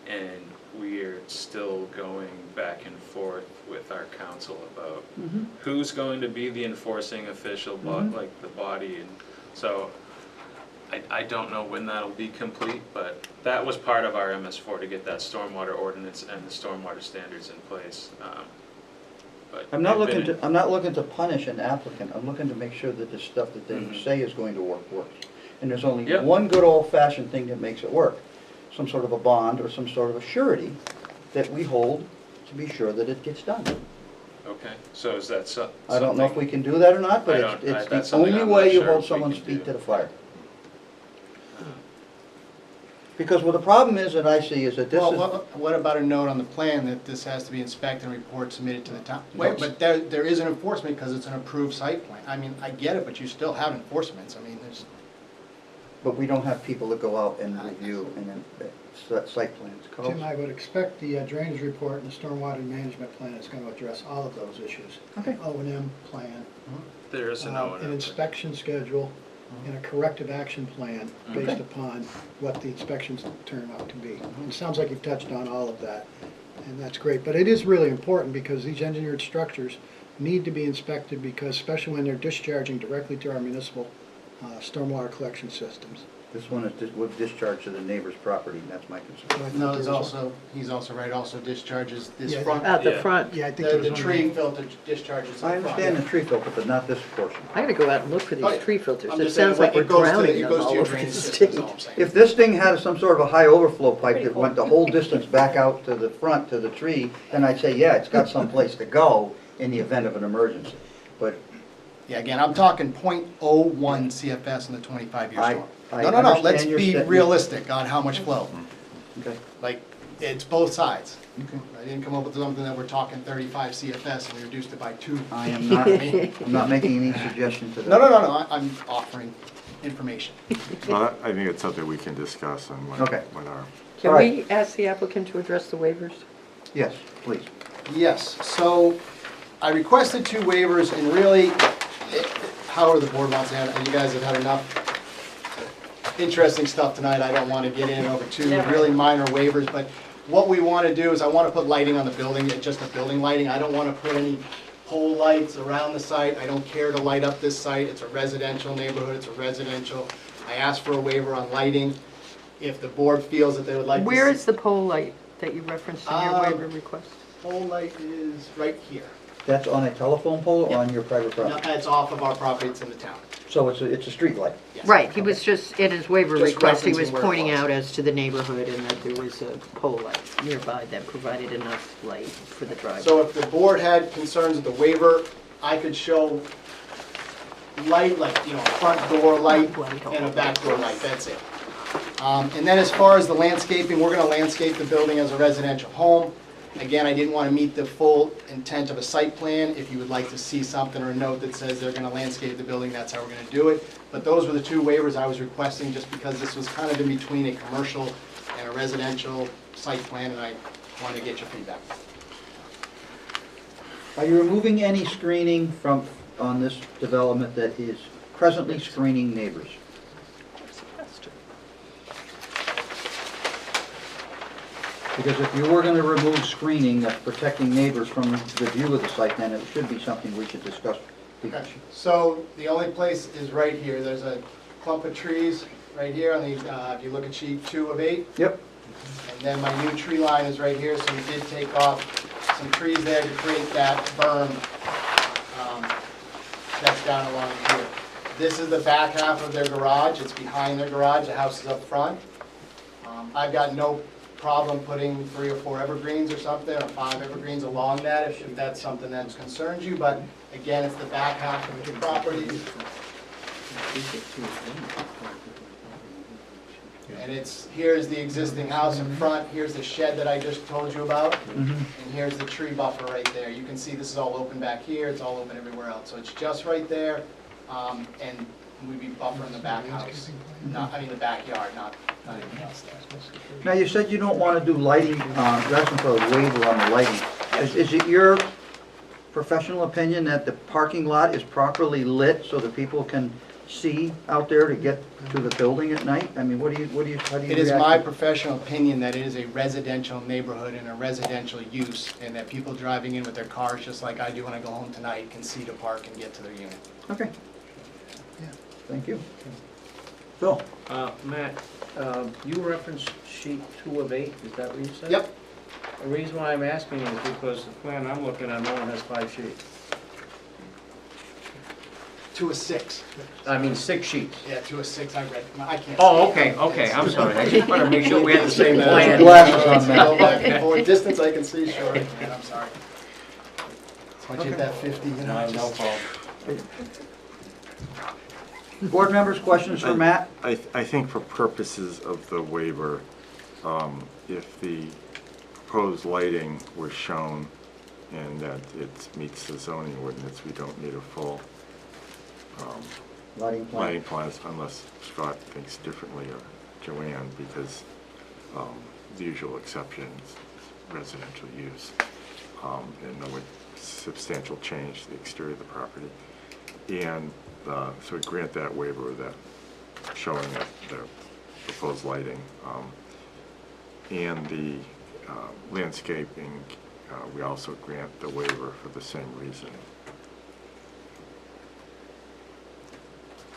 And we are still going back and forth with our council about who's going to be the enforcing official, like the body. And so I don't know when that'll be complete, but that was part of our MS4 to get that stormwater ordinance and the stormwater standards in place. But I'm not they've looking to punish an applicant. I'm looking to make sure that the stuff that they say is going to work works. And there's only one good old-fashioned thing that makes it work. Some sort of a bond or some sort of a surety that we hold to be sure that it gets done. Okay, so is that something? I don't know if we can do that or not, but it's that's the something only I'm not way you sure hold if we someone's can feet do. to the fire. Because what the problem is that I see is that this is... Well, what about a note on the plan that this has to be inspected and report submitted to the town? Wait, but there is an enforcement because it's an approved site plan. I mean, I get it, but you still have enforcements. I mean, there's... But we don't have people that go out and review and then site plans. Tim, I would expect the drainage report and the stormwater management plan is going to address all of those issues. Okay. O&M plan. There is an O&M. An inspection schedule and a corrective action plan based upon what the inspections turn out to be. It sounds like you've touched on all of that, and that's great. But it is really important because these engineered structures need to be inspected because, especially when they're discharging directly to our municipal stormwater collection systems. This one is with discharge to the neighbor's property, and that's my concern. No, there's also, he's also right, also discharges this Yeah, front. Out the Yeah. front. Yeah, I think there was The one tree there. filter discharges in I front. understand the tree filter, but not this portion. I gotta go out and look for Oh, these yeah. tree filters. I'm It just saying, sounds like we're it goes to the- drowning it them goes to all your over the drainage system, state. is all I'm saying. If this thing had some sort of a high overflow pipe that went the whole distance back out to the front, to the tree, then I'd say, yeah, it's got someplace to go in the event of an emergency. But Yeah, again, I'm talking .01 CFS in the 25-year I- storm. I No, let's understand your be statement. realistic on how much flow. Okay. Like, it's both sides. Okay. I didn't come up with something that we're talking 35 CFS and we reduced it by 2. I am not, I'm not making any suggestion to that. No, I'm offering information. Well, I think it's something we can discuss on Okay. when our, Can All right. we ask the applicant to address the waivers? Yes, please. Yes, so I requested 2 waivers and really, however the board wants to have it, and you guys have had enough interesting stuff tonight, I don't want to get in over 2 really minor waivers, but what we want to do is I want to put lighting on the building, just a building lighting. I don't want to put any pole lights around the site. I don't care to light up this site. It's a residential neighborhood, it's a residential. I asked for a waiver on lighting. If the board feels that they would like to see. Where is the pole light that you referenced in your waiver request? Pole light is right here. That's on a telephone pole or on your private No, property? it's off of our property, it's in the town. So it's a street light? Yes. Right, he was just, in his waiver Just request, he referencing was where it pointing was. out as to the neighborhood and that there was a pole light nearby that provided enough light for the driveway. So if the board had concerns with the waiver, I could show light, like, a front door light and a back door light, that's it. And then as far as the landscaping, we're gonna landscape the building as a residential home. Again, I didn't want to meet the full intent of a site plan. If you would like to see something or a note that says they're gonna landscape the building, that's how we're gonna do it. But those were the 2 waivers I was requesting, just because this was kind of in between a commercial and a residential site plan, and I wanted to get your feedback. Are you removing any screening on this development that is presently screening neighbors? Because if you were going to remove screening that's protecting neighbors from the view of the site, then it should be something we should discuss. Okay. So the only place is right here. There's a clump of trees right here on the, if you look at sheet 2 of 8. Yep. And then my new tree line is right here, so we did take off some trees there to create that berm that's down along here. This is the back half of their garage. It's behind their garage. The house is up front. I've got no problem putting 3 or 4 evergreens or something, or 5 evergreens along that, if that's something that concerns you. But again, it's the back half of the property. And here's the existing house in front, here's the shed that I just told you about, and here's the tree buffer right there. You can see this is all open back here, it's all open everywhere else. So it's just right there, and we'd be buffering the back house, the backyard, not anything else there. Now, you said you don't want to do lighting, you're asking for a waiver on the lighting. Is it your professional opinion that the parking lot is properly lit so that people can see out there to get to the building at night? I mean, how do you It is react my to- professional opinion that it is a residential neighborhood and a residential use, and that people driving in with their cars, just like I do when I go home tonight, can see to park and get to their unit. Okay. Thank you. Phil? Matt, you referenced sheet 2 of 8, is that what you said? Yep. The reason why I'm asking is because the plan I'm looking at only has 5 sheets. 2 of 6. I mean, 6 sheets. Yeah, 2 of 6, I read, I can't. Oh, see it. okay, I'm sorry. I just wanted to make sure we had the same plan. Glasses on, Matt. Go back and forth. Distance I can see, sure. Man, I'm sorry. Once you hit that 50, No problem. Board members, questions for Matt? I think for purposes of the waiver, if the proposed lighting was shown and that it meets the zoning ordinance, we don't need a full Lighting plan. lighting plans unless Scott thinks differently or Joanne, because the usual exception is residential use and no substantial change to the exterior of the property. And so we grant that waiver of that, showing that the proposed lighting. And the landscaping, we also grant the waiver for the same reason.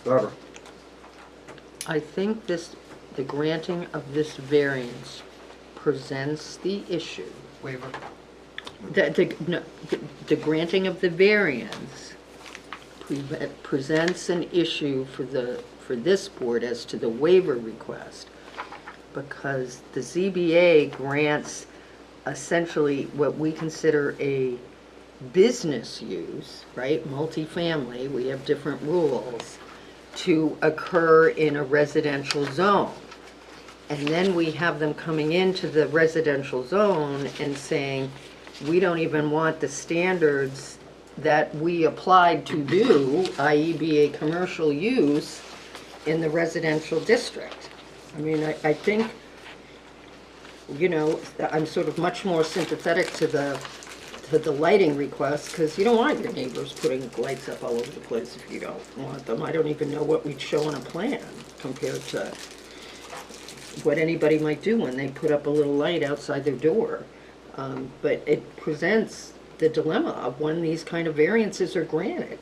Barbara? I think the granting of this variance presents the issue. Waiver. The granting of the variance presents an issue for this board as to the waiver request, because the ZBA grants essentially what we consider a business use, right? Multifamily, we have different rules, to occur in a residential zone. And then we have them coming into the residential zone and saying, we don't even want the standards that we applied to do, i.e. be a commercial use in the residential district. I mean, I think, you know, I'm sort of much more sympathetic to the lighting request, because you don't want your neighbors putting lights up all over the place if you don't want them. I don't even know what we'd show on a plan compared to what anybody might do when they put up a little light outside their door. But it presents the dilemma of when these kind of variances are granted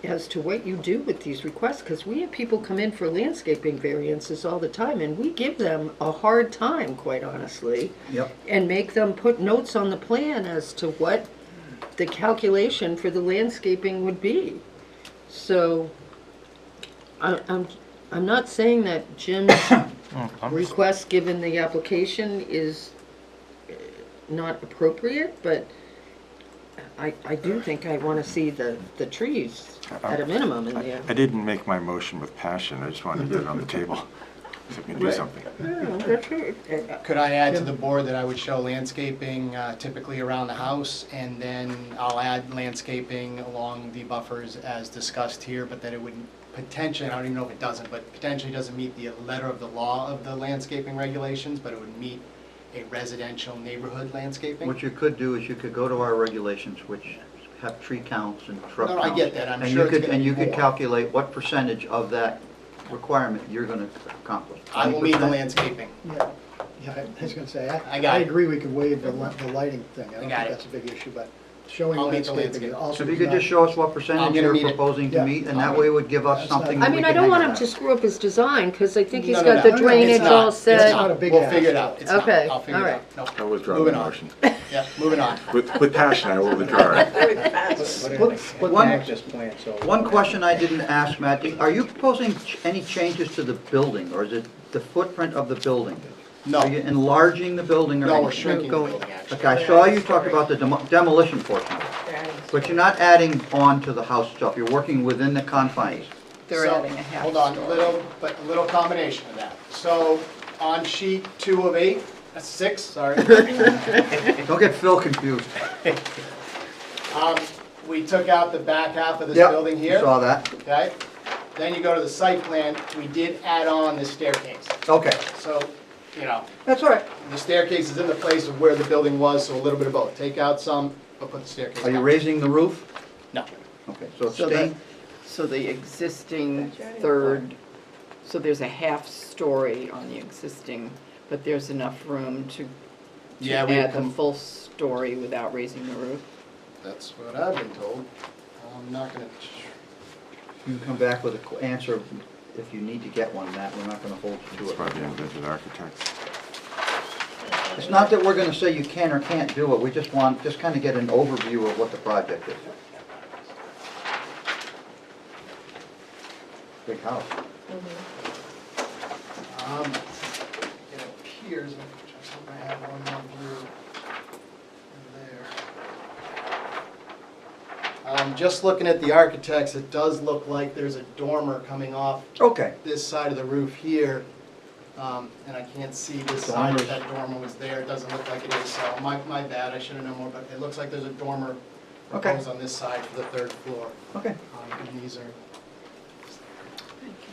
as to what you do with these requests, because we have people come in for landscaping variances all the time, and we give them a hard time, quite honestly. Yep. And make them put notes on the plan as to what the calculation for the landscaping would be. So, I'm not saying that Jim's request, given the application, is not appropriate, but I do think I want to see the trees at a minimum in there. I didn't make my motion with passion, I just wanted to get it on the table, so we can do something. Yeah, that's right. Could I add to the board that I would show landscaping typically around the house, and then I'll add landscaping along the buffers as discussed here, but that it would potentially, I don't even know if it doesn't, but potentially doesn't meet the letter of the law of the landscaping regulations, but it would meet a residential neighborhood landscaping. What you could do is you could go to our regulations, which have tree counts and shrub No, counts. I get that. I'm and sure you it's could, gonna and be you could more. calculate what percentage of that requirement you're going to accomplish. I will meet the 20%? landscaping. Yeah, I was gonna say, I got I it. agree we could waive the lighting thing. I don't got think it. that's a big issue, but showing I'll meet the landscaping landscape. also. So if you does could just not- show us what I'm percentage gonna you're meet it. proposing to Yeah. meet, and I'll that meet way it would give us That's not- something I that we mean, I can don't hang want on him to that. screw up his design, because I think he's No, got no, the no. drainage It's not. all It's set. not a big We'll ask. figure it out. It's not. Okay, I'll figure all it right. out. I withdraw Moving the on. motion. Yeah, moving on. With passion, I will withdraw it. One- One question I didn't ask, Matt, are you proposing any changes to the building, or is it the footprint of the building? No. Are you enlarging the building or No, anything? we're shrinking the building, actually. Okay, I saw you talk about the demolition portion of it, but you're not adding on to the house itself, you're working within the confines. They're So, adding a half Hold on, story. a little combination of that. So, on sheet 2 of 8, that's 6, sorry. Don't get Phil confused. We took out the back half of this Yep, building here. saw that. Okay? Then you go to the site plan, we did add on the staircase. Okay, So, you know, that's all right. the staircase is in the place of where the building was, so a little bit of both. Take out some, but put the staircase Are you down. raising the roof? No. Okay, so it's So staying, So the existing third, so there's a half story on the existing, but there's enough room to Yeah, we add the come- full story without raising the roof? That's what I've been told. I'm not gonna, you can come back with an answer if you need to get one, Matt, we're not gonna hold you to It's it. probably invented architects. It's not that we're gonna say you can or can't do it, we just want, just kind of get an overview of what the project is. Big house. it appears, I have one more view there. Just looking at the architects, it does look like there's a dormer coming off Okay, this side of the roof here. And I can't see this side if Dormers. that dormer was there. It doesn't look like it is, so my bad, I should have known more, but it looks like there's a dormer Okay. proposed on this side for the third floor. okay. And these are,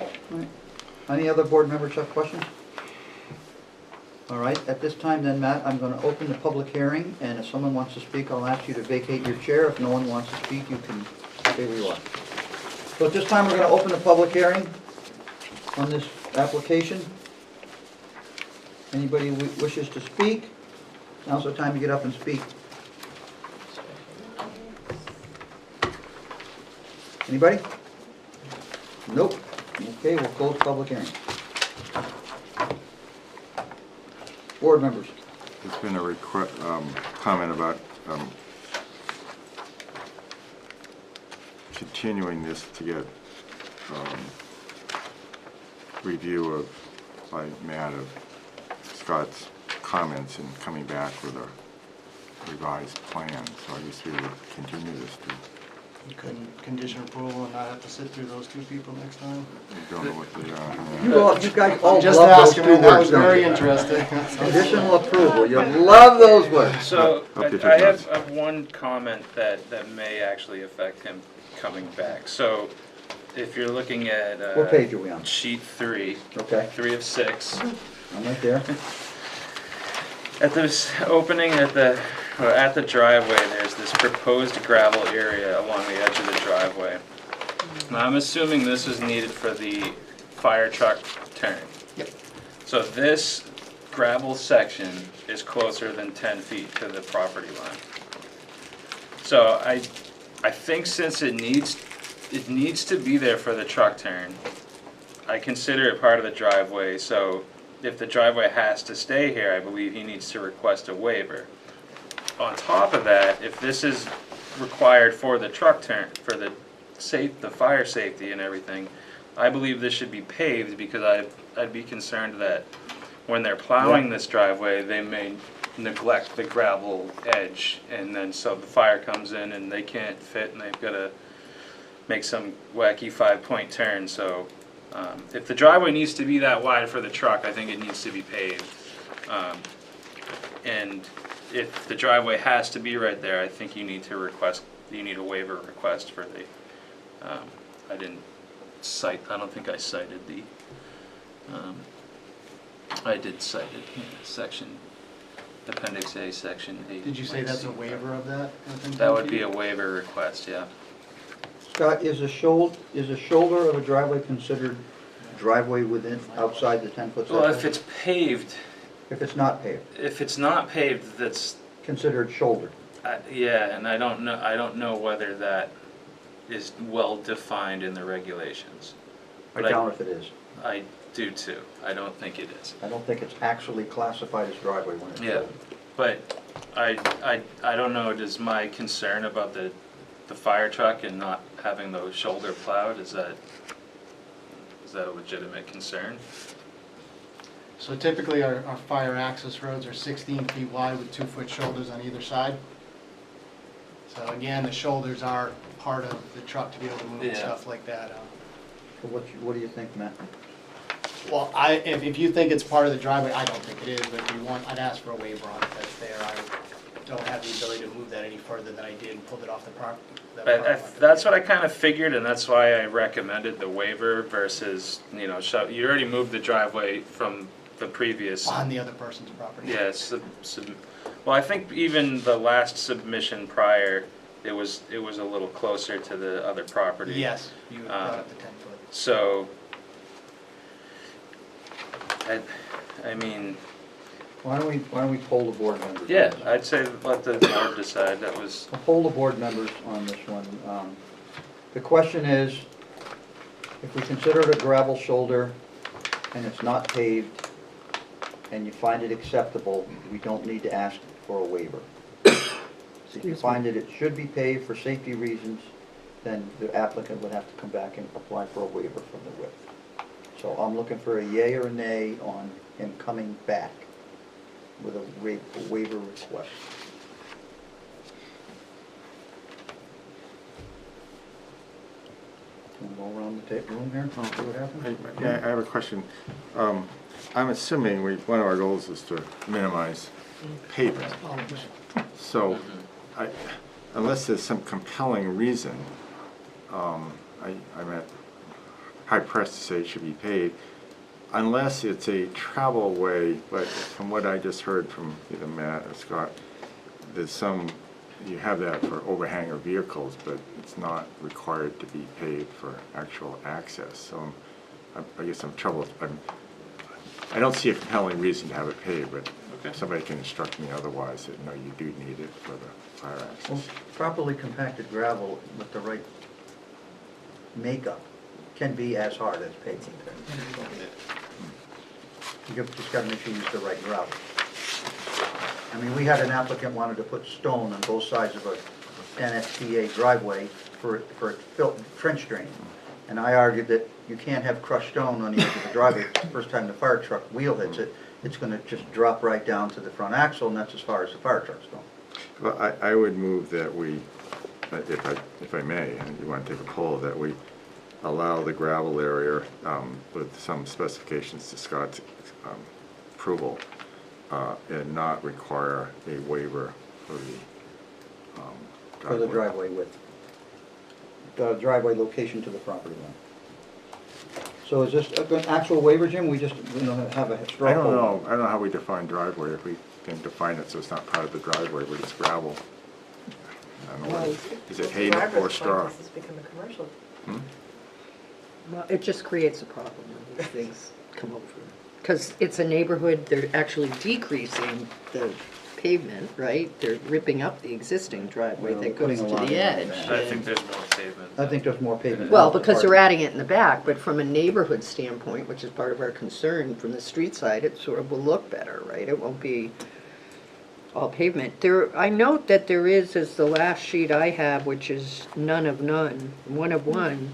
All right. Any other board members have questions? All right, at this time then, Matt, I'm gonna open the public hearing, and if someone wants to speak, I'll ask you to vacate your chair. If no one wants to speak, you can stay where you are. So at this time, we're gonna open the public hearing on this application. Anybody wishes to speak? Now's the time to get up and speak. Anybody? Nope. Okay, we'll close public hearing. Board members. There's been a comment about continuing this to get review by Matt of Scott's comments and coming back with a revised plan. So I guess we would continue this to. You couldn't condition approval and not have to sit through those two people next time? We don't know what they are. You guys all Just love those asking, two man, that words, was don't very you? interesting. Conditional approval, you love those words. So Updated I notes. have one comment that may actually affect him coming back. So if you're looking at What page are we on? sheet 3, Okay, 3 of 6, I'm right there. at this opening at the driveway, there's this proposed gravel area along the edge of the driveway. Now, I'm assuming this is needed for the fire truck turn. Yep. So this gravel section is closer than 10 feet to the property line. So I think since it needs to be there for the truck turn, I consider it part of the driveway, so if the driveway has to stay here, I believe he needs to request a waiver. On top of that, if this is required for the truck turn, for the fire safety and everything, I believe this should be paved because I'd be concerned that when they're plowing this driveway, they may neglect the gravel edge, and then so the fire comes in and they can't fit and they've got to make some wacky 5-point turn. So if the driveway needs to be that wide for the truck, I think it needs to be paved. And if the driveway has to be right there, I think you need a waiver request for the, I don't think I cited the, I did cite it, section, Appendix A, Section 8. Did you say that's a waiver of that? That would be a waiver request, yeah. Scott, is a shoulder of a driveway considered driveway outside the 10-foot setback? Well, if it's paved. If it's not paved? If it's not paved, that's. Considered shoulder? Yeah, and I don't know whether that is well defined in the regulations. I doubt if it is. I do too. I don't think it is. I don't think it's actually classified as driveway when it's built. But I don't know, does my concern about the fire truck and not having those shoulder plowed, is that a legitimate concern? So typically our fire access roads are 16 feet wide with 2-foot shoulders on either side. So again, the shoulders are part of the truck to be able to move stuff like that. So what do you think, Matt? Well, if you think it's part of the driveway, I don't think it is, but if you want, I'd ask for a waiver on it that's there. I don't have the ability to move that any further than I did and pulled it off the property. That's what I kind of figured, and that's why I recommended the waiver versus, you already moved the driveway from the previous. On the other person's property. Yes. Well, I think even the last submission prior, it was a little closer to the other property. Yes, you brought up the 10-foot. So, I mean. Why don't we poll the board members? Yeah, I'd say let the board decide. That was. I'll poll the board members on this one. The question is, if we consider it a gravel shoulder and it's not paved and you find it acceptable, we don't need to ask for a waiver. If you find that it should be paved for safety reasons, then the applicant would have to come back and apply for a waiver from the width. So I'm looking for a yay or a nay on him coming back with a waiver request. Can we go around the room here, see what happens? Yeah, I have a question. I'm assuming one of our goals is to minimize pavement. So, unless there's some compelling reason, I'm hard pressed to say it should be paved, unless it's a travel way. But from what I just heard from either Matt or Scott, you have that for overhanger vehicles, but it's not required to be paved for actual access. So I guess I'm troubled. I don't see a compelling reason to have it paved, but somebody can instruct me otherwise that no, you do need it for the fire access. Well, properly compacted gravel with the right makeup can be as hard as paving. You just got to make sure you use the right gravel. I mean, we had an applicant wanted to put stone on both sides of a NSTA driveway for trench drain. And I argued that you can't have crushed stone on the edge of the driveway. First time the fire truck wheel hits it, it's gonna just drop right down to the front axle, and that's as far as the fire truck's going. Well, I would move that we, if I may, and you want to take a poll, that we allow the gravel area with some specifications to Scott's approval and not require a waiver for the For the driveway width. The driveway location to the property line. So is this an actual waiver, Jim? We just, have a straw I don't poll? know. I don't know how we define driveway, if we can define it so it's not part of the driveway, but it's gravel. I don't know, is it hay or straw? This has become a commercial. Well, it just creates a problem when these things come over. Because it's a neighborhood, they're actually decreasing the pavement, right? They're ripping up the existing driveway Well, that they're goes putting to a lot the in edge. there. I think there's more pavement. I think there's more pavement. Well, because they're adding it in the back, but from a neighborhood standpoint, which is part of our concern from the street side, it sort of will look better, right? It won't be all pavement. I note that there is, as the last sheet I have, which is none of none, one of one,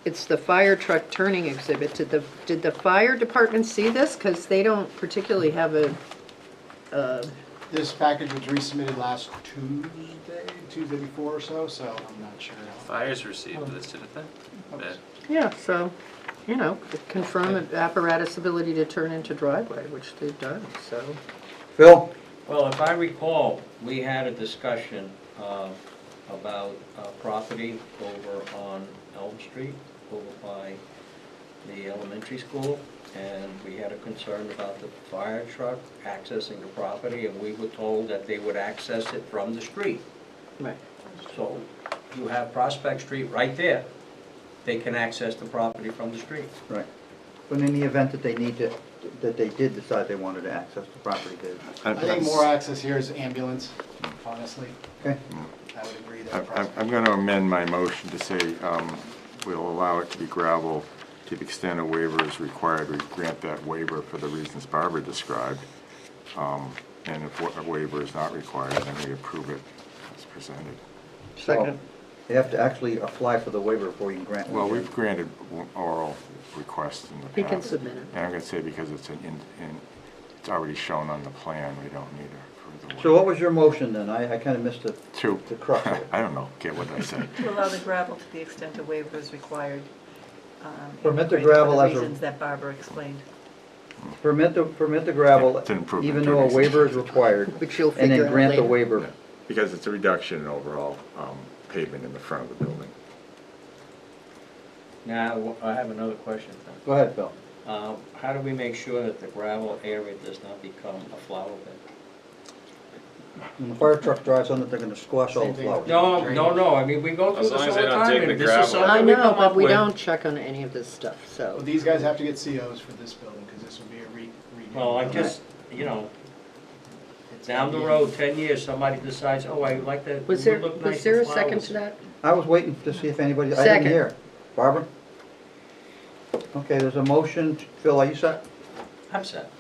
it's the fire truck turning exhibit. Did the fire department see this? Because they don't particularly have This package was resubmitted last Tuesday before or so, so I'm not sure. Fires received this, didn't they? Yeah. yeah, so, confirm the apparatus ability to turn into driveway, which they've done, so. Phil? Well, if I recall, we had a discussion about property over on Elm Street, over by the elementary school, and we had a concern about the fire truck accessing the property, and we were told that they would access it from the street. Right. So you have Prospect Street right there. They can access the property from the street. Right. But in the event that they did decide they wanted to access the property, I think more access here is ambulance, honestly. Okay. I would agree that. I'm going to amend my motion to say we'll allow it to be gravel to the extent a waiver is required. We grant that waiver for the reasons Barbara described. And if a waiver is not required, then we approve it as presented. Second. You have to actually apply for the waiver before you can grant one. Well, we've granted oral requests in the past. He can submit it. And I'm going to say because it's it's already shown on the plan, we don't need a further waiver. So what was your motion then? I kind of missed the crux of it. I don't know, get what I say. To allow the gravel to the extent a waiver is required. Permit the for gravel as a- reasons that Barbara explained. Permit the gravel, It's an improvement even to though a existing waiver is required, Which you'll and figure then out grant the later. waiver. Because it's a reduction in overall pavement in the front of the building. Now, I have another question. Go ahead, Phil. How do we make sure that the gravel area does not become a flower bed? When the fire truck drives on it, they're gonna squash all the flowers. No, I mean, we go through As this long all as the they don't time, dig the and this gravel. is something I we know, come but up we with. don't check on any of this stuff, so. Well, these guys have to get COs for this building, because this will be a redo. Well, I just, down the road, 10 years, somebody decides, oh, I like that. Was it there, would look was nice there a with second flowers. to that? I was waiting to see if anybody, I Second. didn't hear. Barbara? Okay, there's a motion. Phil, are you set? I'm set.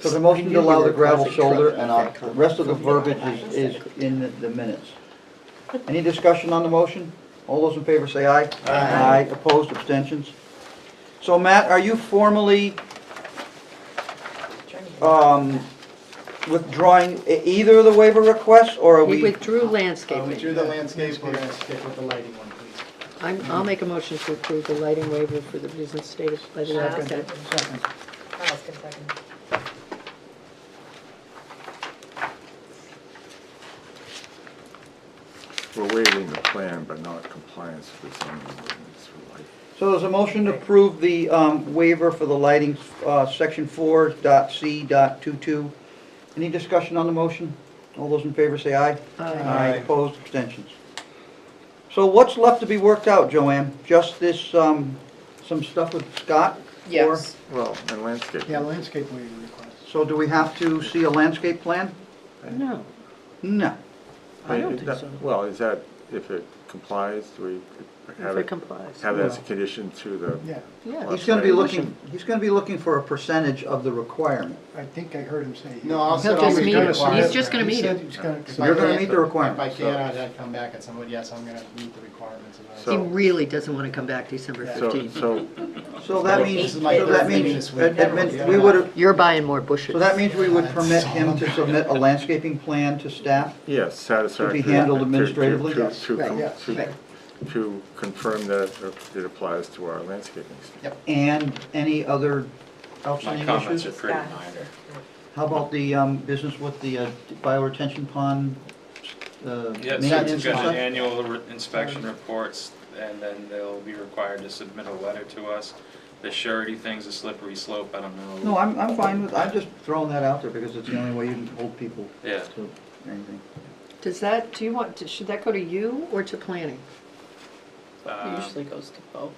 So the motion knew to you allow were the gravel causing shoulder trouble and with that the rest of the verbiage is in the minutes. Any discussion on the motion? All those in favor say aye. Aye. Opposed, abstentions? So Matt, are you formally withdrawing either of the waiver requests, or are He we? withdrew landscaping. We drew the landscape, we're gonna stick with the lighting one, please. I'll make a motion to approve the lighting waiver for the reasons stated by the applicant. Second. Carl's can second. We're waiving the plan, but not compliance with the zoning ordinance for light. So there's a motion to approve the waiver for the lighting, section 4.c.22. Any discussion on the motion? All those in favor say aye. Aye. Opposed, abstentions. So what's left to be worked out, Joanne? Just this, some stuff with Scott? Yes. Well, and landscape. Yeah, landscape waiver request. So do we have to see a landscape plan? No. No. I don't think so. Well, is that, if it complies, do we have If it it, complies. have that as a condition to the? Yeah, Yeah. He's gonna be website? looking, he's gonna be looking for a percentage of the requirement. I think I heard him say. No, I'll He'll set just all meet the it. requirements. He's just gonna meet it. So you're gonna meet the requirement. If I can, I'd come back and say, well, yes, I'm gonna meet the requirements of that. He really doesn't want to come back December So, 15th. So that means, This is my so that third meeting means, this week. that meant we would, You're buying more bushes. so that means we would permit him to submit a landscaping plan to staff? yes, satisfactory. handled to- administratively? to- to- Right, yes. to- Right. To confirm that it applies to our landscaping standards. And any other My outstanding comments are issues? pretty minor. How about the business with the bioretention pond Yeah, so maintenance it's and got such? annual inspection reports, and then they'll be required to submit a letter to us. The surety thing's a slippery slope, I don't know. No, I'm fine with, I'm just throwing that out there because it's the only way you can hold people Yeah. to anything. Does that, do you want, should that go to you or to planning? It usually goes to both.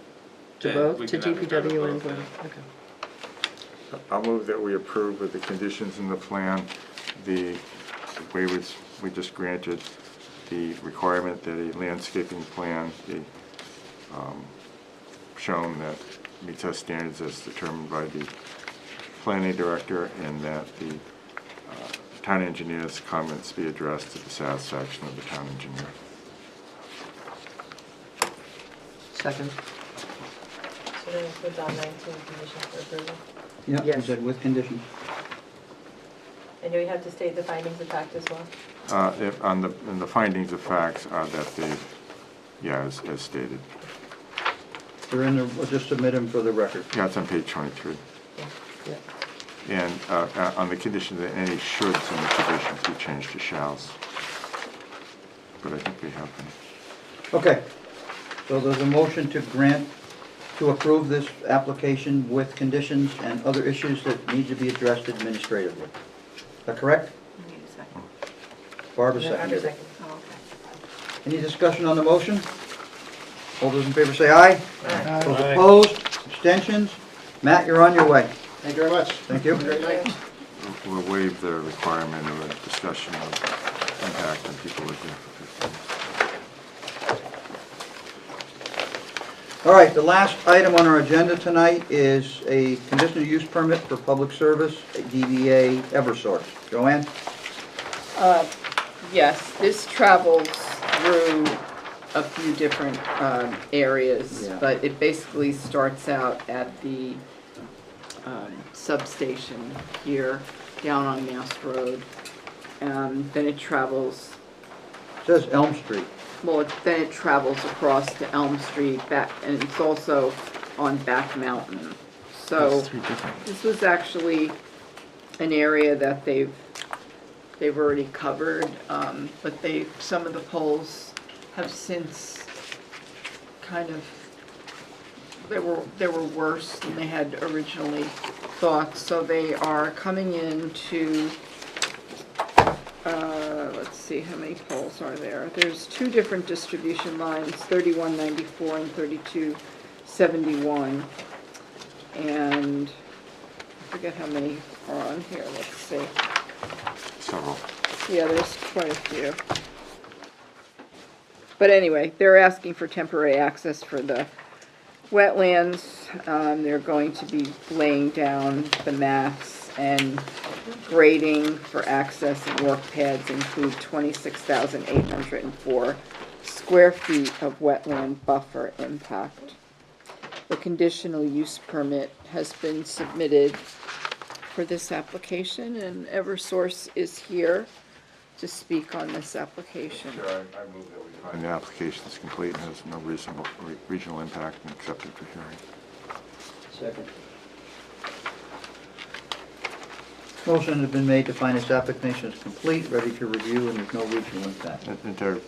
To Yeah, both, we to can have it cover DPW and both, planning? yeah. Okay. I'll move that we approve with the conditions in the plan, the waivers we just granted, the requirement that a landscaping plan be shown that meets our standards as determined by the planning director, and that the town engineer's comments be addressed to the satisfaction of the town engineer. Second. So then put down 19 conditions for approval. Yeah, you Yes. said with conditions. And do we have to state the findings of fact as well? And the findings of facts are that they, yeah, as stated. They're in there, we'll just submit them for the record. Yeah, it's on page 23. Yeah. And on the condition that any shoulds in the conditions be changed to shalls. But I think we have them. Okay, so there's a motion to grant, to approve this application with conditions and other issues that need to be addressed administratively. Is that correct? I need a second. Barbara Yeah, seconded it. Oh, okay. Any discussion on the motion? All those in favor say aye. Aye. Those opposed, abstentions? Matt, you're on your way. Thank you very much. Thank you. Have a great night. We'll waive the requirement of a discussion of impact on people living for 15 minutes. All right, the last item on our agenda tonight is a conditional use permit for public service, DBA Eversource. Joanne? Yes, this travels through a few different areas, Yeah. but it basically starts out at the substation here, down on Mass Road. Then it travels, It says Elm Street. well, then it travels across to Elm Street, back, and it's also on Back Mountain. So That's 3 different. this was actually an area that they've already covered, but some of the poles have since kind of, they were worse than they had originally thought, so they are coming into, let's see, how many poles are there? There's 2 different distribution lines, 3194 and 3271, and I forget how many are on here, let's see. Several. Yeah, there's quite a few. But anyway, they're asking for temporary access for the wetlands. They're going to be laying down the mats, and grading for access and work pads include 26,804 square feet of wetland buffer impact. The conditional use permit has been submitted for this application, and Eversource is here to speak on this application. Sure, I move that we find the application is complete and has no reasonable regional impact and accept it for hearing. Second. Motion has been made to find this application is complete, ready to review, and there's no regional impact. And to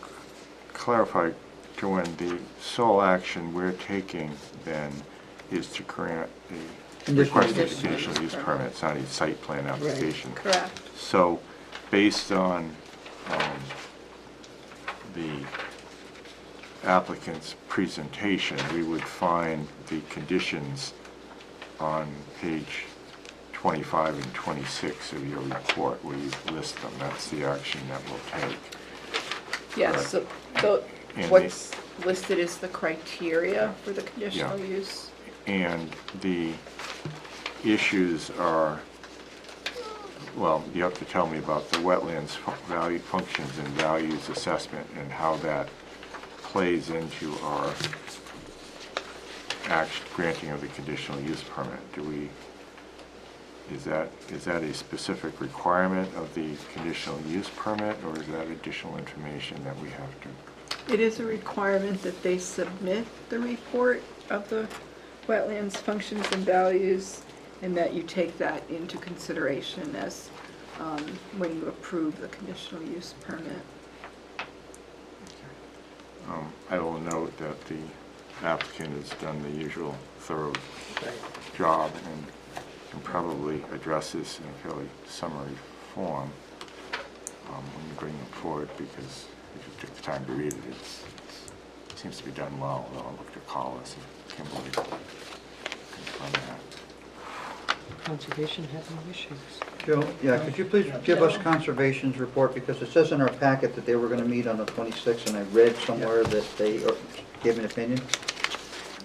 clarify, Joanne, the sole action we're taking then is to grant a request for conditional use permit. It's not a site plan application. Correct. So, based on the applicant's presentation, we would find the conditions on page 25 and 26 of your report where you list them. That's the action that we'll take. Yes, so And what's listed as the criteria for the conditional Yeah. use. And the issues are, well, you have to tell me about the wetlands value functions and values assessment and how that plays into our granting of the conditional use permit. Is that a specific requirement of the conditional use permit, or is that additional information that we have to? It is a requirement that they submit the report of the wetlands functions and values, and that you take that into consideration as when you approve the conditional use permit. I will note that the applicant has done the usual thorough job and can probably address this in a fairly summary form when you bring it forward, because if you took the time to read it, it seems to be done well. I'll look to Collis and Kimberly to confirm that. Conservation had no issues. Joe, yeah, could you please give us Conservation's report, because it says in our packet that they were gonna meet on the 26th, and I read somewhere that they gave an opinion.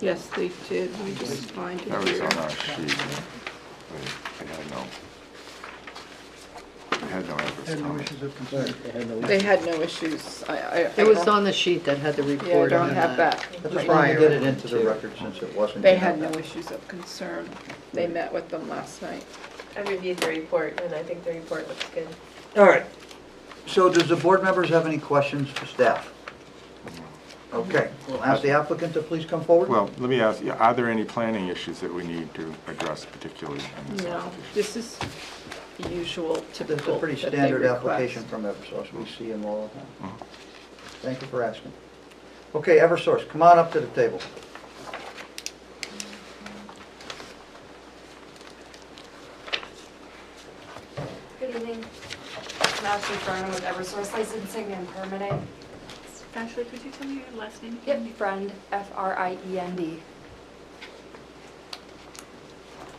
Yes, they did. Let me just find it That was here. on our sheet. They had no efforts. Had no issues of concern. They had no issues. It was on the sheet that had the Yeah, I report on don't have that. I just wanted to get it into the record since it wasn't. They had no issues of concern. They met with them last night. I reviewed the report, and I think the report looks good. All right. So does the board members have any questions for staff? Okay, we'll ask the applicant to please come forward. Well, let me ask you, are there any planning issues that we need to address particularly in this No, application? this is the usual, This is typical a pretty that they standard request. application from Eversource, we see them all the time. Thank you for asking. Okay, Eversource, come on up to the table. Good evening. I'm Ashley Fern with Eversource Licensing and Permitting. Ashley, could you tell me your last name Yep, again? Friend, F-R-I-E-N-D.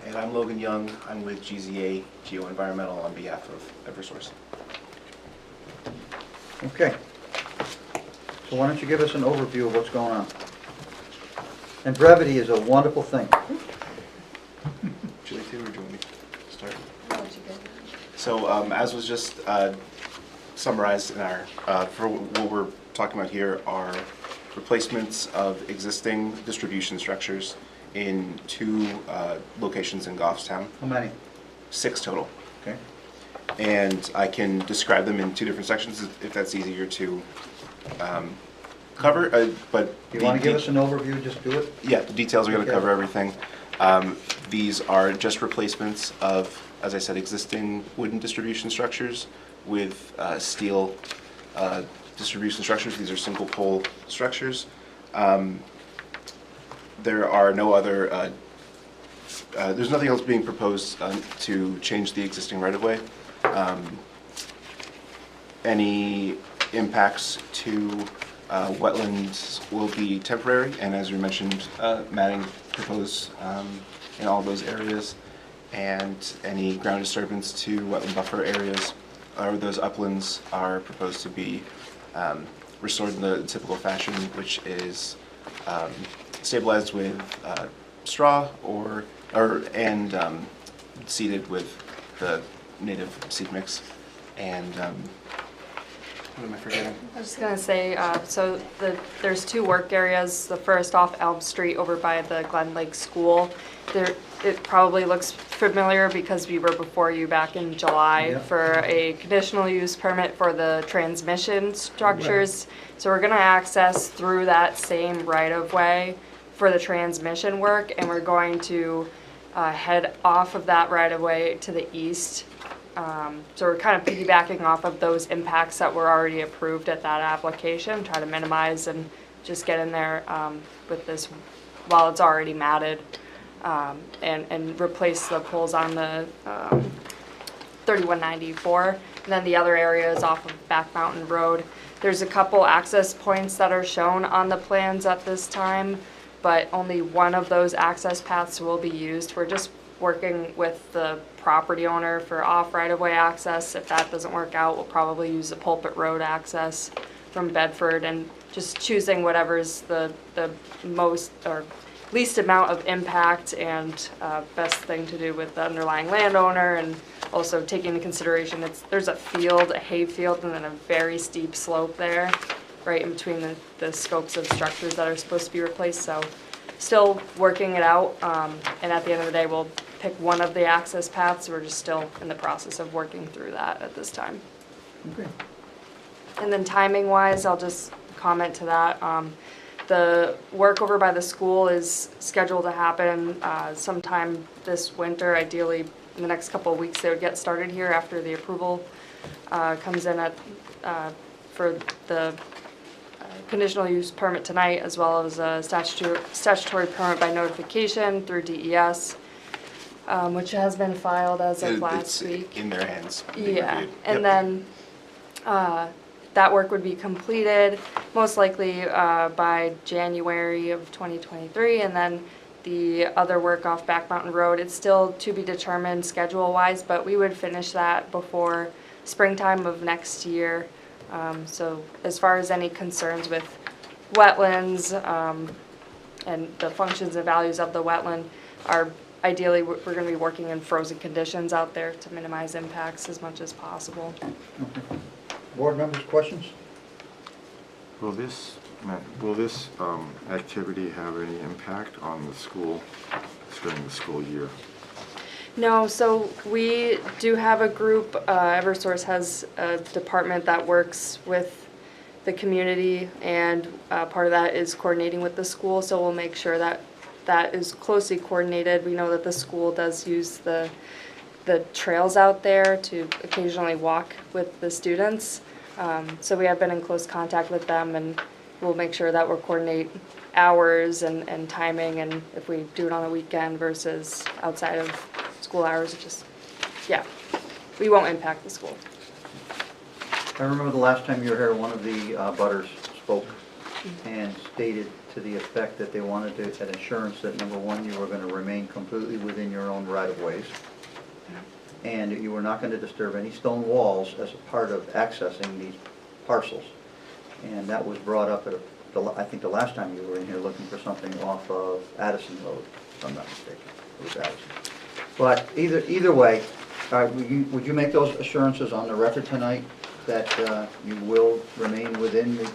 And I'm Logan Young. I'm with GZA Geoenvironmental on behalf of Eversource. Okay. So why don't you give us an overview of what's going on? And brevity is a wonderful thing. Would you like to, or do you want me to start? I'll let you go. So as was just summarized in our, for what we're talking about here are replacements of existing distribution structures in two locations in Goffstown. How many? 6 total. Okay. And I can describe them in 2 different sections if that's easier to cover, but... You want to give us an overview, just do it? Yeah, the details are going to Okay. cover everything. These are just replacements of, as I said, existing wooden distribution structures with steel distribution structures. These are single pole structures. There are no other, there's nothing else being proposed to change the existing right-of-way. Any impacts to wetlands will be temporary, and as we mentioned, matting proposed in all those areas, and any ground disturbance to wetland buffer areas or those uplands are proposed to be restored in the typical fashion, which is stabilized with straw and seeded with the native seed mix. And what am I forgetting? I was just gonna say, there's 2 work areas. The first off Elm Street over by the Glen Lake School. It probably looks familiar because we were before you back in July Yep. for a conditional use permit for the transmission structures. So we're gonna access through that same right-of-way for the transmission work, and we're going to head off of that right-of-way to the east. So we're kind of piggybacking off of those impacts that were already approved at that application, try to minimize and just get in there with this while it's already matted, and replace the poles on the 3194. And then the other area is off of Back Mountain Road. There's a couple access points that are shown on the plans at this time, but only one of those access paths will be used. We're just working with the property owner for off right-of-way access. If that doesn't work out, we'll probably use the Pulpit Road access. from Bedford and just choosing whatever's the most or least amount of impact and best thing to do with the underlying landowner, and also taking into consideration there's a field, a hay field, and then a very steep slope there, right in between the scopes of structures that are supposed to be replaced. So still working it out, and at the end of the day, we'll pick one of the access paths. We're just still in the process of working through that at this time. Okay. And then timing-wise, I'll just comment to that. The work over by the school is scheduled to happen sometime this winter. Ideally, in the next couple of weeks, they would get started here after the approval comes in for the conditional use permit tonight, as well as a statutory permit by notification through DES, which has been filed as of last week. In their hands. Yeah, and then that work would be completed most likely by January of 2023, and then the other work off Back Mountain Road, it's still to be determined schedule-wise, but we would finish that before springtime of next year. So as far as any concerns with wetlands and the functions and values of the wetland, ideally we're going to be working in frozen conditions out there to minimize impacts as much as possible. Okay. Board members, questions? Will this activity have any impact on the school during the school year? No, so we do have a group, Eversource has a department that works with the community, and part of that is coordinating with the school, so we'll make sure that that is closely coordinated. We know that the school does use the trails out there to occasionally walk with the students. So we have been in close contact with them, and we'll make sure that we'll coordinate hours and timing, and if we do it on a weekend versus outside of school hours, we won't impact the school. I remember the last time you were here, one of the butters spoke and stated to the effect that they wanted to, an assurance that, number one, you were going to remain completely within your own right-of-ways, and you were not going to disturb any stone walls as a part of accessing these parcels. And that was brought up at, I think the last time you were in here looking for something off of Addison Road, if I'm not mistaken. It was Addison. But either way, would you make those assurances on the record tonight that you will remain within the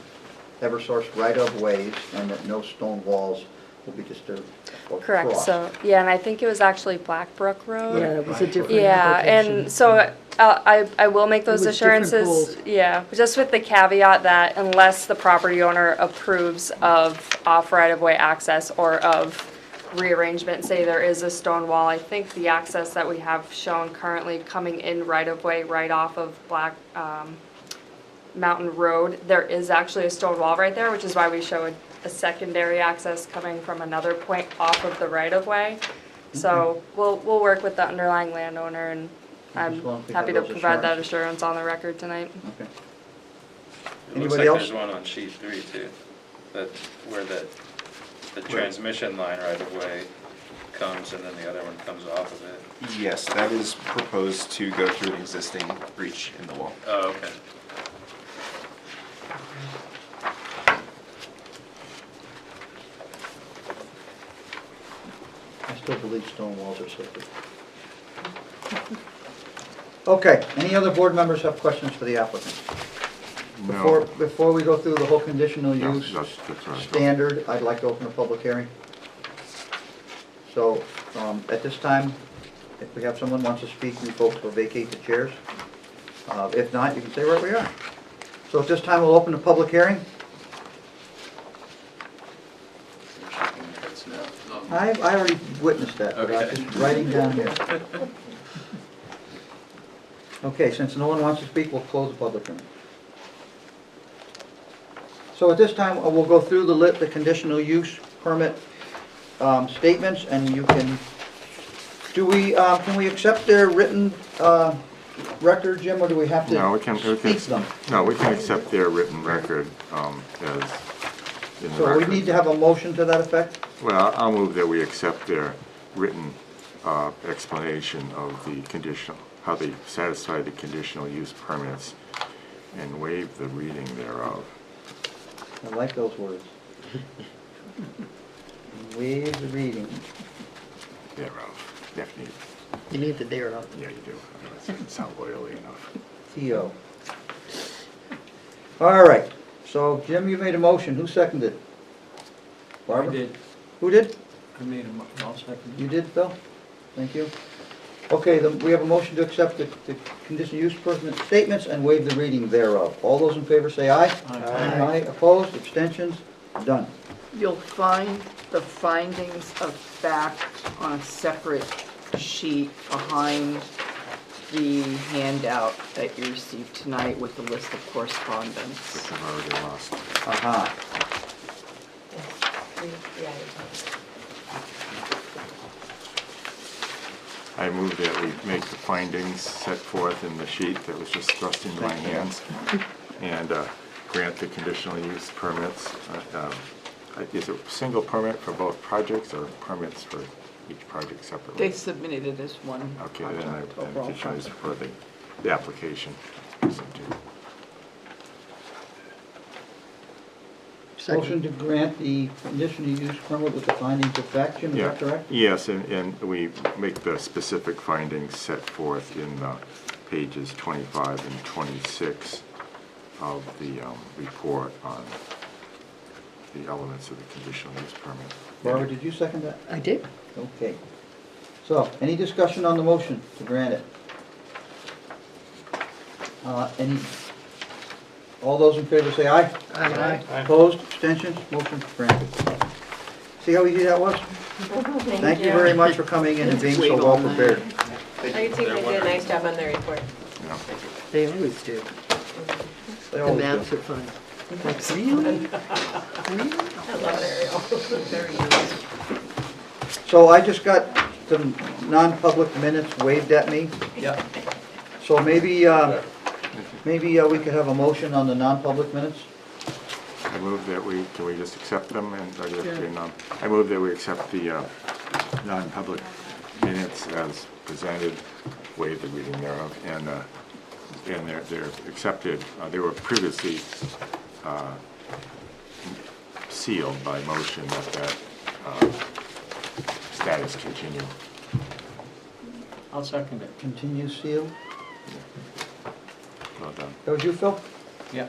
Eversource right-of-ways and that no stone walls will be disturbed or Correct, crossed? so, yeah, and I think it was actually Blackbrook Road. Yeah, it was a different Yeah, application. and so I will make those It was different assurances. pools. Yeah, just with the caveat that unless the property owner approves of off right-of-way access or of rearrangement, say there is a stone wall, I think the access that we have shown currently coming in right-of-way right off of Mountain Road, there is actually a stone wall right there, which is why we showed a secondary access coming from another point off of the right-of-way. So we'll work with the underlying landowner, and I'm As long as we happy have to those provide that assurances. assurance on the record tonight. Okay. It looks Anybody like else? there's one on sheet 3 too, where the transmission line right of way comes and then the other one comes off of it. Yes, that is proposed to go through an existing breach in the wall. Oh, okay. I still believe stone walls are sacred. Okay, any other board members have questions for the applicant? No. Before we go through the whole conditional Yeah, use that's right. standard, I'd like to open a public hearing. So, at this time, if we have someone who wants to speak, you folks will vacate the chairs. If not, you can stay right where you are. So at this time, we'll open the public hearing. I already witnessed that, but I'm just writing down here. Okay, since no one wants to speak, we'll close the public hearing. So at this time, we'll go through the conditional use permit statements, and you can, can we accept their written record, Jim, or do we have No, to speak them? No, we can accept their written record as in the So record. we need to have a motion to that effect? Well, I'll move that we accept their written explanation of the conditional, how they satisfy the conditional use permits and waive the reading thereof. I like those words. Waive the reading. Yeah, Ralph, definitely. You need the thereof. Yeah, you do. Otherwise it doesn't sound oily enough. Theo. All right, so Jim, you made a motion. Who seconded? Barbara? I did. Who did? I made a, I'll second. You did, Phil? Thank you. Okay, we have a motion to accept the conditional use permit statements and waive the reading thereof. All those in favor say aye. Aye. Aye, opposed, abstentions, done. You'll find the findings of fact on a separate sheet behind the handout that you received tonight with the list of correspondence. Which I've already lost. Aha. I move that we make the findings set forth in the sheet that was just thrust into my hands and grant the conditional use permits. Is it a single permit for both projects or permits for each project separately? They submitted it as one Okay, project, then I overall petition project. for the application. Motion to grant the conditional use permit with the findings of fact, Jim, is Yeah. that correct? Yes, and we make the specific findings set forth in pages 25 and 26 of the report on the elements of the conditional use permit. Barbara, did you second that? I did. Okay. So, any discussion on the motion to grant it? All those in favor say aye. Aye. Opposed, abstentions, motion granted. See how easy that was? Thank you very much for coming in and being so well prepared. Our team did a nice job on their report. They always do. They The always maps do. are fun. Like, really? I love it, Ariel. So I just got some non-public minutes waved at me. Yep. So maybe we could have a motion on the non-public minutes? I move that can we just accept them and, Yeah. I move that we accept the non-public minutes as presented, waive the reading thereof, and they're accepted. They were previously sealed by motion that status continue. I'll second it. Continue sealed. Well done. That was you, Phil? Yeah.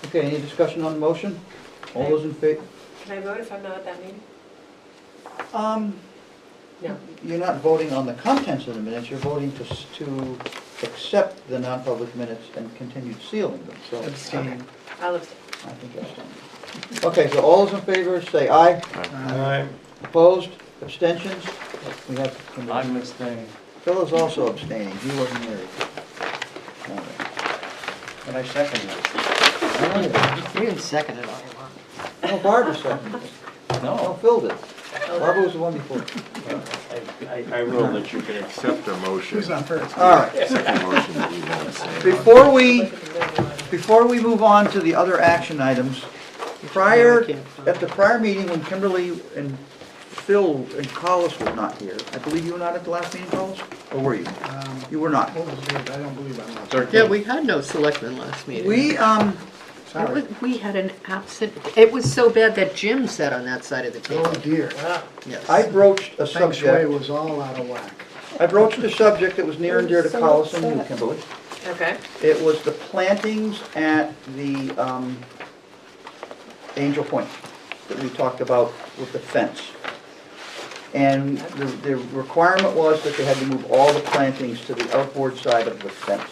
Okay, any discussion on the motion? All those in favor? Can I vote if I'm not at that meeting? No. You're not voting on the contents of the minutes, you're voting to accept the non-public minutes and continue sealing them, so. Abstain. I'll abstain. I think you're abstaining. Okay, so all those in favor say aye. Aye. Opposed? Abstentions? We have. I'm abstaining. Phil is also abstaining, he wasn't there. All right. And I second it. You can second it all you want. No, Barbara seconded it. No, Phil did. Barbara was the one before. I rule that you can accept a motion. Who's on first? All right. Second motion that you want to say. Before we move on to the other action items, at the prior meeting when Kimberly and Phil and Collis were not here, I believe you were not at the last meeting, Collis? Or were you? You were not. What was the date? I don't believe I'm not. Yeah, we had no selectmen last meeting. Sorry. We had an absent, it was so bad that Jim sat on that side of the table. Oh dear. Yes. I broached a Feng Shui subject. was all out of whack. I broached a subject that was near and dear to Collis and you, Kimberly. Okay. It was the plantings at the Angel Point that we talked about with the fence. And the requirement was that they had to move all the plantings to the outboard side of the fence.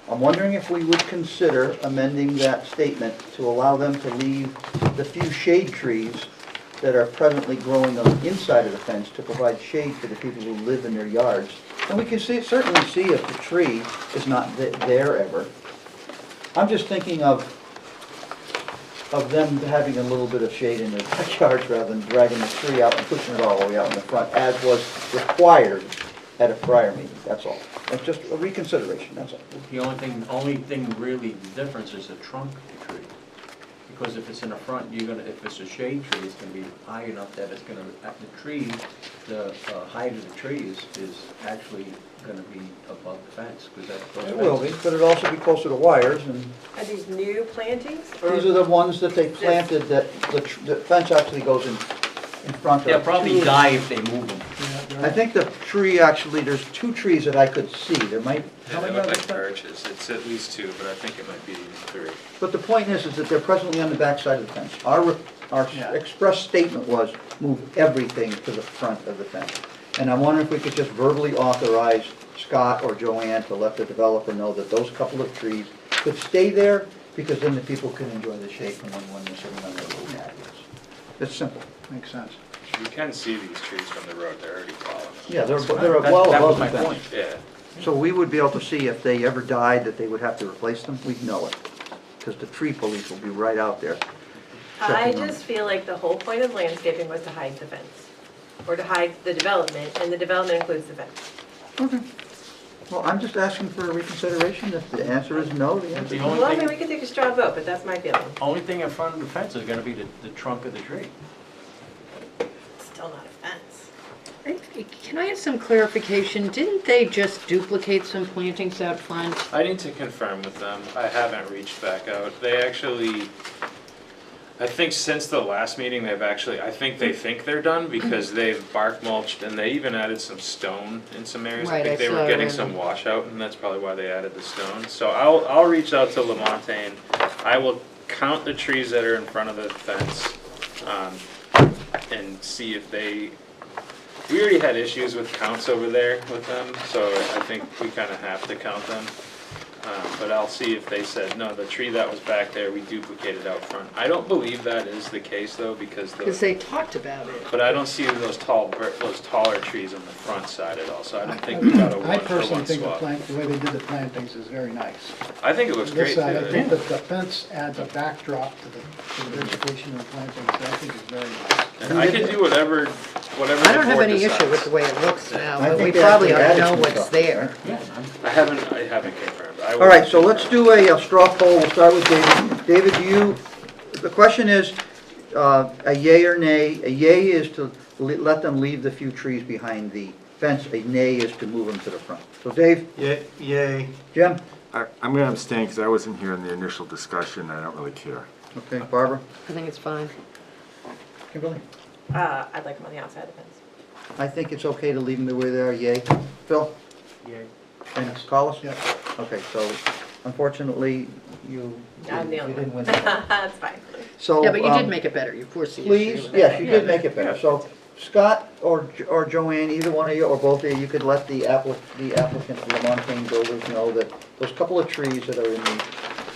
I'm wondering if we would consider amending that statement to allow them to leave the few shade trees that are presently growing on the inside of the fence to provide shade for the people who live in their yards. And we can certainly see if the tree is not there ever. I'm just thinking of them having a little bit of shade in their backyards rather than dragging the tree out and pushing it all the way out in the front, as was required at a prior meeting, that's all. It's just a reconsideration, that's all. The only thing really, the difference is the trunk of the tree. because if it's in the front, if it's a shade tree, it's gonna be high enough that it's gonna, the tree, the height of the tree is actually gonna be above the fence, because that. It will be, but it'll also be closer to wires, and Are these new plantings? these are the ones that they planted that the fence actually goes in front of. They'll probably die if they move them. I think the tree actually, there's 2 trees that I could see. There might, Yeah, they look like birches. It's at least 2, but I think it might be 3. but the point is that they're presently on the back side of the fence. Our express statement was move everything to the front of the fence. And I wonder if we could just verbally authorize Scott or Joanne to let the developer know that those couple of trees could stay there, because then the people can enjoy the shade from when they're sitting on their little patios. It's simple, makes sense. You can see these trees from the road. They're already tall enough. Yeah, they're That- well that was above the my fence. point. Yeah. So we would be able to see if they ever died, that they would have to replace them, we'd know it, because the tree police will be right out there. I checking on just feel like the whole point of landscaping was to hide the fence, or to hide the development, and the development includes the fence. Okay. Well, I'm just asking for a reconsideration. If the answer is no, the answer The is only Well, I thing- mean, we can take a straw vote, but that's my feeling. Only thing in front of the fence is gonna be the trunk of the tree. Still not a fence. Can I have some clarification? Didn't they just duplicate some plantings out front? I need to confirm with them. I haven't reached back out. They actually, I think since the last meeting, I think they think they're done, because they've bark mulched, and they even added some stone in some areas. I Right, think I they were saw getting that. some washout, and that's probably why they added the stone. So I'll reach out to Lamontagne. I will count the trees that are in front of the fence, and see if we already had issues with counts over there with them, so I think we kind of have to count them. But I'll see if they said, no, the tree that was back there, we duplicated out front. I don't believe that is the case, though, because Because they talked about it. but I don't see those taller trees on the front side at all, so I don't think we got a I personally one-for-one think swap. the way they did the plantings is very nice. I think it looks This great, side, I too. think that the fence adds a backdrop to the vegetation and plantings, that I think is very nice. And I can do whatever I don't the have board any issue decides. with the way it looks now, I but we think they probably actually ought to added know some what's stuff, there. I haven't confirmed. I will All right, so let's confirm. do a straw poll. We'll start with David. David, the question is a yay or nay. A yay is to let them leave the few trees behind the fence. A nay is to move them to the front. So Dave? Yay. Jim? I'm going to abstain because I wasn't here in the initial discussion. I don't really care. Okay, Barbara? I think it's fine. Kimberly? I'd like them on the outside of the fence. I think it's okay to leave them the way they are. Yay. Phil? Yay. And Collis? Yes. Okay, so unfortunately, you I'm the only didn't one. win. That's fine. So, Yeah, but you did make it better, you foresee. Please, yes, you did make it better. So Scott or Joanne, either one of you or both of you, you could let the applicant, Lamontagne Builders, know that those couple of trees that are in the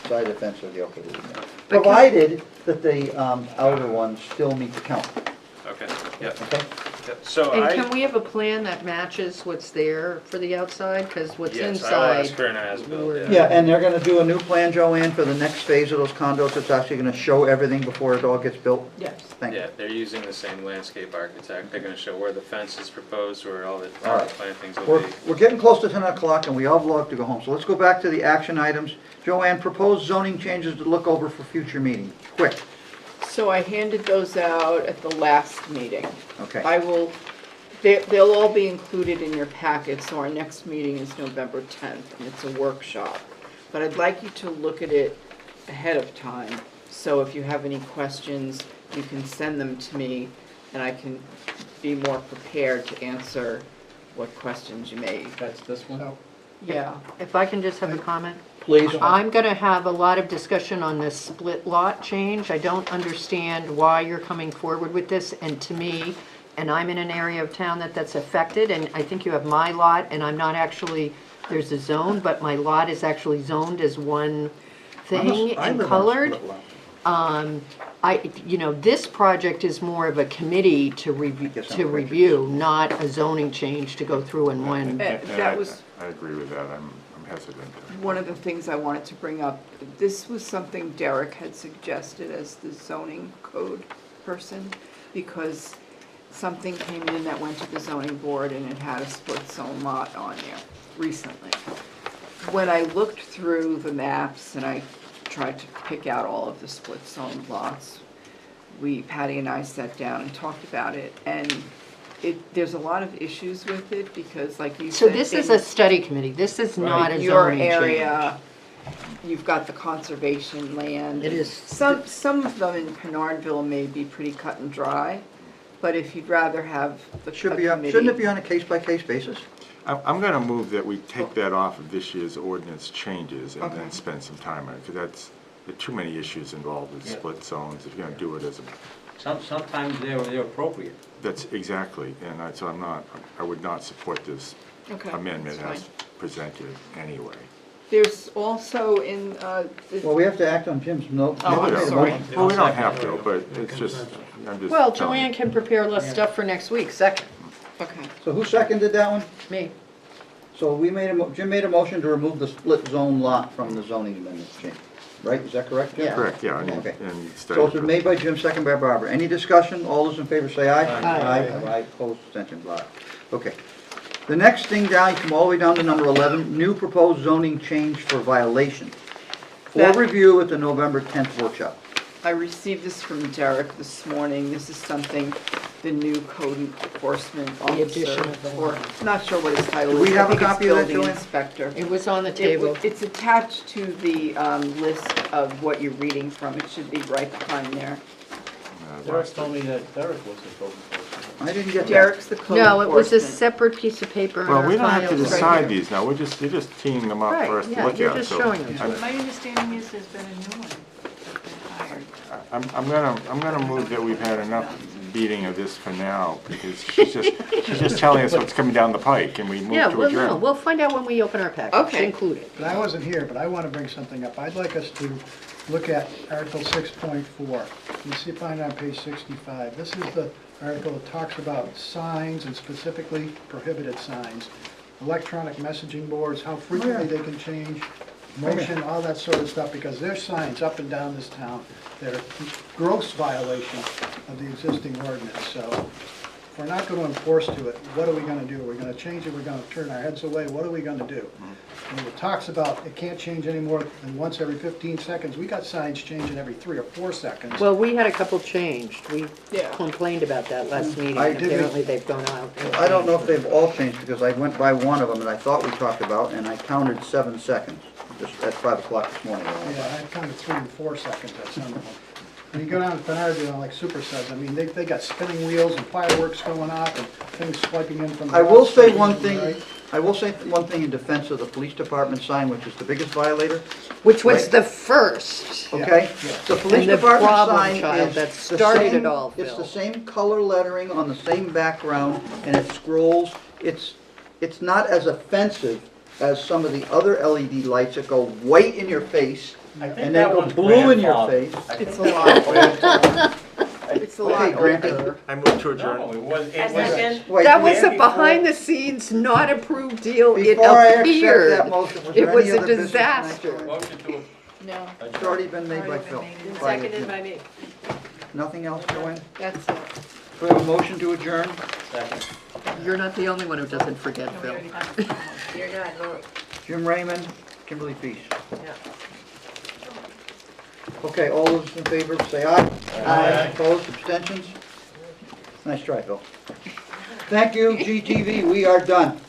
side of the fence are the okay to leave them. Provided that the outer ones still meet the count. Okay, yep. Okay? Yep. So And can we have a plan that matches what's there for the outside? Because what's yes, I will ask inside. for an as-built, yeah. Yeah, and they're gonna do a new plan, Joanne, for the next phase of those condos. It's actually gonna show everything before it all gets built. Yes. Thank you. Yeah, they're using the same landscape architect. They're gonna show where the fence is proposed, where all the All right. plantings will We're, be. we're getting close to 10 o'clock and we all love to go home. So let's go back to the action items. Joanne, proposed zoning changes to look over for future meeting. Quick. So I handed those out at the last meeting. Okay. They'll all be included in your packet, so our next meeting is November 10th, and it's a workshop. But I'd like you to look at it ahead of time, so if you have any questions, you can send them to me, and I can be more prepared to answer what questions you may. That's this one? Yeah. If I can just have a comment? Please. I'm going to have a lot of discussion on this split lot change. I don't understand why you're coming forward with this, and to me, and I'm in an area of town that's affected, and I think you have my lot, and I'm not actually, there's a zone, but my lot is actually zoned as one thing and colored. This project is more of a committee to review, not a zoning change to go through in one. That was I agree with that. I'm hesitant. one of the things I wanted to bring up. This was something Derek had suggested as the zoning code person, because something came in that went to the zoning board and it had a split zone lot on there recently. When I looked through the maps and I tried to pick out all of the split zone lots. Patty and I sat down and talked about it, and there's a lot of issues with it because like you So said. this is a study committee, this is not a Your zoning change. area, you've got the conservation land. It is. Some of them in Pinardville may be pretty cut and dry, but if you'd rather have the Shouldn't committee. it be on a case-by-case basis? I'm gonna move that we take that off of this year's ordinance changes and Okay. then spend some time on it, because there are too many issues involved with split zones, if you're gonna do it as a, Sometimes they're appropriate. that's exactly, and so I would not support this Okay, amendment that's as presented anyway. There's also in, Well, we have to act on Jim's note. Oh, I'm sorry. Well, we don't have to, but it's just, I'm just. Well, telling you. Joanne can prepare less stuff for next week, second. Okay. So who seconded that one? Me. So Jim made a motion to remove the split zone lot from the zoning amendment change, right? Is that correct, Jim? Correct, yeah, Okay. and So it's been made by Jim, second by Barbara. Any discussion? All those in favor say aye. Aye. Aye, opposed, abstentions, aye. Okay. The next thing down, you come all the way down to number 11, new proposed zoning change for violation. For That- review at the November 10th workshop. I received this from Derek this morning. This is something the new code enforcement officer. addition of the Or, not sure what his title Do is. we have a I think it's copy of that, building Joanne? inspector. It was on the table. It's attached to the list of what you're reading from. It should be right behind there. Derek told me that Derek was the code enforcement. I didn't get that. Derek's the code No, it was a enforcement. separate piece of paper in Well, our we don't have to files right decide here. these now, you're just teeing them up Right, for us to yeah, look you're at, just so. showing them to I'm- My understanding is there's been a new one that's been hired. I'm gonna move that we've had enough beating of this for now, because she's just telling us what's coming down the pike, and we move Yeah, to well, no, adjourn. we'll find out when we open our package, Okay. include it. But I wasn't here, but I want to bring something up. I'd like us to look at Article 6.4. You see, find it on page 65. This is the article that talks about signs and specifically prohibited signs, electronic messaging boards, how frequently they can change, motion, all that sort of stuff, because there's signs up and down this town that are gross violation of the existing ordinance. So if we're not going to enforce to it, what are we going to do? We're going to change it, we're going to turn our heads away, what are we going to do? When it talks about it can't change any more than once every 15 seconds, we got signs changing every 3 or 4 seconds. Well, we had a couple changed. We Yeah. complained about that last meeting. I did- Apparently, they've gone out. and I don't know if changed they've all changed, because I went by one of them and I thought we talked about, and I counted 7 seconds, just at 5 o'clock this morning. Yeah, I counted 3 and 4 seconds at some of them. When you go down to Pinardville, like Super says, I mean, they got spinning wheels and fireworks going off and things swiping in from the. I will say outside, one thing, right? I will say one thing in defense of the police department sign, which is the biggest violator, Which was Right. the first. okay? Yeah. The police And the department problem sign child is that the started same- it all, It's Phil. the same color lettering on the same background, and it scrolls. It's not as offensive as some of the other LED lights that go white in your face, and then go blue in your face. It's a lot. It's a Okay, lot granted. older. I move to adjourn. No, it was, I second. Wait, That was a before- behind-the-scenes, not approved deal. It Before I accept appeared. that motion, was It there was any a other business tonight? disaster. Motion to No, It's already been made by Phil. Seconded by me. Nothing else, Joanne? that's it. We have a motion to adjourn. second. You're not the only one who doesn't forget, No, we Phil. already have it. You're not, no. Jim Raymond, Kimberly Peace. Yeah. Okay, all those in favor, say aye. Aye. Opposed, abstentions? Nice try, Phil. Thank you, GTV, we are done.